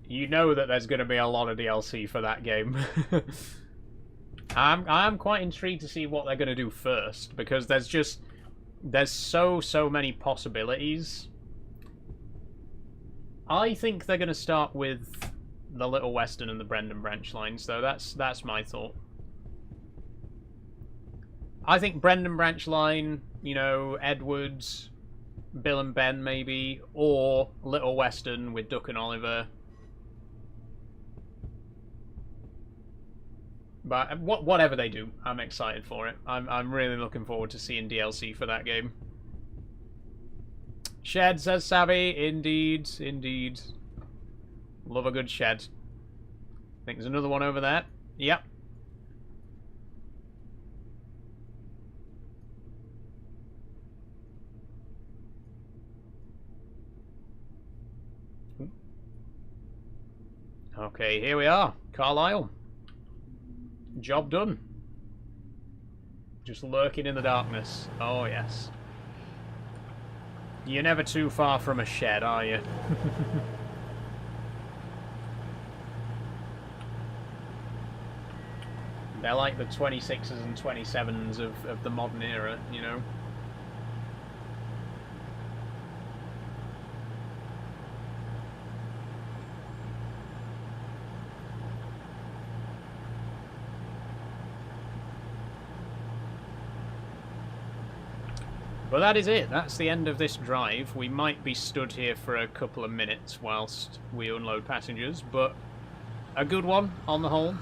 you know that there's going to be a lot of DLC for that game. I'm quite intrigued to see what they're going to do first, because there's so many possibilities. I think they're going to start with the Little Western and the Brendan Branch lines, though. That's my thought. I think Brendan Branch line, you know, Edwards, Bill and Ben maybe, or Little Western with Duck and Oliver. But whatever they do, I'm excited for it. I'm really looking forward to seeing DLC for that game. Shed, says Savvy. Indeed, indeed. Love a good shed. I think there's another one over there. Yep. Okay, here we are. Carlisle. Job done. Just lurking in the darkness. Oh, yes. You're never too far from a shed, are you? They're like the 26s and 27s of the modern era, you know? But that is it. That's the end of this drive. We might be stood here for a couple of minutes whilst we unload passengers, but a good one on the whole.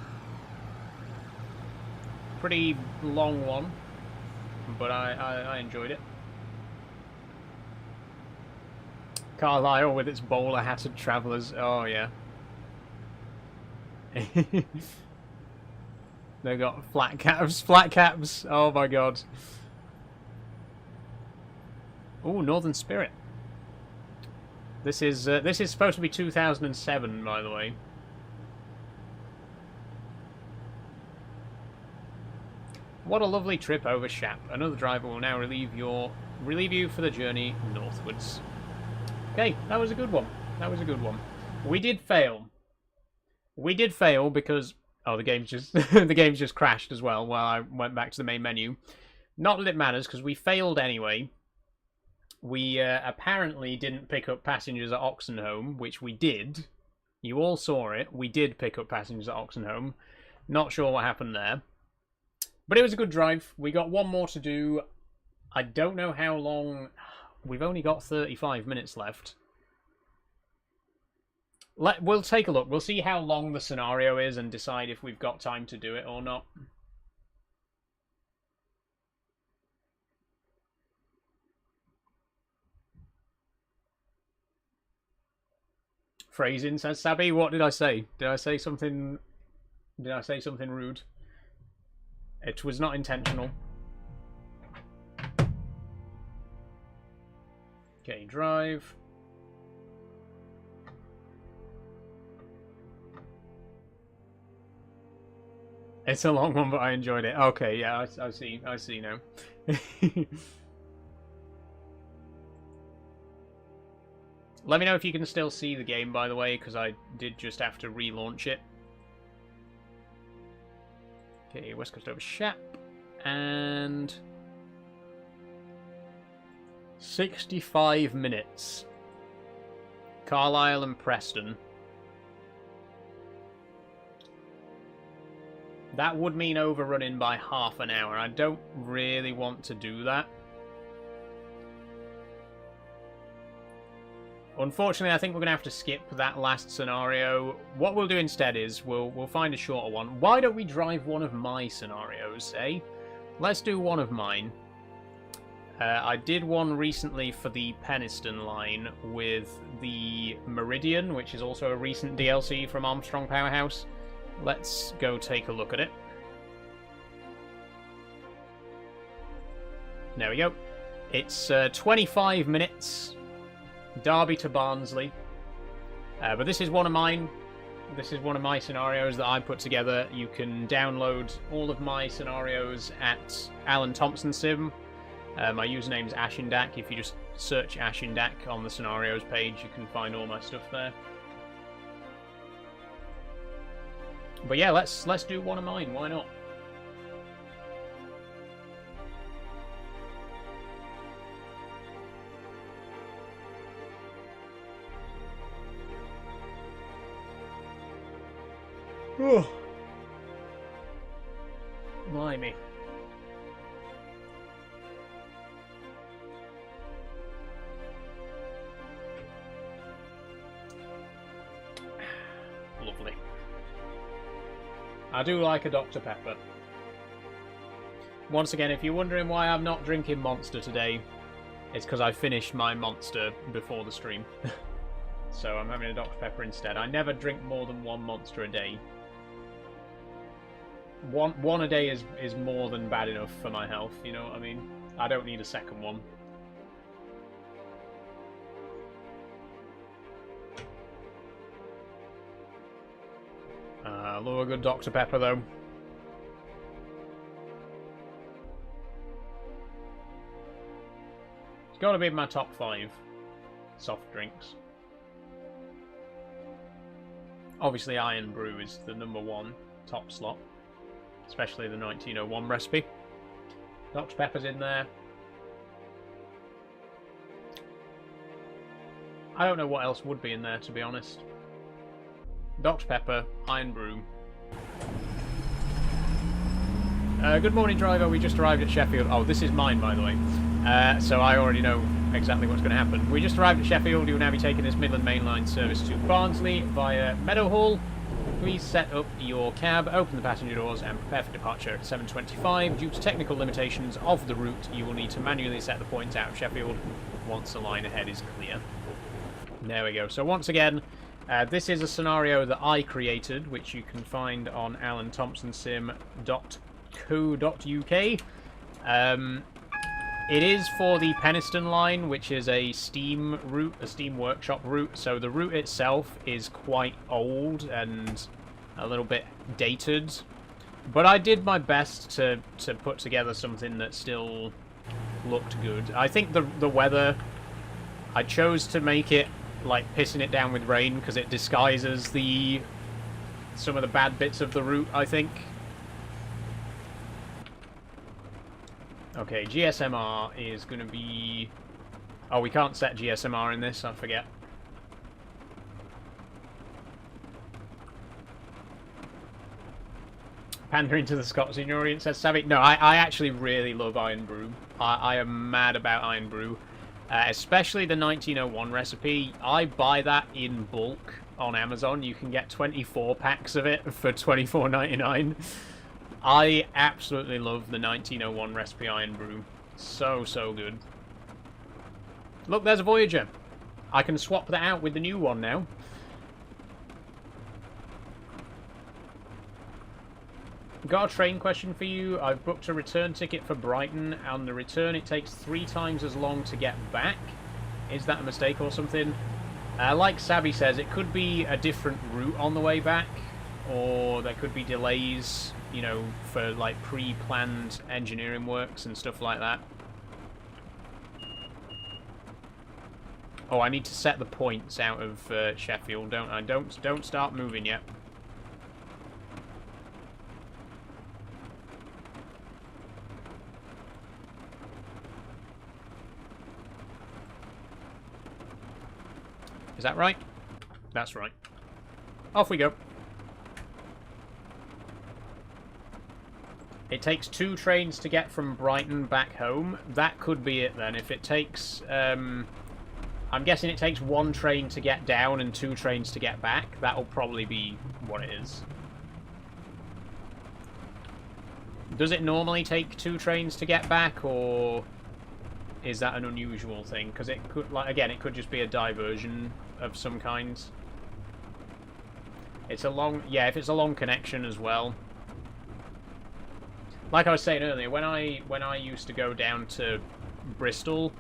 Pretty long one, but I enjoyed it. Carlisle with its bowler-hatted travellers. Oh, yeah. They've got flat caps. Flat caps. Oh, my God. Oh, Northern Spirit. This is supposed to be 2007, by the way. What a lovely trip over Shap. Another driver will now relieve you for the journey northwards. Okay, that was a good one. That was a good one. We did fail. We did fail because the game's just the game's just crashed as well while I went back to the main menu. Not that it matters because we failed anyway. We apparently didn't pick up passengers at Oxenholme, which we did. You all saw it. We did pick up passengers at Oxenholme. Not sure what happened there. But it was a good drive. We got one more to do. I don't know how long. We've only got 35 minutes left. We'll take a look. We'll see how long the scenario is and decide if we've got time to do it or not. Phrasing, says Sabby. What did I say? Did I say something? Did I say something rude? It was not intentional. Okay, drive. It's a long one, but I enjoyed it. Okay, yeah, I see now. Let me know if you can still see the game, by the way, because I did just have to relaunch it. Okay, West Coast over Shap. And 65 minutes. Carlisle and Preston. That would mean overrunning by half an hour. I don't really want to do that. Unfortunately, I think we're going to have to skip that last scenario. What we'll do instead is we'll find a shorter one. Why don't we drive one of my scenarios, eh? Let's do one of mine. I did one recently for the Penistone line with the Meridian, which is also a recent DLC from Armstrong Powerhouse. Let's go take a look at it. There we go. It's 25 minutes. Derby to Barnsley. But this is one of mine. This is one of my scenarios that I put together. You can download all of my scenarios at Alan Thompson Sim. My username's Ashindak. If you just search Ashindak on the scenarios page, you can find all my stuff there. But yeah, let's do one of mine. Why not? Oh, blimey. Lovely. I do like a Dr. Pepper. Once again, if you're wondering why I'm not drinking Monster today, it's because I finished my Monster before the stream. So I'm having a Dr. Pepper instead. I never drink more than one Monster a day. One a day is more than bad enough for my health, you know what I mean? I don't need a second one. Love a good Dr. Pepper, though. It's got to be in my top 5 soft drinks. Obviously, Iron Brew is the #1 top slot, especially the 1901 recipe. Dr. Pepper's in there. I don't know what else would be in there, to be honest. Dr. Pepper, Iron Brew. Good morning, driver. We just arrived at Sheffield. Oh, this is mine, by the way. So I already know exactly what's going to happen. We just arrived at Sheffield. You will now be taking this Midland Main Line service to Barnsley via Meadowhall. Please set up your cab, open the passenger doors, and prepare for departure at 7:25. Due to technical limitations of the route, you will need to manually set the points out of Sheffield once the line ahead is clear. There we go. So once again, this is a scenario that I created, which you can find on alanthompsonsim.co.uk. It is for the Penistone line, which is a Steam route, a Steam Workshop route. So the route itself is quite old and a little bit dated. But I did my best to put together something that still looked good. I think the weather, I chose to make it like pissing it down with rain because it disguises some of the bad bits of the route, I think. Okay, GSMR is going to be... Oh, we can't set GSMR in this, I forget. Pandering to the Scots in your audience, says Savvy. No, I actually really love Iron Brew. I am mad about Iron Brew. Especially the 1901 recipe. I buy that in bulk on Amazon. You can get 24 packs of it for $24.99. I absolutely love the 1901 recipe Iron Brew. So good. Look, there's a Voyager. I can swap that out with the new one now. Got a train question for you. I've booked a return ticket for Brighton. On the return, it takes 3 times as long to get back. Is that a mistake or something? Like Sabby says, it could be a different route on the way back, or there could be delays, you know, for like pre-planned engineering works and stuff like that. Oh, I need to set the points out of Sheffield, don't I? Don't start moving yet. Is that right? That's right. Off we go. It takes 2 trains to get from Brighton back home. That could be it then. If it takes... I'm guessing it takes 1 train to get down and 2 trains to get back. That'll probably be what it is. Does it normally take 2 trains to get back, or is that an unusual thing? Because it could, like, again, it could just be a diversion of some kind. It's a long... Yeah, if it's a long connection as well. Like I was saying earlier, when I used to go down to Bristol,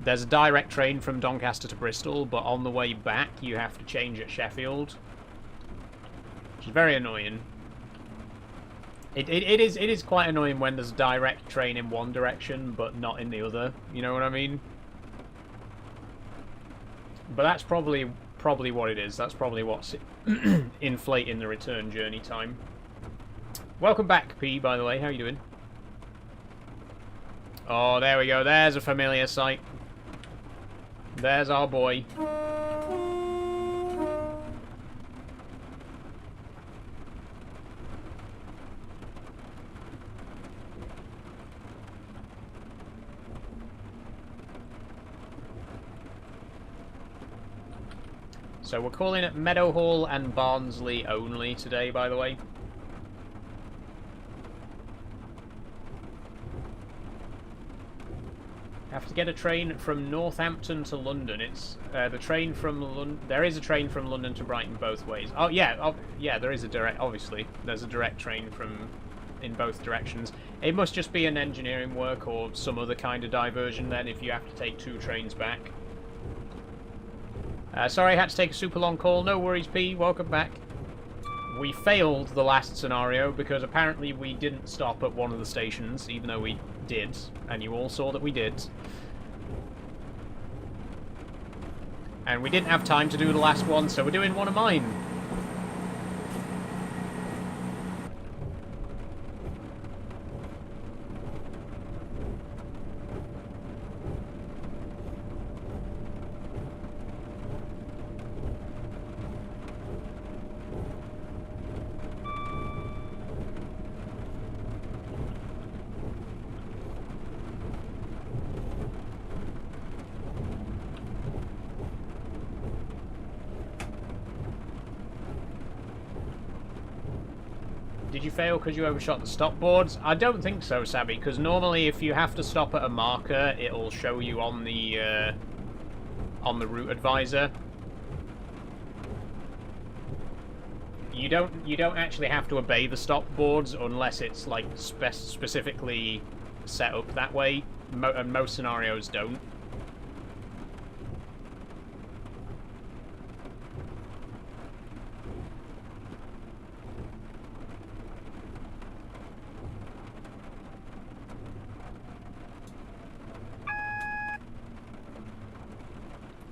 there's a direct train from Doncaster to Bristol, but on the way back you have to change at Sheffield, which is very annoying. It is quite annoying when there's a direct train in one direction, but not in the other. You know what I mean? But that's probably what it is. That's probably what's inflating the return journey time. Welcome back, P, by the way. How you doing? Oh, there we go. There's a familiar sight. There's our boy. So we're calling it Meadowhall and Barnsley only today, by the way. Have to get a train from Northampton to London. It's the train from London. There is a train from London to Brighton both ways. Oh yeah, yeah. There is a direct. Obviously, there's a direct train from in both directions. It must just be an engineering work or some other kind of diversion. Then, if you have to take 2 trains back. Sorry, I had to take a super long call. No worries, P. Welcome back. We failed the last scenario because apparently we didn't stop at one of the stations, even though we did, and you all saw that we did. And we didn't have time to do the last one, so we're doing one of mine. Did you fail because you overshot the stop boards? I don't think so, Sabby, because normally if you have to stop at a marker, it'll show you on the route advisor. You don't actually have to obey the stop boards unless it's like specifically set up that way. And most scenarios don't.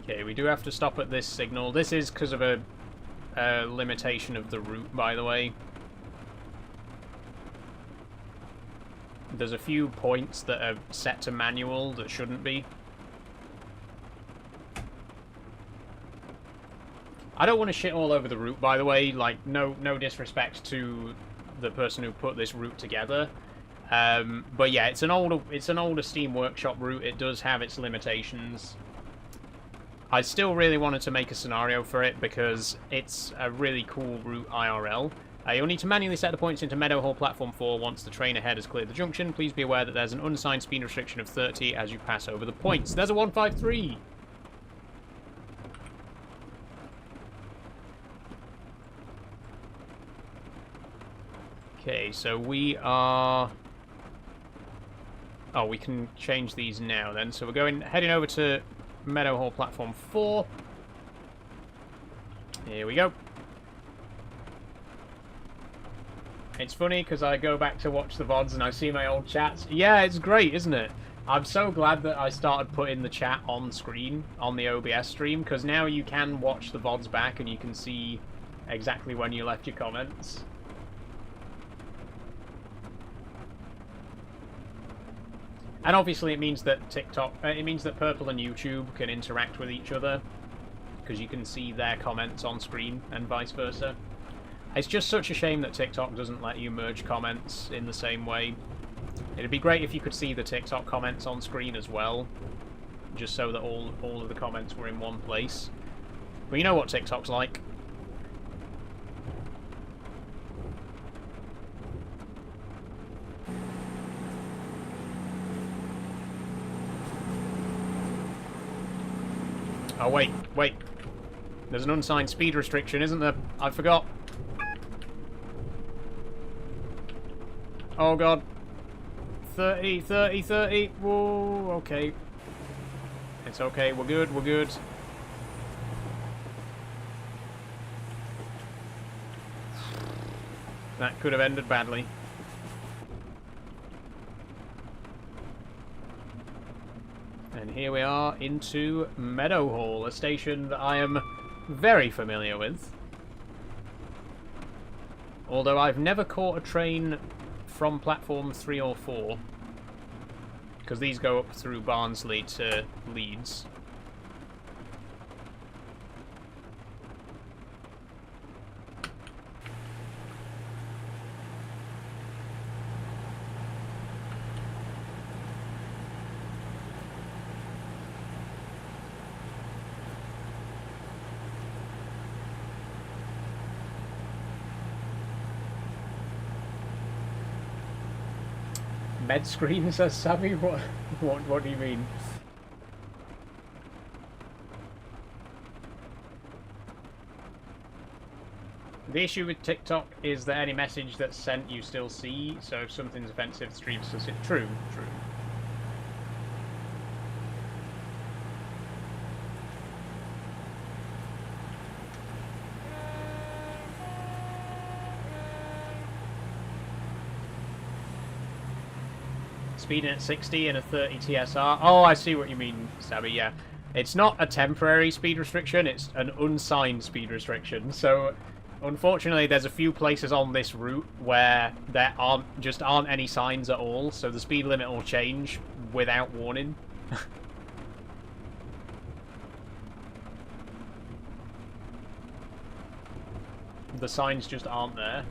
Okay, we do have to stop at this signal. This is because of a limitation of the route, by the way. There's a few points that are set to manual that shouldn't be. I don't want to shit all over the route, by the way. Like, no disrespect to the person who put this route together. But yeah, it's an older Steam Workshop route. It does have its limitations. I still really wanted to make a scenario for it because it's a really cool route IRL. You'll need to manually set the points into Meadowhall Platform 4 once the train ahead has cleared the junction. Please be aware that there's an unassigned speed restriction of 30 as you pass over the points. There's a 153! Okay, so we are... Oh, we can change these now then. So we're heading over to Meadowhall Platform 4. Here we go. It's funny because I go back to watch the VODs and I see my old chats. Yeah, it's great, isn't it? I'm so glad that I started putting the chat on screen on the OBS stream, because now you can watch the VODs back and you can see exactly when you left your comments. And obviously it means that it means that Purple and YouTube can interact with each other, because you can see their comments on screen and vice versa. It's just such a shame that TikTok doesn't let you merge comments in the same way. It'd be great if you could see the TikTok comments on screen as well, just so that all of the comments were in one place. But you know what TikTok's like. Oh, wait. There's an unsigned speed restriction, isn't there? I forgot. Oh, God. 30, 30, 30. Whoa, okay. It's okay. We're good. We're good. That could have ended badly. And here we are into Meadowhall, a station that I am very familiar with. Although I've never caught a train from platform 3 or 4. Because these go up through Barnsley to Leeds. Med screen, says Savvy? What do you mean? The issue with TikTok is that any message that's sent you still see, so if something's offensive, the stream still see. True. Speeding at 60 in a 30 TSR. Oh, I see what you mean, Stabby, yeah. It's not a temporary speed restriction, it's an unsigned speed restriction. So, unfortunately, there's a few places on this route where there aren't any signs at all, so the speed limit will change without warning. The signs just aren't there.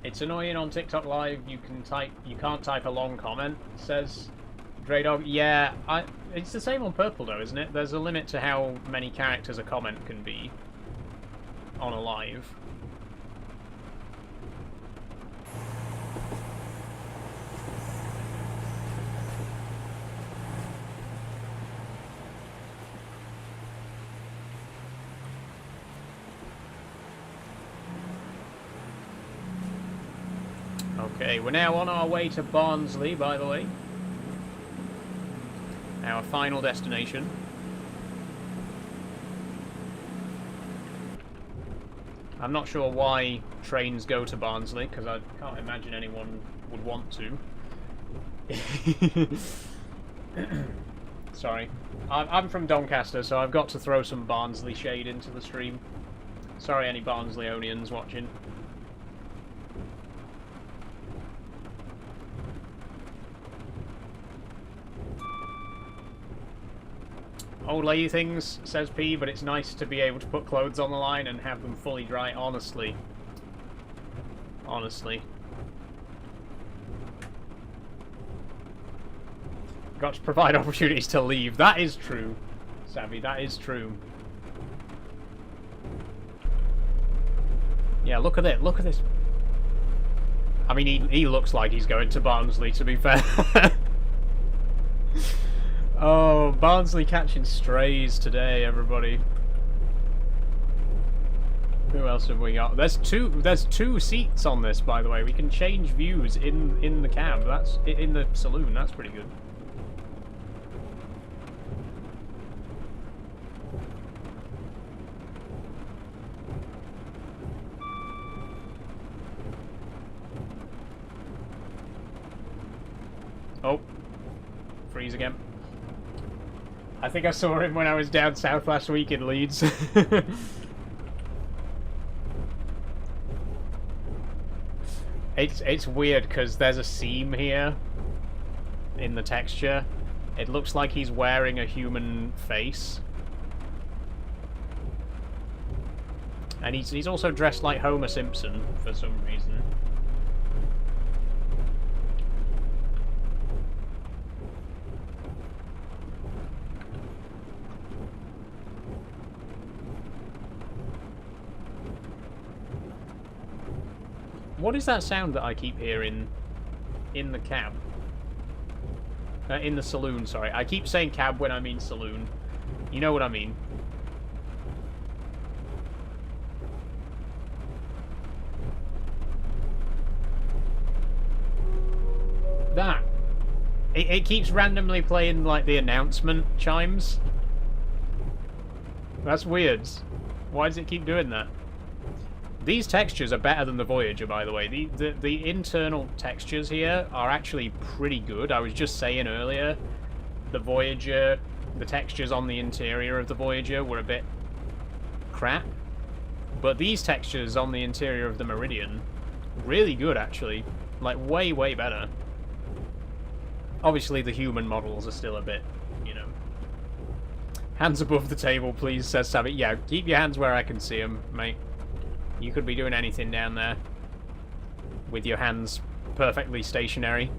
It's annoying on TikTok Live. You can't type a long comment. Says Draydog. Yeah, it's the same on Purple though, isn't it? There's a limit to how many characters a comment can be on a live. Okay, we're now on our way to Barnsley, by the way. Our final destination. I'm not sure why trains go to Barnsley, because I can't imagine anyone would want to. Sorry. I'm from Doncaster, so I've got to throw some Barnsley shade into the stream. Sorry any Barnsleyonians watching. Old lady things, says P, but it's nice to be able to put clothes on the line and have them fully dry, honestly. Honestly. Got to provide opportunities to leave. That is true, Savvy, that is true. Yeah, look at it, look at this. I mean, he looks like he's going to Barnsley, to be fair. Oh, Barnsley catching strays today, everybody. Who else have we got? There's two seats on this, by the way. We can change views in the cab. That's in the saloon. That's pretty good. Oh, freeze again. I think I saw him when I was down south last week in Leeds. It's weird because there's a seam here in the texture. It looks like he's wearing a human face. And he's also dressed like Homer Simpson for some reason. What is that sound that I keep hearing in the cab? In the saloon, sorry. I keep saying cab when I mean saloon. You know what I mean. That. It keeps randomly playing, like, the announcement chimes. That's weird. Why does it keep doing that? These textures are better than the Voyager, by the way. The internal textures here are actually pretty good. I was just saying earlier, the Voyager, the textures on the interior of the Voyager were a bit crap. But these textures on the interior of the Meridian, really good, actually. Like, way, way better. Obviously, the human models are still a bit, you know... Hands above the table, please, says Savvy. Yeah, keep your hands where I can see them, mate. You could be doing anything down there with your hands perfectly stationary.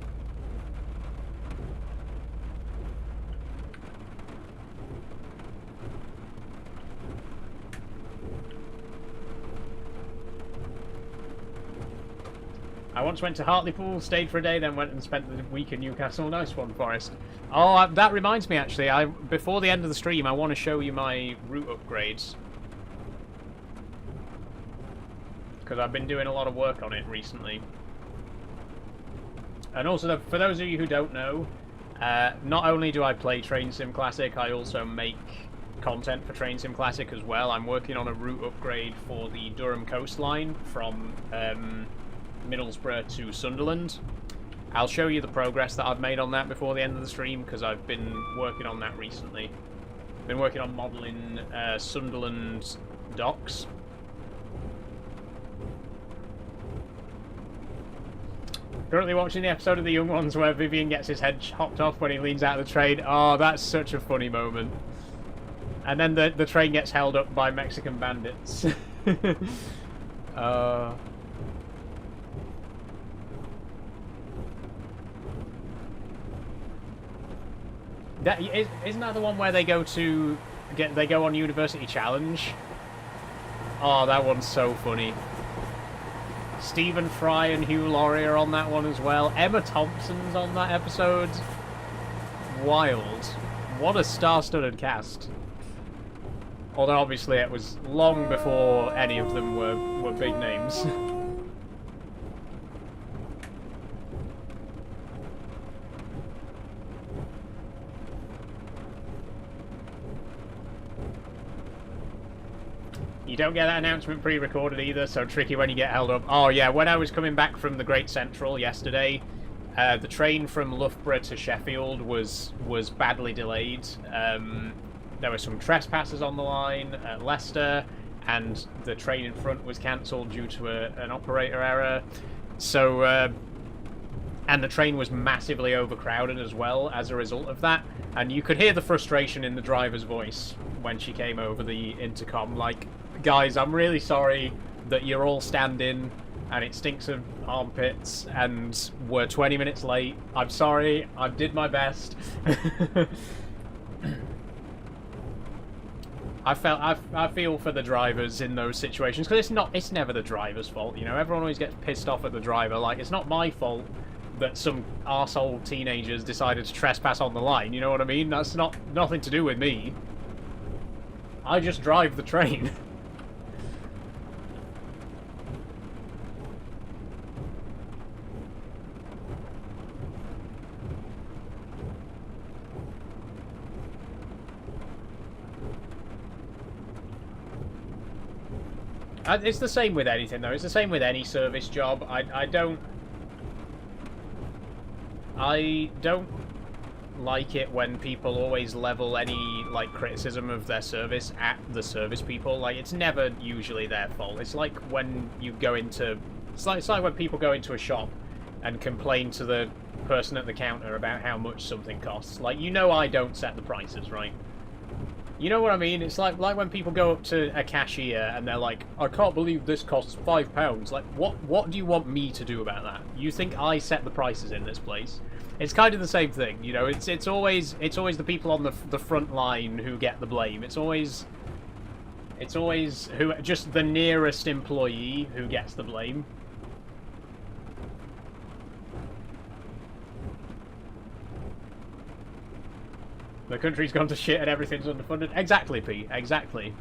I once went to Hartlepool, stayed for a day, then went and spent the week in Newcastle. Nice one, Forrest. Oh, that reminds me, actually. Before the end of the stream, I want to show you my route upgrades. Because I've been doing a lot of work on it recently. And also, for those of you who don't know, not only do I play Train Sim Classic, I also make content for Train Sim Classic as well. I'm working on a route upgrade for the Durham coastline from Middlesbrough to Sunderland. I'll show you the progress that I've made on that before the end of the stream, because I've been working on that recently. Been working on modelling Sunderland docks. Currently watching the episode of The Young Ones where Vivian gets his head chopped off when he leans out of the train. Oh, that's such a funny moment. And then the train gets held up by Mexican bandits. Isn't that the one where they go on University Challenge? Oh, that one's so funny. Stephen Fry and Hugh Laurie are on that one as well. Emma Thompson's on that episode. Wild. What a star-studded cast. Although obviously it was long before any of them were big names. You don't get that announcement pre-recorded either, so tricky when you get held up. Oh yeah, when I was coming back from the Great Central yesterday, the train from Loughborough to Sheffield was badly delayed. There were some trespassers on the line at Leicester, and the train in front was cancelled due to an operator error. So, and the train was massively overcrowded as well as a result of that. And you could hear the frustration in the driver's voice when she came over the intercom, like, guys, I'm really sorry that you're all standing and it stinks of armpits and we're 20 minutes late. I'm sorry, I did my best. I feel for the drivers in those situations, because it's never the driver's fault, you know. Everyone always gets pissed off at the driver. Like, it's not my fault that some arsehole teenagers decided to trespass on the line, you know what I mean? That's nothing to do with me. I just drive the train. It's the same with anything, though. It's the same with any service job. I don't like it when people always level any, like, criticism of their service at the service people. Like, it's never usually their fault. It's like when you go into... It's like when people go into a shop and complain to the person at the counter about how much something costs. Like, you know I don't set the prices, right? You know what I mean? It's like when people go up to a cashier and they're like, I can't believe this costs £5. Like, what do you want me to do about that? You think I set the prices in this place? It's kind of the same thing, you know. It's always the people on the front line who get the blame. It's always who just the nearest employee who gets the blame. The country's gone to shit and everything's underfunded. Exactly, Pete. Exactly.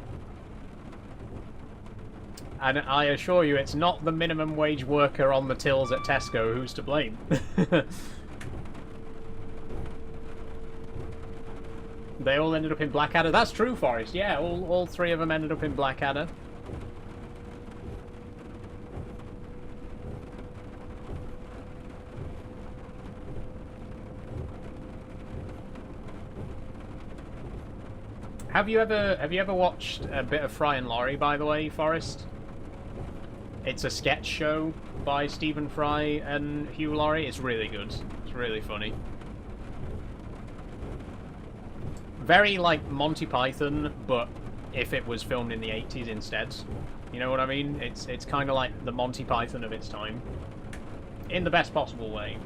And I assure you, it's not the minimum wage worker on the tills at Tesco who's to blame. They all ended up in Blackadder. That's true, Forrest. Yeah, all three of them ended up in Blackadder. Have you ever watched a bit of Fry and Laurie, by the way, Forrest? It's a sketch show by Stephen Fry and Hugh Laurie. It's really good. It's really funny. Very like Monty Python, but if it was filmed in the 80s instead. You know what I mean? It's kind of like the Monty Python of its time. In the best possible way.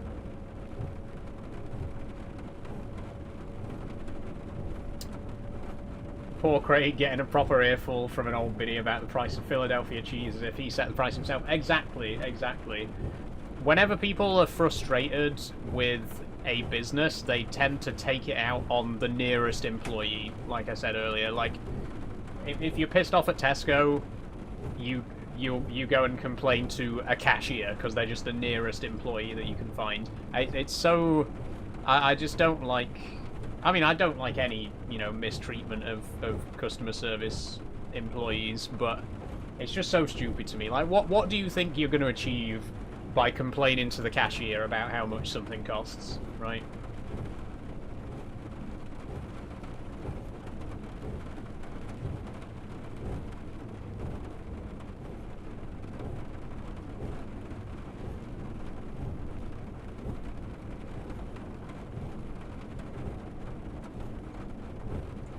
Poor Craig getting a proper earful from an old biddy about the price of Philadelphia cheese as if he set the price himself. Exactly, exactly. Whenever people are frustrated with a business, they tend to take it out on the nearest employee, like I said earlier. Like, if you're pissed off at Tesco, you go and complain to a cashier because they're just the nearest employee that you can find. It's so... I just don't like... I mean, I don't like any, you know, mistreatment of customer service employees, but it's just so stupid to me. Like, what do you think you're going to achieve by complaining to the cashier about how much something costs, right?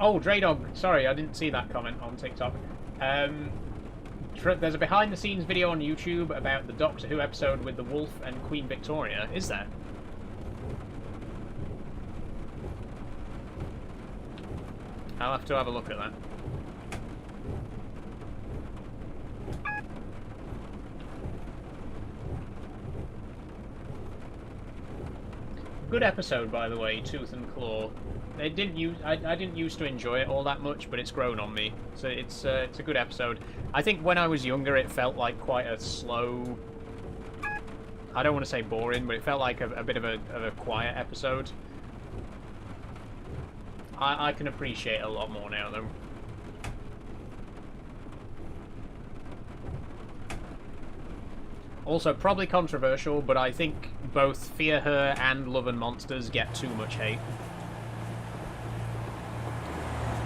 Oh, Draydog, sorry, I didn't see that comment on TikTok. There's a behind-the-scenes video on YouTube about the Doctor Who episode with the Wolf and Queen Victoria. Is there? I'll have to have a look at that. Good episode, by the way, Tooth and Claw. I didn't used to enjoy it all that much, but it's grown on me. So it's a good episode. I think when I was younger, it felt like quite a slow. I don't want to say boring, but it felt like a bit of a quiet episode. I can appreciate it a lot more now, though. Also, probably controversial, but I think both Fear Her and Love and Monsters get too much hate.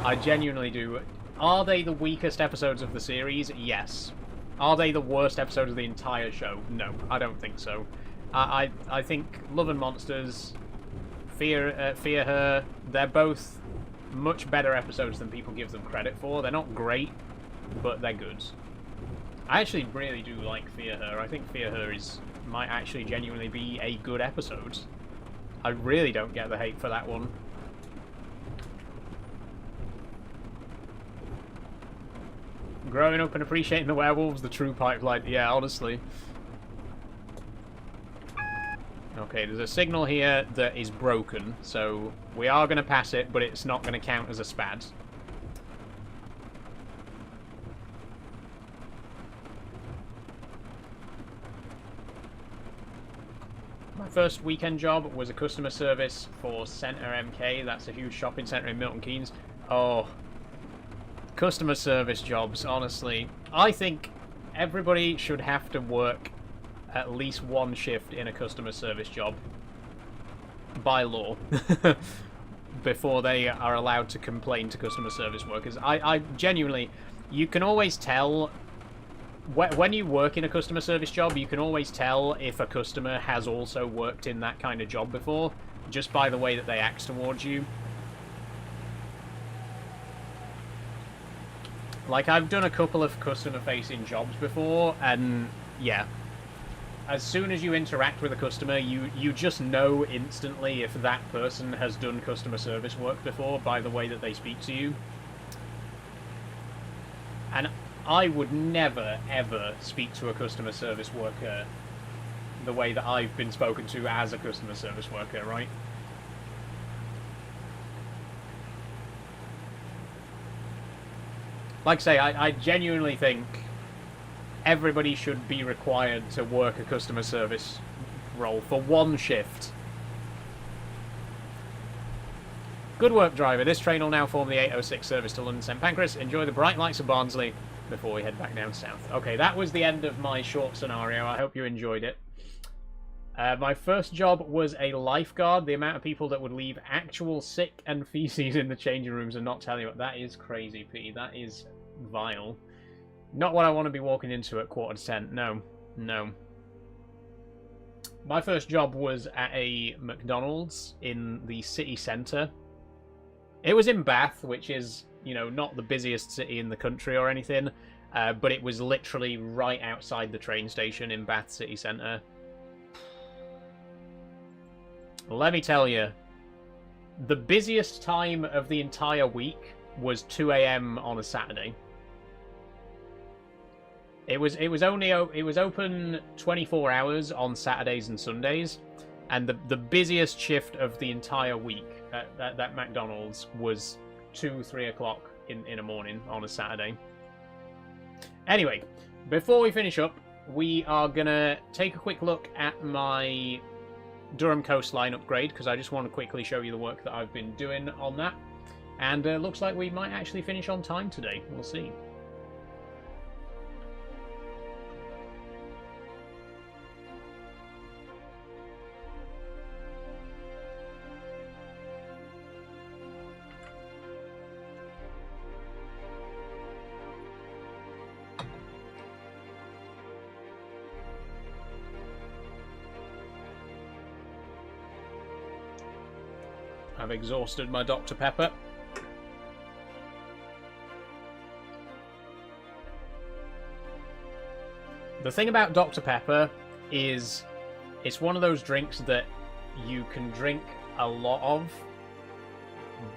I genuinely do. Are they the weakest episodes of the series? Yes. Are they the worst episodes of the entire show? No, I don't think so. I think Love and Monsters, Fear Her, they're both much better episodes than people give them credit for. They're not great, but they're good. I actually really do like Fear Her. I think Fear Her might actually genuinely be a good episode. I really don't get the hate for that one. Growing up and appreciating the werewolves, the true pipeline. Yeah, honestly. Okay, there's a signal here that is broken, so we are going to pass it, but it's not going to count as a spad. My first weekend job was a customer service for Centre MK. That's a huge shopping centre in Milton Keynes. Oh, customer service jobs, honestly. I think everybody should have to work at least one shift in a customer service job by law before they are allowed to complain to customer service workers. I genuinely, you can always tell when you work in a customer service job, you can always tell if a customer has also worked in that kind of job before, just by the way that they act towards you. Like, I've done a couple of customer-facing jobs before, and yeah, as soon as you interact with a customer, you just know instantly if that person has done customer service work before by the way that they speak to you. And I would never, ever speak to a customer service worker the way that I've been spoken to as a customer service worker, right? Like I say, I genuinely think everybody should be required to work a customer service role for one shift. Good work, driver. This train will now form the 806 service to London St Pancras. Enjoy the bright lights of Barnsley before we head back down south. Okay, that was the end of my short scenario. I hope you enjoyed it. My first job was a lifeguard. The amount of people that would leave actual sick and feces in the changing rooms and not tell you, that is crazy, P. That is vile. Not what I want to be walking into at 9:45. No. No. My first job was at a McDonald's in the city centre. It was in Bath, which is, you know, not the busiest city in the country or anything, but it was literally right outside the train station in Bath city centre. Let me tell you, the busiest time of the entire week was 2 AM on a Saturday. It was open 24 hours on Saturdays and Sundays, and the busiest shift of the entire week at that McDonald's was 2-3 o'clock in the morning on a Saturday. Anyway, before we finish up, we are gonna take a quick look at my Durham coastline upgrade, because I just want to quickly show you the work that I've been doing on that, and looks like we might actually finish on time today. We'll see. I've exhausted my Dr. Pepper. The thing about Dr. Pepper is it's one of those drinks that you can drink a lot of,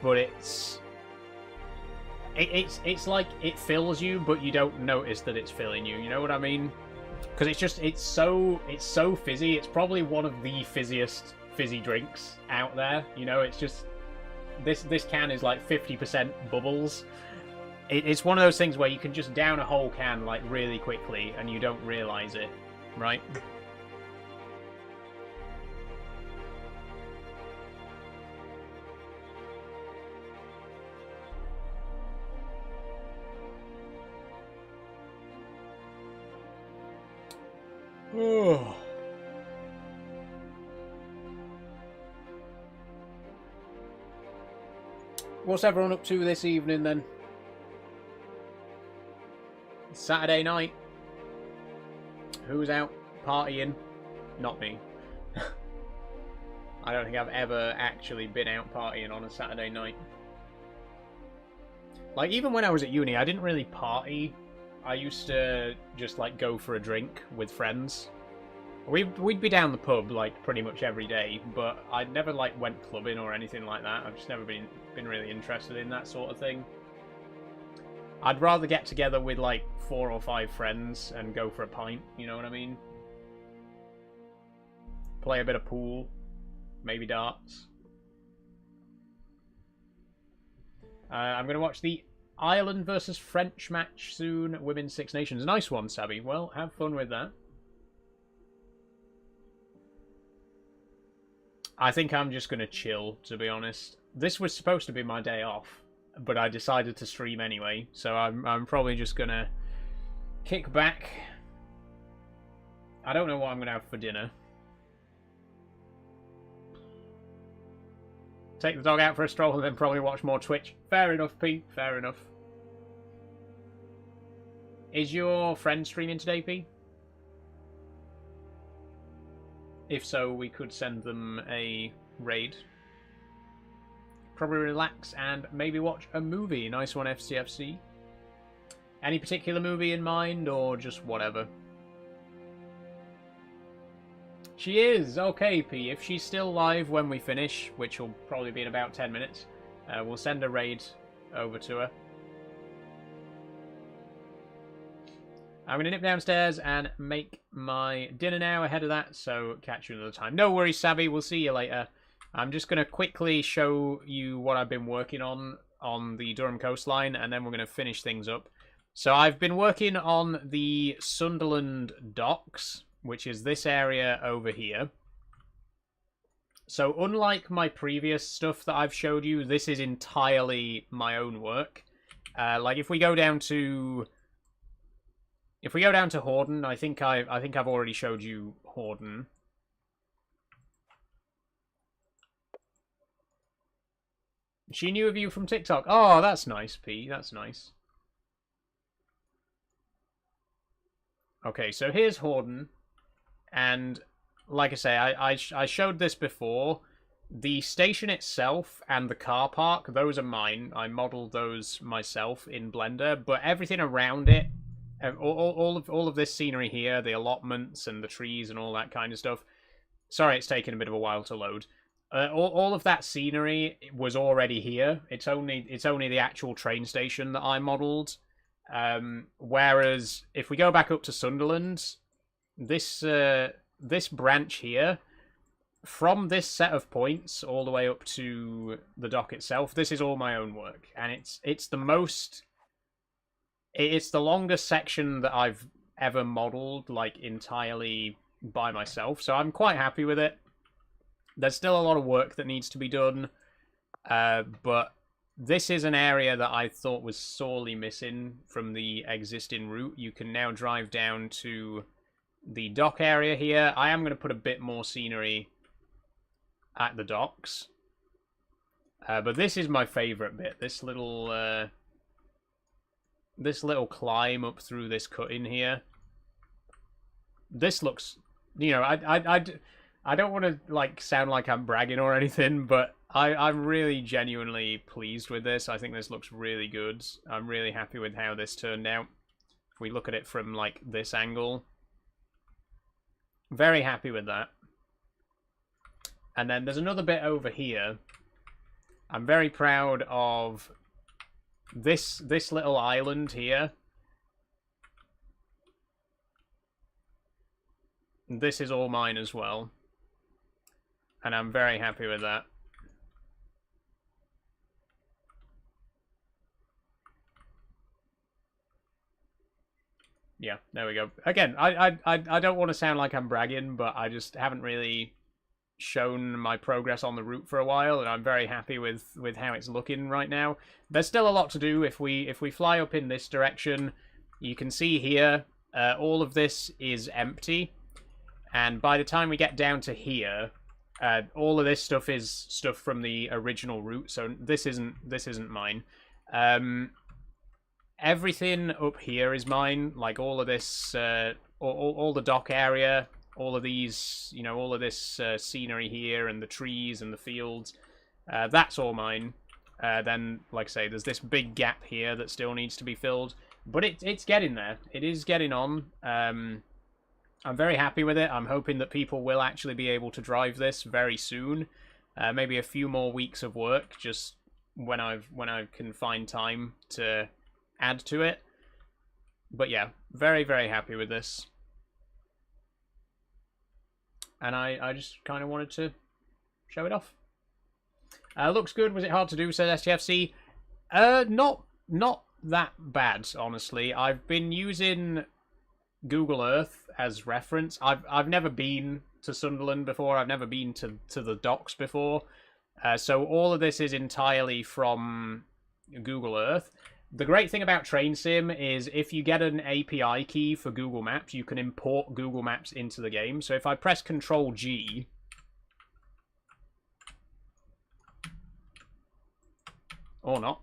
but it's like it fills you, but you don't notice that it's filling you. You know what I mean? Because it's so fizzy. It's probably one of the fizziest fizzy drinks out there. You know, it's just this can is like 50% bubbles. It's one of those things where you can just down a whole can like really quickly and you don't realize it, right? Oh. What's everyone up to this evening then? Saturday night. Who's out partying? Not me. I don't think I've ever actually been out partying on a Saturday night. Like, even when I was at uni, I didn't really party. I used to just, like, go for a drink with friends. We'd be down the pub, like, pretty much every day, but I never, like, went clubbing or anything like that. I've just never been really interested in that sort of thing. I'd rather get together with, like, 4 or 5 friends and go for a pint, you know what I mean? Play a bit of pool, maybe darts. I'm going to watch the Ireland versus French match soon, Women's Six Nations. Nice one, Sabby. Well, have fun with that. I think I'm just going to chill, to be honest. This was supposed to be my day off, but I decided to stream anyway, so I'm probably just going to kick back. I don't know what I'm going to have for dinner. Take the dog out for a stroll and then probably watch more Twitch. Fair enough, P. Fair enough. Is your friend streaming today, P? If so, we could send them a raid. Probably relax and maybe watch a movie. Nice one, FCFC. Any particular movie in mind, or just whatever? She is! Okay, P. If she's still live when we finish, which will probably be in about 10 minutes, we'll send a raid over to her. I'm going to nip downstairs and make my dinner now ahead of that, so catch you another time. No worries, Sabby, we'll see you later. I'm just going to quickly show you what I've been working on the Durham coastline, and then we're going to finish things up. So I've been working on the Sunderland docks, which is this area over here. So unlike my previous stuff that I've showed you, this is entirely my own work. Like if we go down to Horden, I think I've already showed you Horden. She knew of you from TikTok. Oh, that's nice, P. That's nice. Okay, so here's Horden, and like I say, I showed this before. The station itself and the car park, those are mine. I modeled those myself in Blender, but everything around it, all of this scenery here, the allotments and the trees and all that kind of stuff. Sorry, it's taken a bit of a while to load. All of that scenery was already here. It's only the actual train station that I modeled. Whereas if we go back up to Sunderland, this branch here, from this set of points all the way up to the dock itself, this is all my own work, and it's the longest section that I've ever modeled, like entirely by myself. So I'm quite happy with it. There's still a lot of work that needs to be done, but this is an area that I thought was sorely missing from the existing route. You can now drive down to the dock area here. I am going to put a bit more scenery at the docks. But this is my favourite bit. This little climb up through this cut in here. This looks, you know, I don't want to like sound like I'm bragging or anything, but I'm really genuinely pleased with this. I think this looks really good. I'm really happy with how this turned out. If we look at it from like this angle, very happy with that. And then there's another bit over here. I'm very proud of this little island here. This is all mine as well. And I'm very happy with that. Yeah, there we go. Again, I don't want to sound like I'm bragging, but I just haven't really shown my progress on the route for a while, and I'm very happy with how it's looking right now. There's still a lot to do. If we fly up in this direction, you can see here all of this is empty, and by the time we get down to here, all of this stuff is stuff from the original route. So this isn't mine. Everything up here is mine. Like all of this, all the dock area. All of these, you know, all of this scenery here and the trees and the fields, that's all mine. Then, like I say, there's this big gap here that still needs to be filled. But it's getting there. It is getting on. I'm very happy with it. I'm hoping that people will actually be able to drive this very soon. Maybe a few more weeks of work, just when I can find time to add to it. But yeah, very, very happy with this. And I just kind of wanted to show it off. Looks good. Was it hard to do, says STFC? Not that bad, honestly. I've been using Google Earth as reference. I've never been to Sunderland before. I've never been to the docks before. So all of this is entirely from Google Earth. The great thing about Train Sim is if you get an API key for Google Maps, you can import Google Maps into the game. So if I press Control G, or not,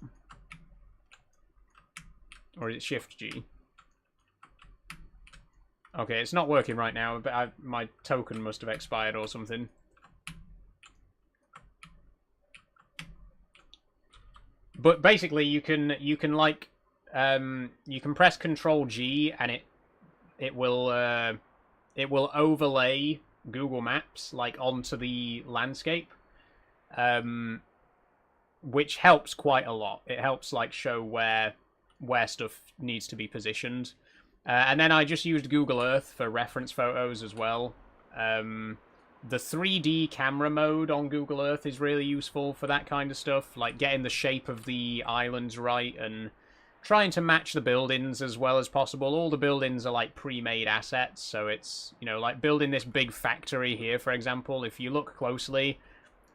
or is it Shift G? Okay, it's not working right now, but my token must have expired or something. But basically, you can like you can press Control G and it will overlay Google Maps like onto the landscape, which helps quite a lot. It helps like show where stuff needs to be positioned, and then I just used Google Earth for reference photos as well. The 3D camera mode on Google Earth is really useful for that kind of stuff, like getting the shape of the islands right and trying to match the buildings as well as possible. All the buildings are like pre-made assets, so it's, you know, like building this big factory here, for example. If you look closely,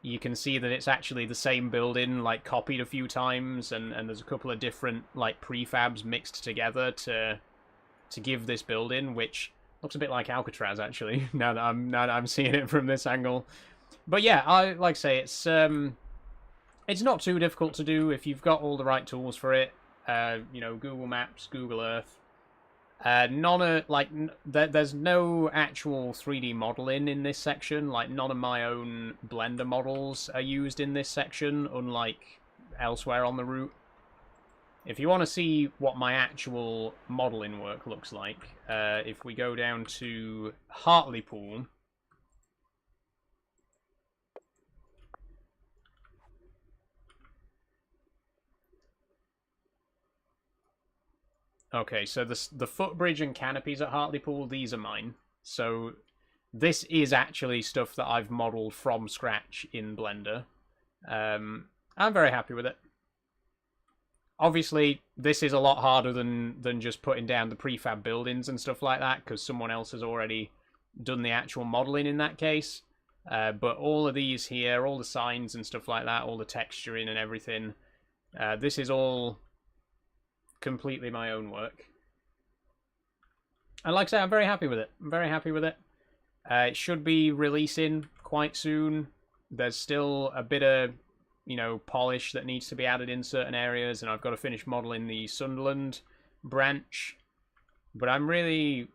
you can see that it's actually the same building, like, copied a few times, and there's a couple of different, like, prefabs mixed together to give this building, which looks a bit like Alcatraz, actually, now that I'm seeing it from this angle. But yeah, I like I say, it's not too difficult to do if you've got all the right tools for it. You know, Google Maps, Google Earth. There's no actual 3D modeling in this section. Like, none of my own Blender models are used in this section, unlike elsewhere on the route. If you want to see what my actual modeling work looks like, if we go down to Hartlepool. Okay, so the footbridge and canopies at Hartlepool, these are mine. So this is actually stuff that I've modeled from scratch in Blender. I'm very happy with it. Obviously, this is a lot harder than just putting down the prefab buildings and stuff like that, because someone else has already done the actual modeling in that case. But all of these here, all the signs and stuff like that, all the texturing and everything, this is all completely my own work. And like I say, I'm very happy with it. I'm very happy with it. It should be releasing quite soon. There's still a bit of, you know, polish that needs to be added in certain areas, and I've got to finish modeling the Sunderland branch. But I'm really,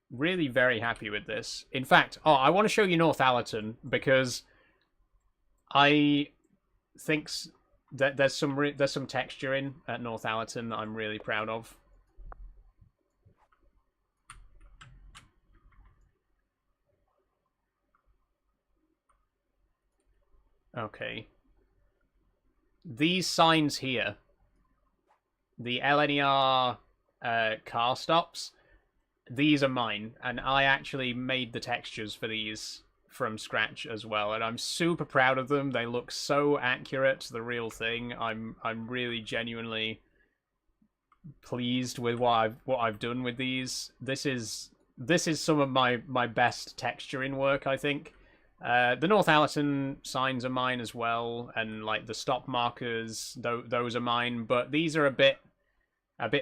really very happy with this. In fact, I want to show you Northallerton, because I think there's some texturing at Northallerton that I'm really proud of. Okay. These signs here, the LNER car stops, these are mine, and I actually made the textures for these from scratch as well, and I'm super proud of them. They look so accurate to the real thing. I'm really genuinely pleased with what I've done with these. This is some of my best texturing work, I think. The Northallerton signs are mine as well, and like the stop markers, those are mine. But these are a bit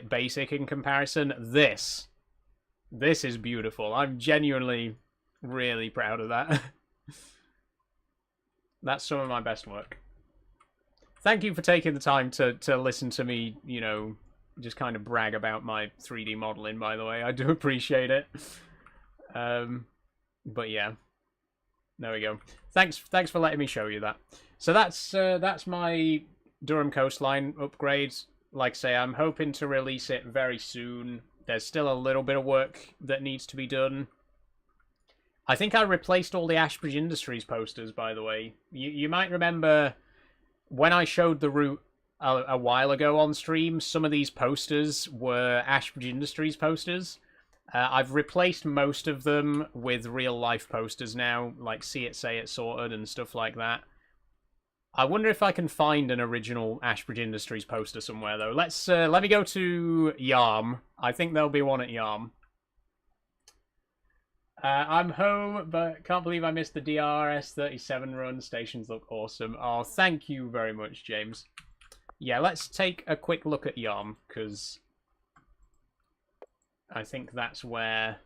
basic in comparison. This is beautiful. I'm genuinely really proud of that. That's some of my best work. Thank you for taking the time to listen to me, you know, just kind of brag about my 3D modeling, by the way. I do appreciate it. But yeah. There we go. Thanks for letting me show you that. So that's my Durham Coastline upgrade. Like I say, I'm hoping to release it very soon. There's still a little bit of work that needs to be done. I think I replaced all the Ashbridge Industries posters, by the way. You might remember when I showed the route a while ago on stream, some of these posters were Ashbridge Industries posters. I've replaced most of them with real-life posters now, like See It, Say It, Sorted, and stuff like that. I wonder if I can find an original Ashbridge Industries poster somewhere, though. Let me go to Yarm. I think there'll be one at Yarm. I'm home, but can't believe I missed the DRS37 run. Stations look awesome. Oh, thank you very much, James. Yeah, let's take a quick look at Yarm, because I think that's where...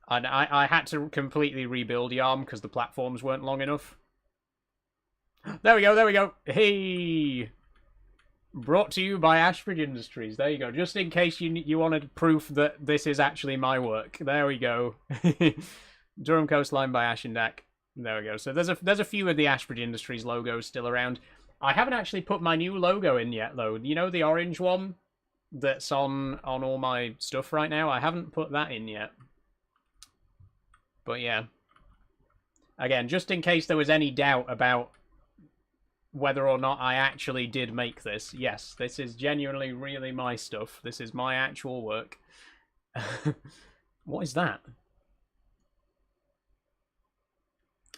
And I had to completely rebuild Yarm because the platforms weren't long enough. There we go, there we go. Hey! Brought to you by Ashbridge Industries. There you go. Just in case you wanted proof that this is actually my work. There we go. Durham Coastline by Ashendak. There we go. So there's a few of the Ashbridge Industries logos still around. I haven't actually put my new logo in yet, though. You know the orange one that's on all my stuff right now? I haven't put that in yet. But yeah. Again, just in case there was any doubt about whether or not I actually did make this. Yes, this is genuinely really my stuff. This is my actual work. What is that?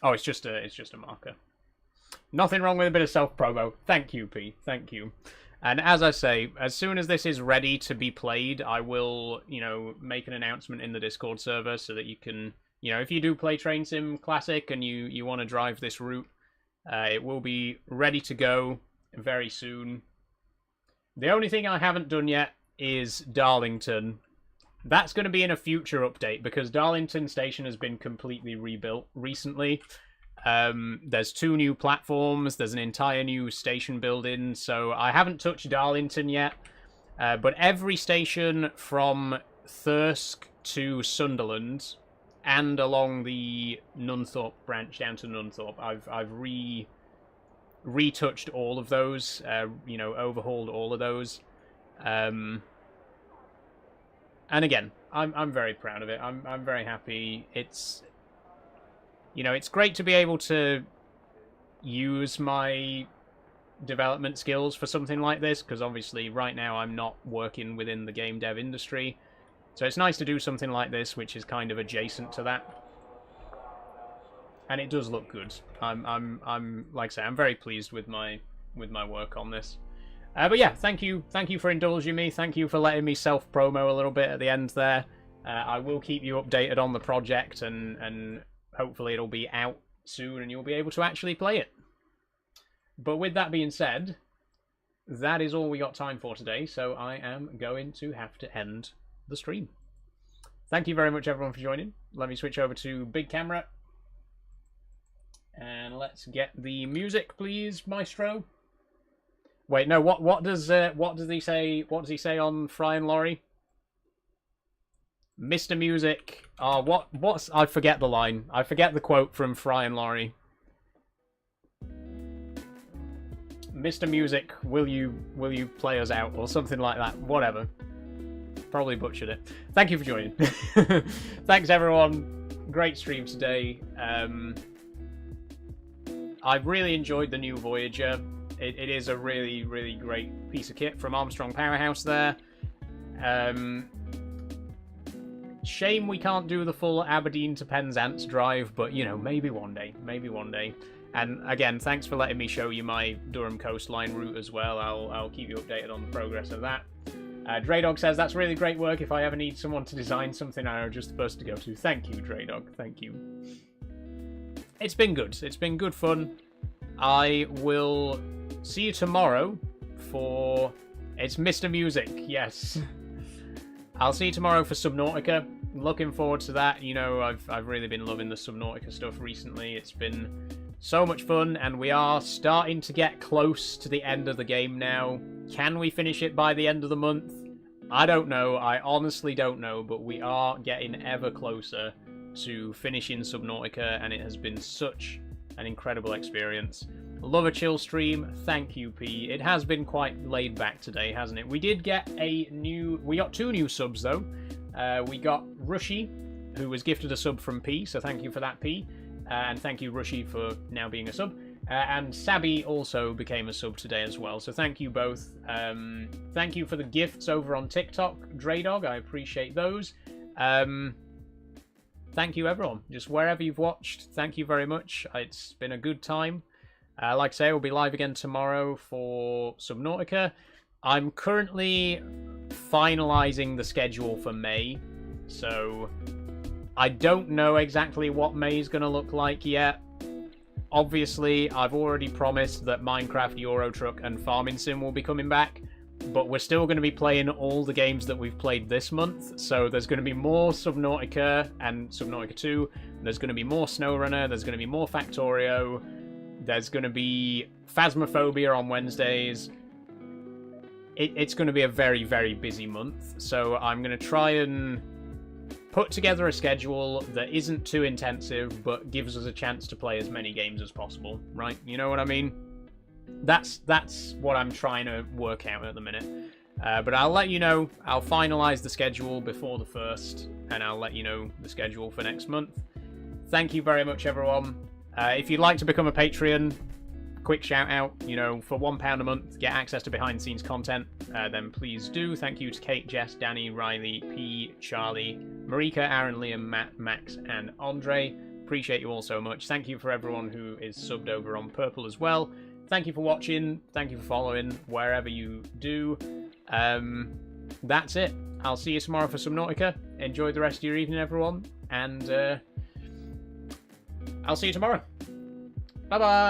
Oh, it's just a marker. Nothing wrong with a bit of self-promo. Thank you, P. Thank you. And as I say, as soon as this is ready to be played, I will, you know, make an announcement in the Discord server so that you can you know, if you do play Train Sim Classic and you want to drive this route, it will be ready to go very soon. The only thing I haven't done yet is Darlington. That's going to be in a future update because Darlington Station has been completely rebuilt recently. There's 2 new platforms, there's an entire new station building, so I haven't touched Darlington yet. But every station from Thirsk to Sunderland and along the Nunthorpe branch down to Nunthorpe, I've retouched all of those, you know, overhauled all of those. And again, I'm very proud of it. I'm very happy. It's, you know, it's great to be able to use my development skills for something like this, because obviously right now I'm not working within the game dev industry. So it's nice to do something like this, which is kind of adjacent to that. And it does look good. I'm like I say, I'm very pleased with my work on this. But yeah, thank you for indulging me. Thank you for letting me self-promo a little bit at the end there. I will keep you updated on the project, and hopefully it'll be out soon and you'll be able to actually play it. But with that being said, that is all we got time for today, so I am going to have to end the stream. Thank you very much, everyone, for joining. Let me switch over to big camera. And let's get the music, please, Maestro. Wait, no, what does he say? What does he say on Fry and Laurie? Mr. Music. Oh, what's I forget the line. I forget the quote from Fry and Laurie. Mr. Music, will you play us out or something like that? Whatever. Probably butchered it. Thank you for joining. Thanks, everyone. Great stream today. I've really enjoyed the new Voyager. It is a really, really great piece of kit from Armstrong Powerhouse there. Shame we can't do the full Aberdeen to Penzance drive, but, you know, maybe one day. Maybe one day. And again, thanks for letting me show you my Durham coastline route as well. I'll keep you updated on the progress of that. Draydog says, that's really great work. If I ever need someone to design something, I'm just the person to go to. Thank you, Draydog. Thank you. It's been good. It's been good fun. I will see you tomorrow for... It's Mr. Music, yes. I'll see you tomorrow for Subnautica. Looking forward to that. You know, I've really been loving the Subnautica stuff recently. It's been so much fun, and we are starting to get close to the end of the game now. Can we finish it by the end of the month? I don't know. I honestly don't know, but we are getting ever closer to finishing Subnautica, and it has been such an incredible experience. Love a chill stream. Thank you, P. It has been quite laid back today, hasn't it? We did get we got 2 new subs, though. We got Rushy, who was gifted a sub from P, so thank you for that, P. And thank you, Rushy, for now being a sub. And Sabby also became a sub today as well, so thank you both. Thank you for the gifts over on TikTok, Draydog. I appreciate those. Thank you, everyone. Just wherever you've watched, thank you very much. It's been a good time. Like I say, we'll be live again tomorrow for Subnautica. I'm currently finalising the schedule for May, so I don't know exactly what May is going to look like yet. Obviously, I've already promised that Minecraft, Euro Truck, and Farming Sim will be coming back, but we're still going to be playing all the games that we've played this month, so there's going to be more Subnautica and Subnautica 2, there's going to be more SnowRunner, there's going to be more Factorio, there's going to be Phasmophobia on Wednesdays. It's going to be a very, very busy month, so I'm going to try and put together a schedule that isn't too intensive, but gives us a chance to play as many games as possible, right? You know what I mean? That's what I'm trying to work out at the minute. But I'll let you know. I'll finalise the schedule before the 1st, and I'll let you know the schedule for next month. Thank you very much, everyone. If you'd like to become a Patreon, quick shout out, you know, for £1 a month, get access to behind the scenes content, then please do. Thank you to Kate, Jess, Danny, Riley, P, Charlie, Marika, Aaron, Liam, Matt, Max, and Andre. Appreciate you all so much. Thank you for everyone who is subbed over on Purple as well. Thank you for watching. Thank you for following wherever you do. That's it. I'll see you tomorrow for Subnautica. Enjoy the rest of your evening, everyone. And I'll see you tomorrow. Bye bye.